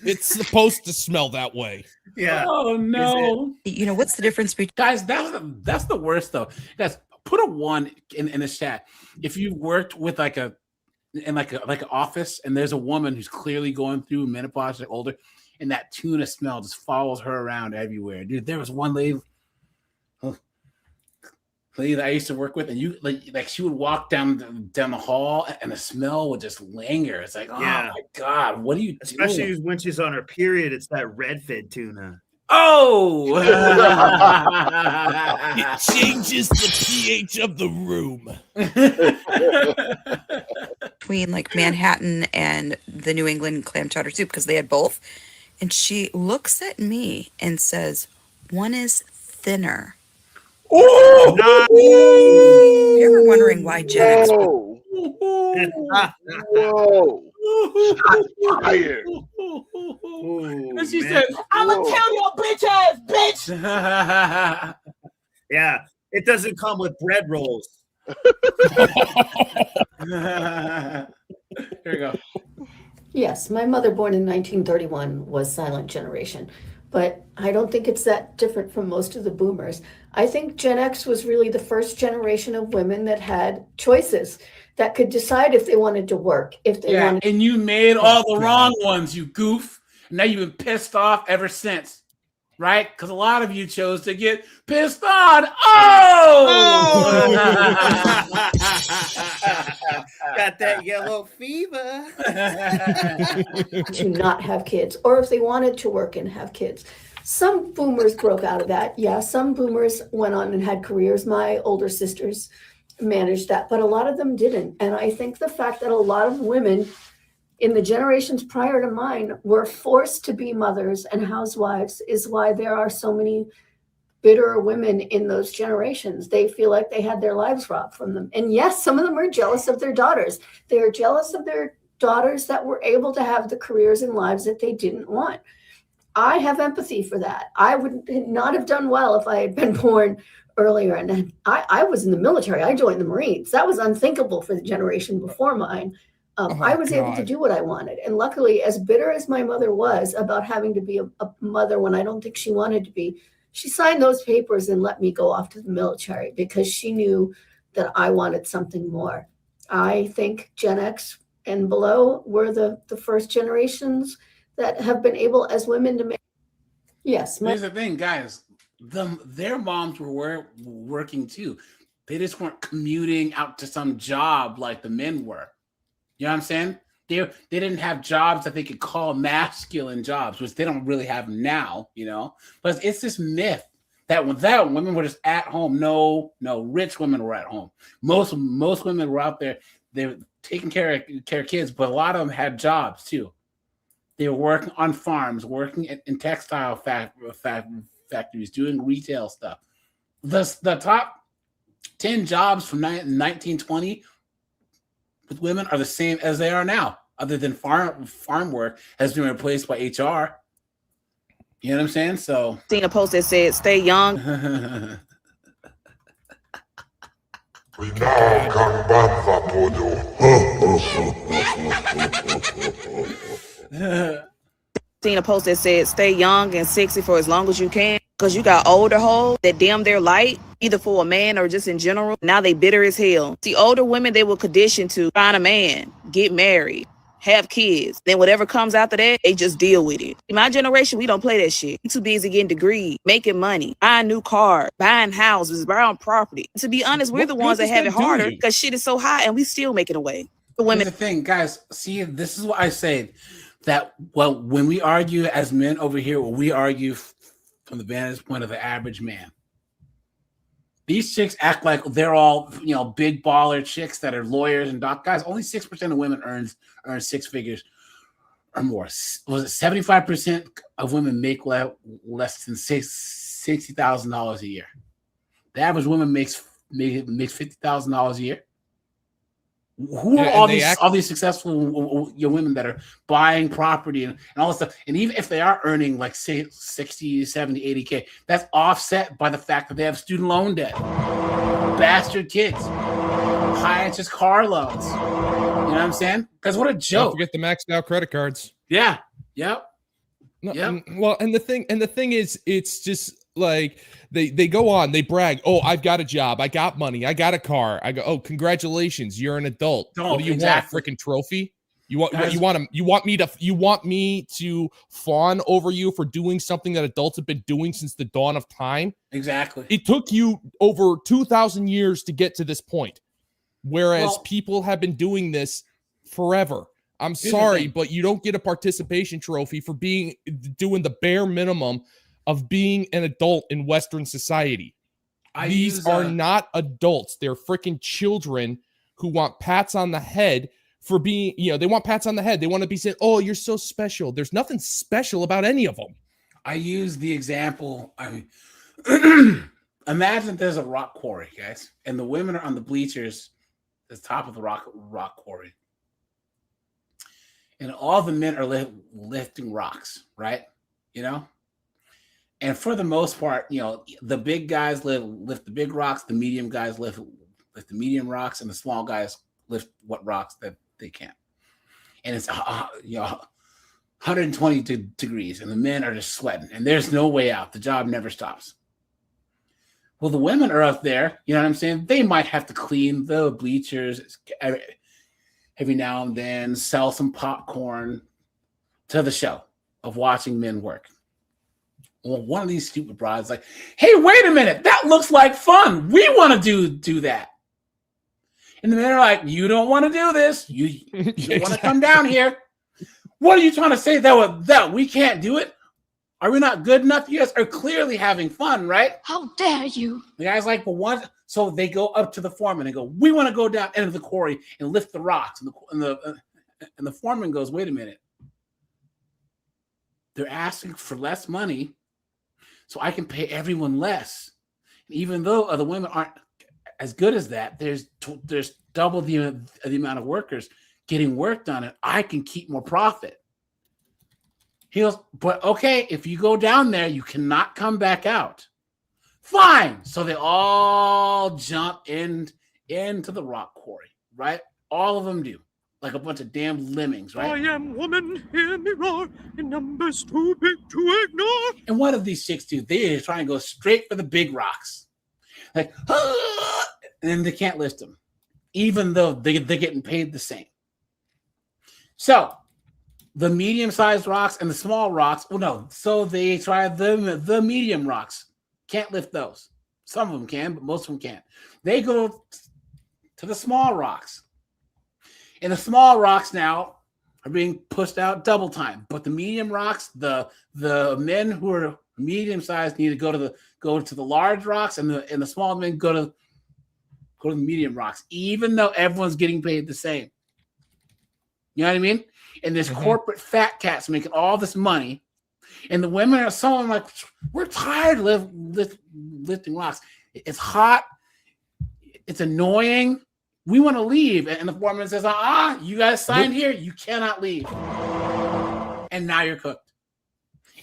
It's supposed to smell that way. Yeah. Oh no! You know what's the difference between guys? That's the worst though. Guys, put a 1 in the chat if you worked with like an office and there's a woman who's clearly going through menopause or older, and that tuna smell just follows her around everywhere. Dude, there was one lady that I used to work with, and you like she would walk down the hall and the smell would just linger. It's like, oh my god, what are you doing? Especially when she's on her period, it's that redfin tuna. Oh! It changes the pH of the room. Between like Manhattan and the New England clam chowder soup, because they had both. And she looks at me and says, one is thinner. Oh! If you're ever wondering why Gen X... Whoa! Shots fired. And she said, "I'ma kill your bitch ass, bitch." Yeah, it doesn't come with bread rolls. Here we go. Yes, my mother, born in 1931, was silent generation, but I don't think it's that different from most of the boomers. I think Gen X was really the first generation of women that had choices, that could decide if they wanted to work, if they wanted. And you made all the wrong ones, you goof. Now you've been pissed off ever since, right? Because a lot of you chose to get pissed on. Oh! Got that yellow fever. To not have kids, or if they wanted to work and have kids. Some boomers broke out of that. Yeah, some boomers went on and had careers. My older sisters managed that, but a lot of them didn't. And I think the fact that a lot of women in the generations prior to mine were forced to be mothers and housewives is why there are so many bitter women in those generations. They feel like they had their lives robbed from them. And yes, some of them are jealous of their daughters. They are jealous of their daughters that were able to have the careers and lives that they didn't want. I have empathy for that. I would not have done well if I had been born earlier. And I was in the military. I joined the Marines. That was unthinkable for the generation before mine. I was able to do what I wanted. And luckily, as bitter as my mother was about having to be a mother when I don't think she wanted to be, she signed those papers and let me go off to the military because she knew that I wanted something more. I think Gen X and below were the first generations that have been able as women to make. Yes. Here's the thing, guys. Their moms were working too. They just weren't commuting out to some job like the men were. You know what I'm saying? They didn't have jobs that they could call masculine jobs, which they don't really have now, you know. But it's this myth that without women were just at home. No, rich women were at home. Most women were out there. They were taking care of kids, but a lot of them had jobs too. They were working on farms, working in textile factories, doing retail stuff. The top 10 jobs from 1920 with women are the same as they are now, other than farm work has been replaced by HR. You know what I'm saying? So seen a post that said, "Stay young." Seen a post that said, "Stay young and sexy for as long as you can," because you got older hoes that dim their light, either for a man or just in general. Now they bitter as hell. See, older women, they were conditioned to find a man, get married, have kids. Then whatever comes after that, they just deal with it. In my generation, we don't play that shit. We too busy getting degrees, making money, buying new cars, buying houses, buying property. To be honest, we're the ones that have it harder because shit is so high and we still making away. The women. Here's the thing, guys. See, this is what I say. That when we argue as men over here, we argue from the vantage point of the average man. These chicks act like they're all, big baller chicks that are lawyers and guys. Only 6% of women earn 6 figures or more. Was it 75% of women make less than $60,000 a year? The average woman makes $50,000 a year. Who are all these successful women that are buying property and all this stuff? And even if they are earning like say 60, 70, 80K, that's offset by the fact that they have student loan debt, bastard kids, high interest car loans. You know what I'm saying? Because what a joke. Don't forget the maxed out credit cards. Yeah. Yep. No, yep. Well, and the thing is, it's just like they go on, they brag. Oh, I've got a job, I got money, I got a car. I go, oh, congratulations, you're an adult. What do you want? A freaking trophy? You want me to fawn over you for doing something that adults have been doing since the dawn of time? Exactly. It took you over 2,000 years to get to this point, whereas people have been doing this forever. I'm sorry, but you don't get a participation trophy for doing the bare minimum of being an adult in Western society. These are not adults. They're freaking children who want pats on the head for being, they want pats on the head. They want to be said, oh, you're so special. There's nothing special about any of them. I use the example. Imagine there's a rock quarry, guys, and the women are on the bleachers at the top of the rock quarry. And all the men are lifting rocks, right? And for the most part, the big guys lift the big rocks, the medium guys lift the medium rocks, and the small guys lift what rocks that they can. And it's 120 degrees, and the men are just sweating, and there's no way out. The job never stops. Well, the women are up there, you know what I'm saying? They might have to clean the bleachers every now and then, sell some popcorn to the show of watching men work. Well, one of these stupid broads like, hey, wait a minute, that looks like fun. We want to do that. And the men are like, you don't want to do this. You don't want to come down here. What are you trying to say? That we can't do it? Are we not good enough? You guys are clearly having fun, right? How dare you? The guy's like, well, what? So they go up to the foreman and go, we want to go down into the quarry and lift the rocks. And the foreman goes, wait a minute. They're asking for less money, so I can pay everyone less. And even though other women aren't as good as that, there's double the amount of workers getting work done, and I can keep more profit. He goes, but okay, if you go down there, you cannot come back out. Fine. So they all jump into the rock quarry, right? All of them do. Like a bunch of damn lemmings, right? I am woman, hear me roar, in numbers too big to ignore. And what do these chicks do? They try and go straight for the big rocks. Like, and then they can't lift them, even though they're getting paid the same. So the medium-sized rocks and the small rocks, so they try the medium rocks. Can't lift those. Some of them can, but most of them can't. They go to the small rocks. And the small rocks now are being pushed out double time. But the medium rocks, the men who are medium sized need to go to the large rocks, and the small men go to the medium rocks, even though everyone's getting paid the same. You know what I mean? And there's corporate fat cats making all this money, and the women are so like, we're tired of lifting rocks. It's hot. It's annoying. We want to leave. And the woman says, you guys signed here. You cannot leave. And now you're cooked.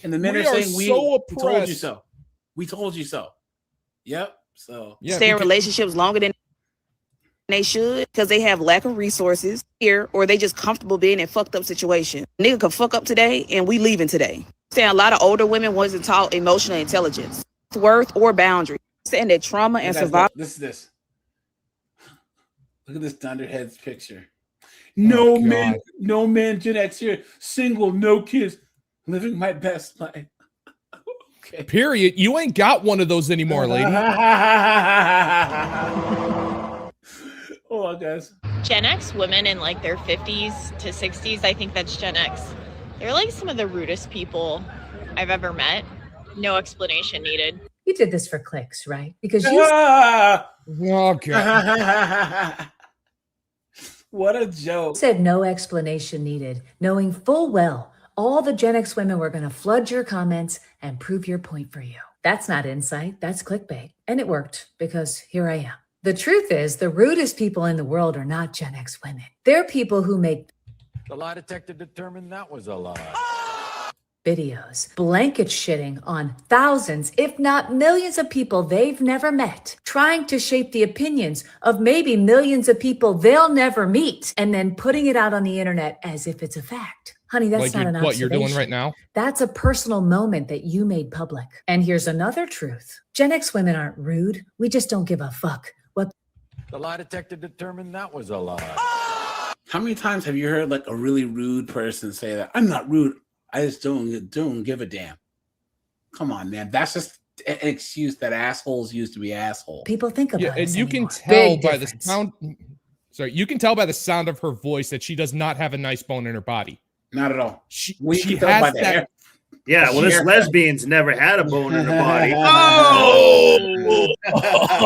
And the men are saying, we told you so. We told you so. Yep. So stay in relationships longer than they should because they have lack of resources here, or they just comfortable being in fucked up situation. Nigga can fuck up today and we leaving today. Saying a lot of older women wasn't taught emotional intelligence, worth, or boundaries. Saying that trauma and survival. This. Look at this Thunderheads picture. No men, Gen X here, single, no kids, living my best life. Okay. Period. You ain't got one of those anymore, lady. Oh, guys. Gen X women in like their 50s to 60s, I think that's Gen X. They're like some of the rudest people I've ever met. No explanation needed. You did this for clicks, right? Because you... Okay. What a joke. Said no explanation needed, knowing full well all the Gen X women were going to flood your comments and prove your point for you. That's not insight, that's clickbait. And it worked because here I am. The truth is, the rudest people in the world are not Gen X women. They're people who make The lie detector determined that was a lie. videos, blanket shitting on thousands, if not millions of people they've never met, trying to shape the opinions of maybe millions of people they'll never meet, and then putting it out on the internet as if it's a fact. Honey, that's not an observation. What you're doing right now? That's a personal moment that you made public. And here's another truth. Gen X women aren't rude. We just don't give a fuck. What The lie detector determined that was a lie. How many times have you heard like a really rude person say that? I'm not rude. I just don't give a damn. Come on, man. That's just an excuse that assholes use to be assholes. people think about And us you anymore. can tell Big by difference. the sound. Sorry, you can tell by the sound of her voice that she does not have a nice bone in her body. Not at all. She can tell by has the that. hair. Yeah, well, this lesbian's never had a bone in her body. Oh,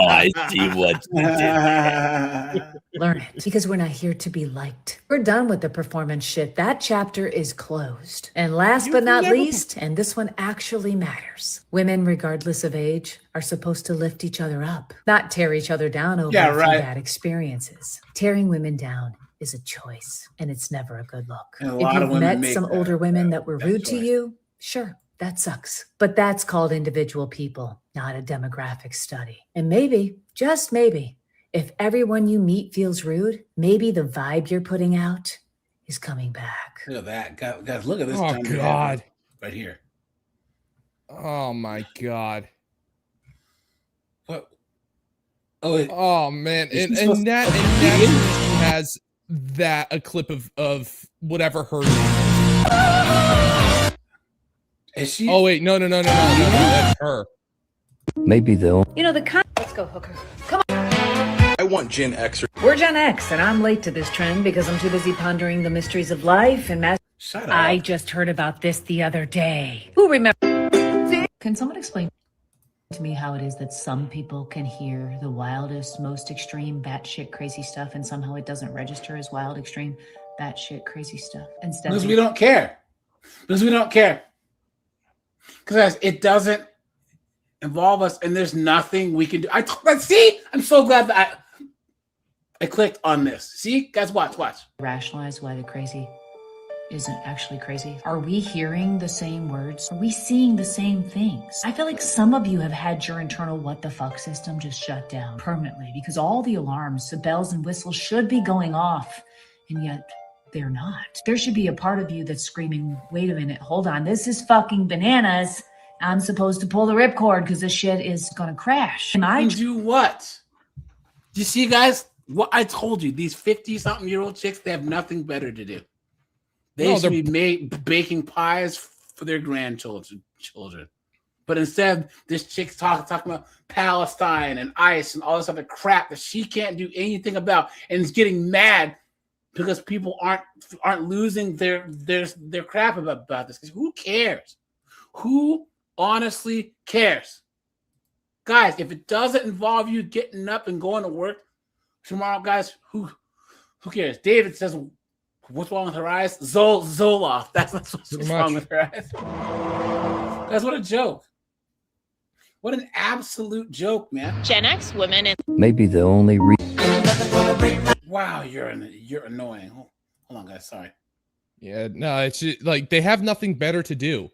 I see what you did there. Learn it because we're not here to be liked. We're done with the performance shit. That chapter is closed. And last but not least, and this one actually matters, women, regardless of age, are supposed to lift each other up, not tear each other down over a few bad experiences. Tearing women down is a choice, and it's never a good look. And a If lot of you've women met make some that- older women that were rude to choice. you, sure, that sucks. But that's called individual people, not a demographic study. And maybe, just maybe, if everyone you meet feels rude, maybe the vibe you're putting out is coming back. Look at that. Guys, look at this. Oh, Thunderhead God. right here. Oh my God. What? Oh, Oh man. Is And she supposed- Nat has a clip of whatever her name is. Is she? Oh wait, no, that's her. Maybe they'll. You know, let's go, hooker. Come on. I want Gen X. We're Gen X, and I'm late to this trend because I'm too busy pondering the mysteries of life and Shut up. I just heard about this the other day. Who remember? Can someone explain to me how it is that some people can hear the wildest, most extreme, batshit crazy stuff, and somehow it doesn't register as wild, extreme, batshit crazy stuff? Instead, Because we don't care. Because we don't care. Because it doesn't involve us, and there's nothing we can do. See, I'm so glad that I clicked on this. See, guys, watch. rationalize why the crazy isn't actually crazy. Are we hearing the same words? Are we seeing the same things? I feel like some of you have had your internal what the fuck system just shut down permanently because all the alarms, the bells and whistles should be going off, and yet they're not. There should be a part of you that's screaming, wait a minute, hold on, this is fucking bananas. I'm supposed to pull the ripcord because this shit is gonna crash. Am I do what? You see, guys, what I told you, these 50-something-year-old chicks, they have nothing better to do. They should be baking pies for their grandchildren. But instead, this chick's talking about Palestine and ICE and all this other crap that she can't do anything about and is getting mad because people aren't losing their crap about this. Who cares? Who honestly cares? Guys, if it doesn't involve you getting up and going to work tomorrow, guys, who cares? David says, what's wrong with her eyes? Zoloft. That's what's wrong with her eyes. Guys, what a joke. What an absolute joke, man. Gen X women and Maybe the only Wow, you're annoying. Hold on, guys. Sorry. Yeah, no, it's just, like they have nothing better to do.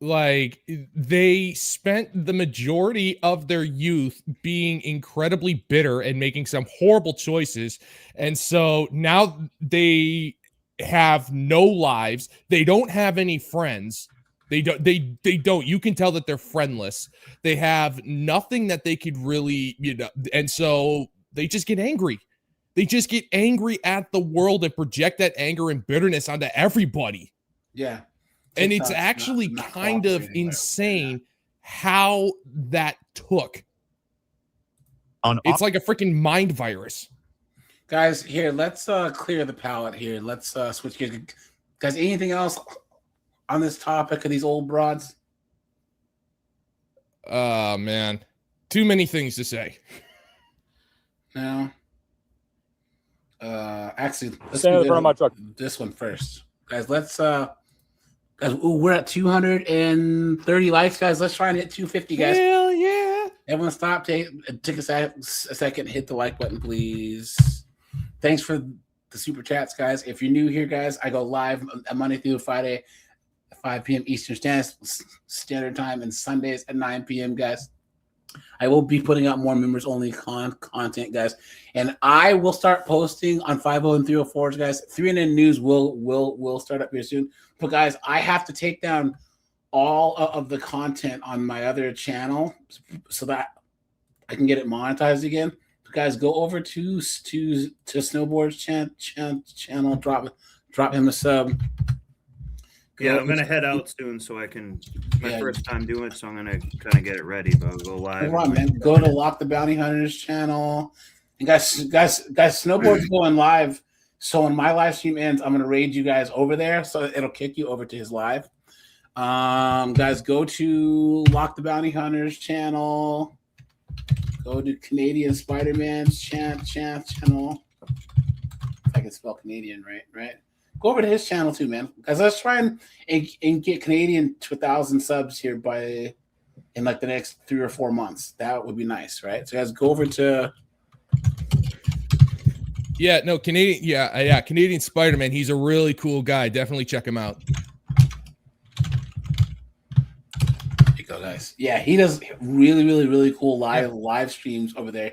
Like they spent the majority of their youth being incredibly bitter and making some horrible choices. And so now they have no lives. They don't have any friends. They don't. You can tell that they're friendless. They have nothing that they could really, and so they just get angry. They just get angry at the world and project that anger and bitterness onto everybody. Yeah. And it's actually kind of insane how that took. It's like a freaking mind virus. Guys, here, let's clear the palette here. Let's switch gears. Guys, anything else on this topic of these old broads? Oh, man. Too many things to say. No. Actually, let's Stand in front of my truck. This one first. Guys, let's guys, we're at 230 likes, guys. Let's try and hit 250, guys. Hell yeah. Everyone stop, take a second, hit the like button, please. Thanks for the super chats, guys. If you're new here, guys, I go live Monday through Friday at 5 p.m. Eastern Standard Time and Sundays at 9 p.m., guys. I will be putting out more members only content, guys, and I will start posting on 50 and 304s, guys. 3NN News will start up here soon. But guys, I have to take down all of the content on my other channel so that I can get it monetized again. But guys, go over to Snowboard's channel, drop him a sub. Yeah, I'm gonna head out soon, so I can. My first time doing it, so I'm gonna kind of get it ready. But I'll go live. Come on, man. Go to Lock the Bounty Hunters channel. And guys, Snowboard's going live. So when my live stream ends, I'm gonna raid you guys over there. So it'll kick you over to his live. Guys, go to Lock the Bounty Hunters channel. Go to Canadian Spider-Man's channel. If I can spell Canadian right. Go over to his channel too, man. Guys, let's try and get Canadian to 1,000 subs here in like the next 3 or 4 months. That would be nice, right? So guys, go over to Canadian Canadian Spider-Man. He's a really cool guy. Definitely check him out. There you go, guys. Yeah, he does really cool live streams over there.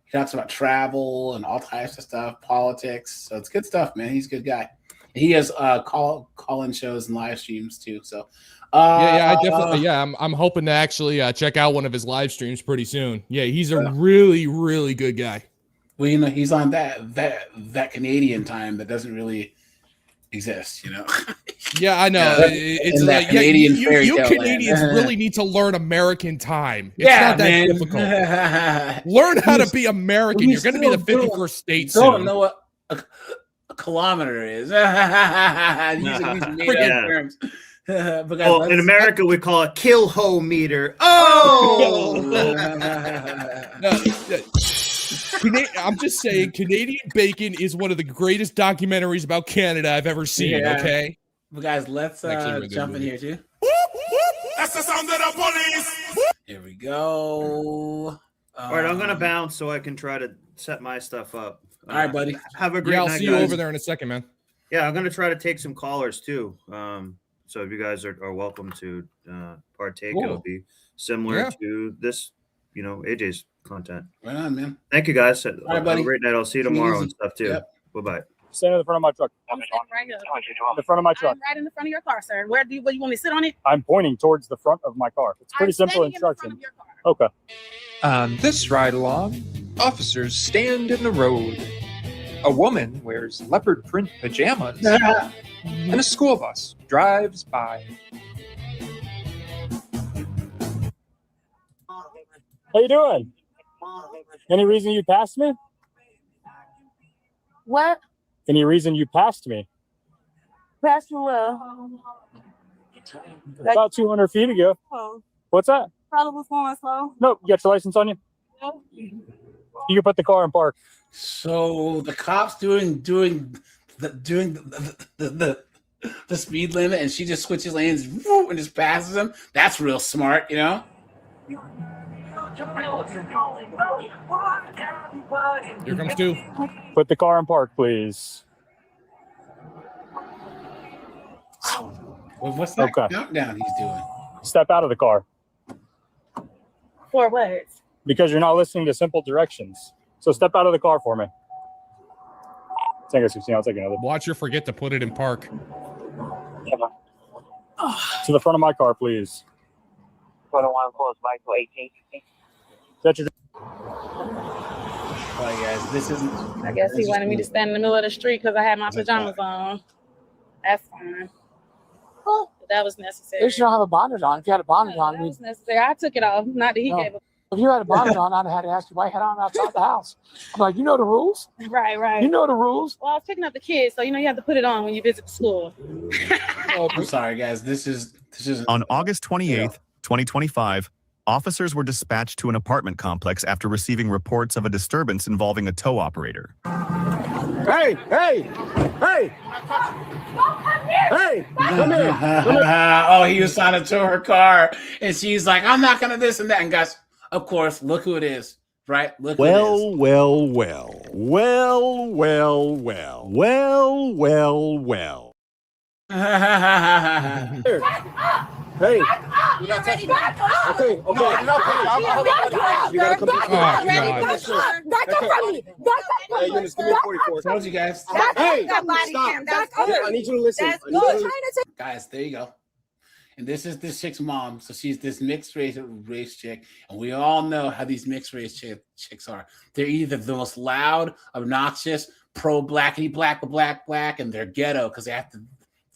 He talks about travel and all types of stuff, politics. So it's good stuff, man. He's a good guy. He has call-in shows and live streams too. So I definitely I'm hoping to actually check out one of his live streams pretty soon. Yeah, he's a really good guy. Well, he's on that Canadian time that doesn't really exist, Yeah, I know. It's like Canadian you Canadians really need to learn American time. It's not that difficult. Learn how to be American. You're going to be the 51st state soon. Don't know what a kilometer is. Using these made up terms. But guys, in America, we call it kilometer. Oh! I'm just saying, Canadian Bacon is one of the greatest documentaries about Canada I've ever seen. Yeah. Okay, but guys, let's jump in here too. That's the sound of the police. Here we go. All right, I'm gonna bounce so I can try to set my stuff up. All right, buddy. Have a great night. I'll see you over there in a second, man. Yeah, I'm gonna try to take some callers too. So if you guys are welcome to partake, it'll be similar to this, AJ's content. Right on, man. Thank you, guys. All right, buddy. Have a great night. I'll see you tomorrow and stuff too. Yep. Bye-bye. Stand in the front of my truck. Right here. In the front of my truck. I'm right in the front of your car, sir. Where you want me to sit on it? I'm pointing towards the front of my car. It's pretty simple instruction. Okay. On this ride along, officers stand in the road. A woman wears leopard print pajamas and a school bus drives by. How you doing? Any reason you passed me? What? Any reason you passed me? Passed you well. About 200 feet ago. Oh, What's that? probably was going slow. Nope. You got your license on you? Yep. You can put the car in park. So the cops doing the speed limit, and she just switches lanes and just passes him. That's real smart, you know. Here comes two. Put the car in park, please. What's that countdown he's doing? Step out of the car. For what? Because you're not listening to simple directions. So step out of the car for me. Tango 16, I'll take another. Watch her forget to put it in park. To the front of my car, please. That's your... All right, guys, this isn't... I guess he wanted me to stand in the middle of the street because I had my pajamas on. That's fine. But that was necessary. At least you don't have a bonnet on. If you had a bonnet on, That was necessary. I took it off. Not that he gave it. if you had a bonnet on, I'd have had to ask you why you had on outside the house. I'm like, you know the rules. Right. You know the rules. Well, I was picking up the kids, so you have to put it on when you visit the school. I'm sorry, guys. This is On August 28th, 2025, officers were dispatched to an apartment complex after receiving reports of a disturbance involving a tow operator. Hey! Come here. Oh, he was trying to tow her car, and she's like, "I'm not gonna this and that." And guys, of course, look who it is, right? Look who it is. Well. Hey. You got touched me. Okay. You gotta come back. Back up from me. Hey, Eunice, give me a 44. Told you guys. Hey, stop. I need you to listen. Guys, there you go. And this is this chick's mom. So she's this mixed race chick. And we all know how these mixed race chicks are. They're either the most loud, obnoxious, pro-blackity black, and they're ghetto because they have to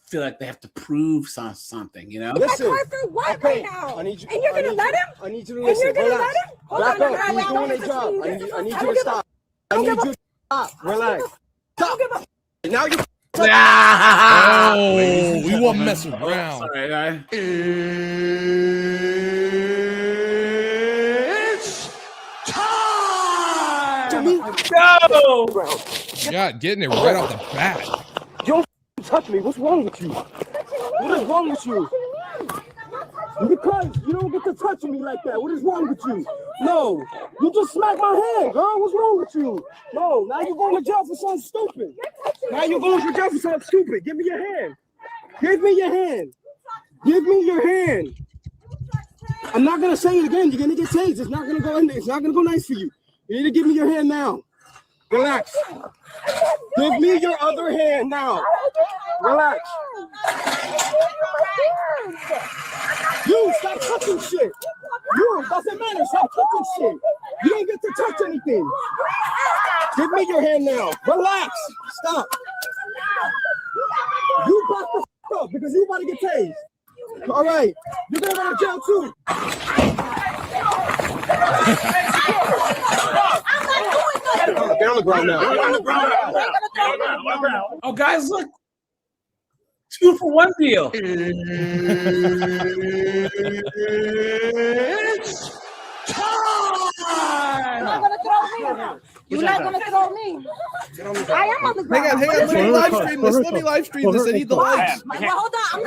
feel like they have to prove something, you know? Listen. Right now? I need you. And you're gonna let him? I need you to listen. Relax. Back up. He's doing his job. I need you to stop. I need you to stop. Relax. Stop. Now you. Oh, we won't mess around. Sorry, guys. It's time. Go! God, getting it right off the bat. Don't touch me. What's wrong with you? What is wrong with you? Because you don't get to touch me like that. What is wrong with you? No, you just smacked my hand, girl. What's wrong with you? No, now you're going to jail for something stupid. Now you're going to jail for something stupid. Give me your hand. Give me your hand. Give me your hand. I'm not gonna say it again. You're gonna get tased. It's not gonna go in there. It's not gonna go nice for you. You need to give me your hand now. Relax. Give me your other hand now. Relax. You stop touching shit. You doesn't matter. Stop touching shit. You don't get to touch anything. Give me your hand now. Relax. Stop. You back the f up because you about to get tased. All right. You're gonna go to jail too. Get on the ground now. Get on the ground now. Oh, guys, look. 2 for 1 deal. It's time. You're not gonna throw me. I am on the ground. Hang on. Let me live stream this. Let me live stream this. I need the likes. Well, hold on. I'm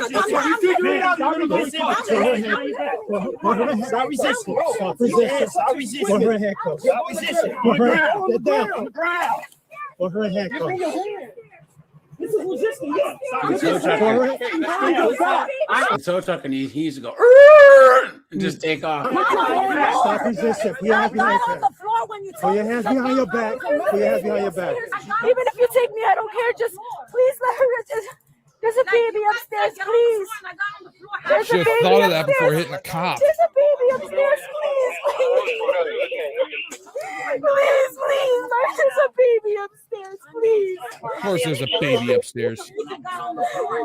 not. Stop resisting. Stop resisting. Stop resisting. For her handcuffs. Stop resisting. For her Get down. For her Give me handcuffs. your hand. This is resisting. Yeah. I'm so talking. He needs to go and just take off. Stop resisting. Put your hands behind your on back. the floor when you Put your hands behind your back. Put your hands behind your back. Even if you take me, I don't care. Just please let her. There's a baby upstairs, please. There's a Should have baby thought of that upstairs. before hitting a cop. There's a baby upstairs, please. Please. There's a baby upstairs, please. Of course, there's a baby upstairs.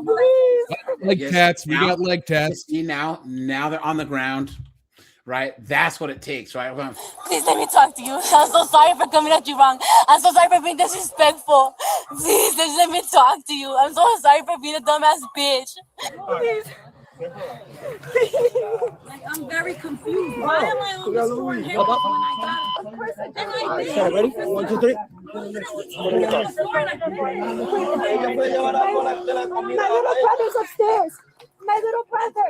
Please. Leg tats. We got leg tats. See now they're on the ground, right? That's what it takes, right? Please let me talk to you. I'm so sorry for coming at you wrong. I'm so sorry for being disrespectful. Please just let me talk to you. I'm so sorry for being a dumbass bitch. Please. Like, I'm very confused. Why am I on this floor here when I got a person? Okay, ready? 1, 2, 3. My little brother's upstairs. My little brother.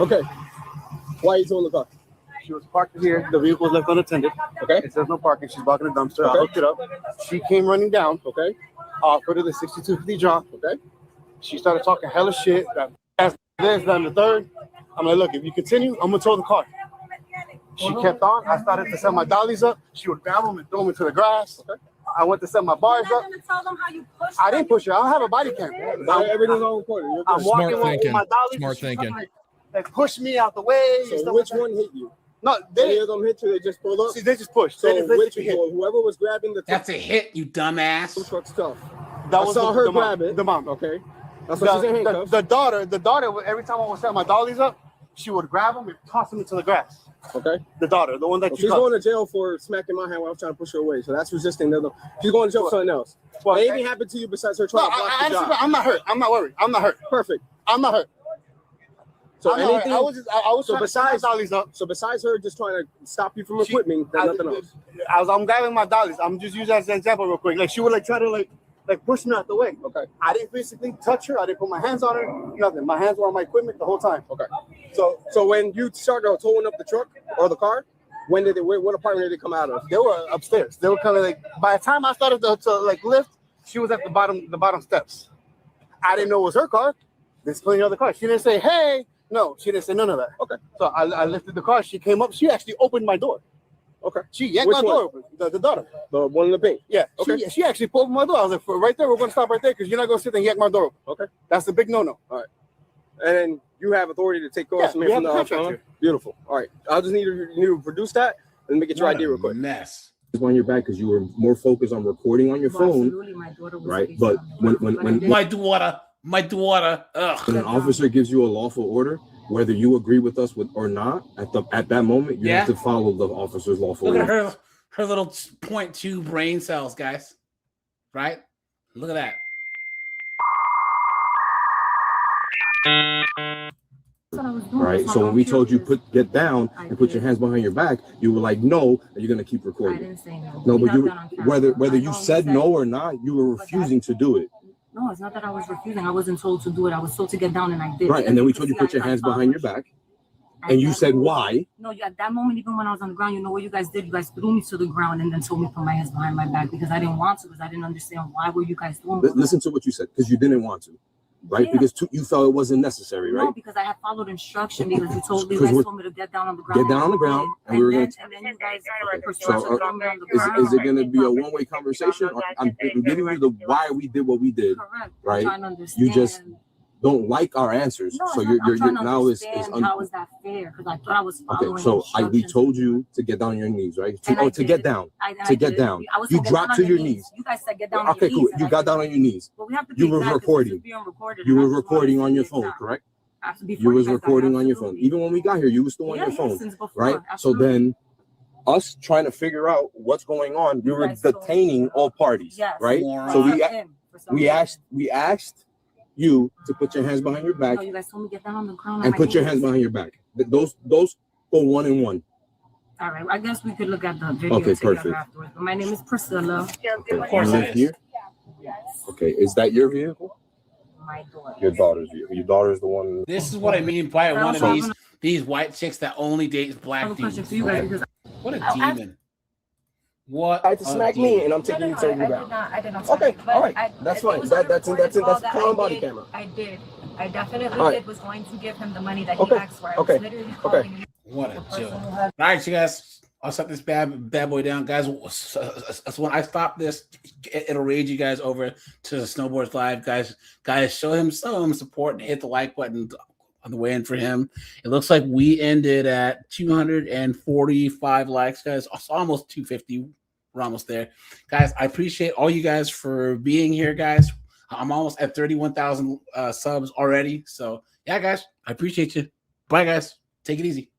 Okay. Why are you towing the car? She was parked here. The vehicle was left unattended. Okay. It says no parking. She's blocking the dumpster. Okay. I hooked it up. She came running down. Okay. Offered her the 6250 drop. Okay. She started talking hella shit. This, that, and the third. I'm like, look, if you continue, I'm gonna tow the car. She kept on. I started to set my dollies up. She would grab them and throw them into the grass. Okay. I went to set my bars up. I didn't push her. I don't have a body cam. Everything's on recording. I'm walking with my dollies. Smart thinking. They pushed me out the way. So which one hit you? No, any of them hit you? They just pulled up. See, they just pushed. So whoever was grabbing the that's a hit, you dumbass. Truck stuff. That I saw her the grab it. The mom. Okay. That's what she's in handcuffs. The daughter. Every time I would set my dollies up, she would grab them and toss them into the grass. Okay. The daughter, the one that she's going to jail for smacking my hand while I was trying to push her away. So that's resisting. She's going to jail for something else. Well, anything happened to you besides her trying to block the job? I'm not hurt. I'm not worried. I'm not hurt. Perfect. I'm not hurt. So anything. I was so besides dollies up. So besides her just trying to stop you from equipment, there's nothing else. I'm grabbing my dollies. I'm just using that as an example real quick. Like she would try to push me out the way. Okay. I didn't physically touch her. I didn't put my hands on her. Nothing. My hands were on my equipment the whole time. Okay. So when you started towing up the truck or the car, what apartment did they come out of? They were upstairs. They were kind of by the time I started to lift, she was at the bottom steps. I didn't know it was her car. There's plenty of other cars. She didn't say, hey. No, she didn't say none of that. Okay. So I lifted the car. She came up. She actually opened my door. Okay. She yanked my door open. The daughter. The one in the pink. Yeah. Okay. She actually pulled my door. I was like, right there, we're going to stop right there because you're not going to sit there and yank my door open. Okay. That's a big no-no. All right. And you have authority to take calls from the contract. Beautiful. All right. I'll just need to produce that and make it your ID real quick. Mess. On your back because you were more focused on recording on your phone, right? But when my daughter, ugh. When an officer gives you a lawful order, whether you agree with us or not, at that moment you have to follow the officer's lawful order. order. Look at her little 0.2 brain cells, guys. Right? Look at that. Right. So when we told you get down and put your hands behind your back, you were like no, and you're gonna keep recording. I didn't say no. No, but you whether you said no or not, you were refusing to do it. No, it's not that I was refusing. I wasn't told to do it. I was told to get down and I did. Right. And then we told you put your hands behind your back. And you said why? No, at that moment, even when I was on the ground, you know what you guys did? You guys threw me to the ground and then told me to put my hands behind my back because I didn't want to, because I didn't understand why were you guys doing it. Listen to what you said, because you didn't want to. Right? Yeah. Because you felt it wasn't necessary, right? No, because I had followed instruction because you guys told me to get down on the ground. Get down on the ground, and we were going to. And then you guys Is it going to be a one-way conversation? I'm giving you the why we did what we did, right? You just don't like our answers, no, so you're now is how is that fair? Because I thought I was following. Okay, so we told you to get down on your knees, right? To get down. You dropped to your knees. You guys said get down. Okay, cool. You got down on your knees. You were recording. You were recording on your phone, correct? You was recording on your phone. Even when we got here, you were still on your phone, right? So then, us trying to figure out what's going on, we were detaining all parties, right? So we asked you to put your hands behind your back. No, you guys told me get down on the ground and put your hands behind your back. Those go one and one. All right, I guess we could look at the video together afterwards. But my name is Priscilla. Okay. Of course, it is. Here? Yes. Okay, is that your vehicle? My daughter. Your daughter's vehicle. Your daughter's the one. This is what I mean by one of these white chicks that only dates black demons. What a demon. What? I had to smack me, and I'm taking you to the ground. I did not. Okay, all right, that's fine. That's on body camera. I did. I definitely did. was going to give him the money that he asked for. I was literally calling him. What a joke. All right, you guys. I'll set this bad boy down, guys. So when I stop this, it'll rage you guys over to the Snowboards Live, guys. Show him some support and hit the like button on the way in for him. It looks like we ended at 245 likes, guys. Almost 250. We're almost there. Guys, I appreciate all you guys for being here, guys. I'm almost at 31,000 subs already. So, yeah, guys, I appreciate you. Bye, guys. Take it easy.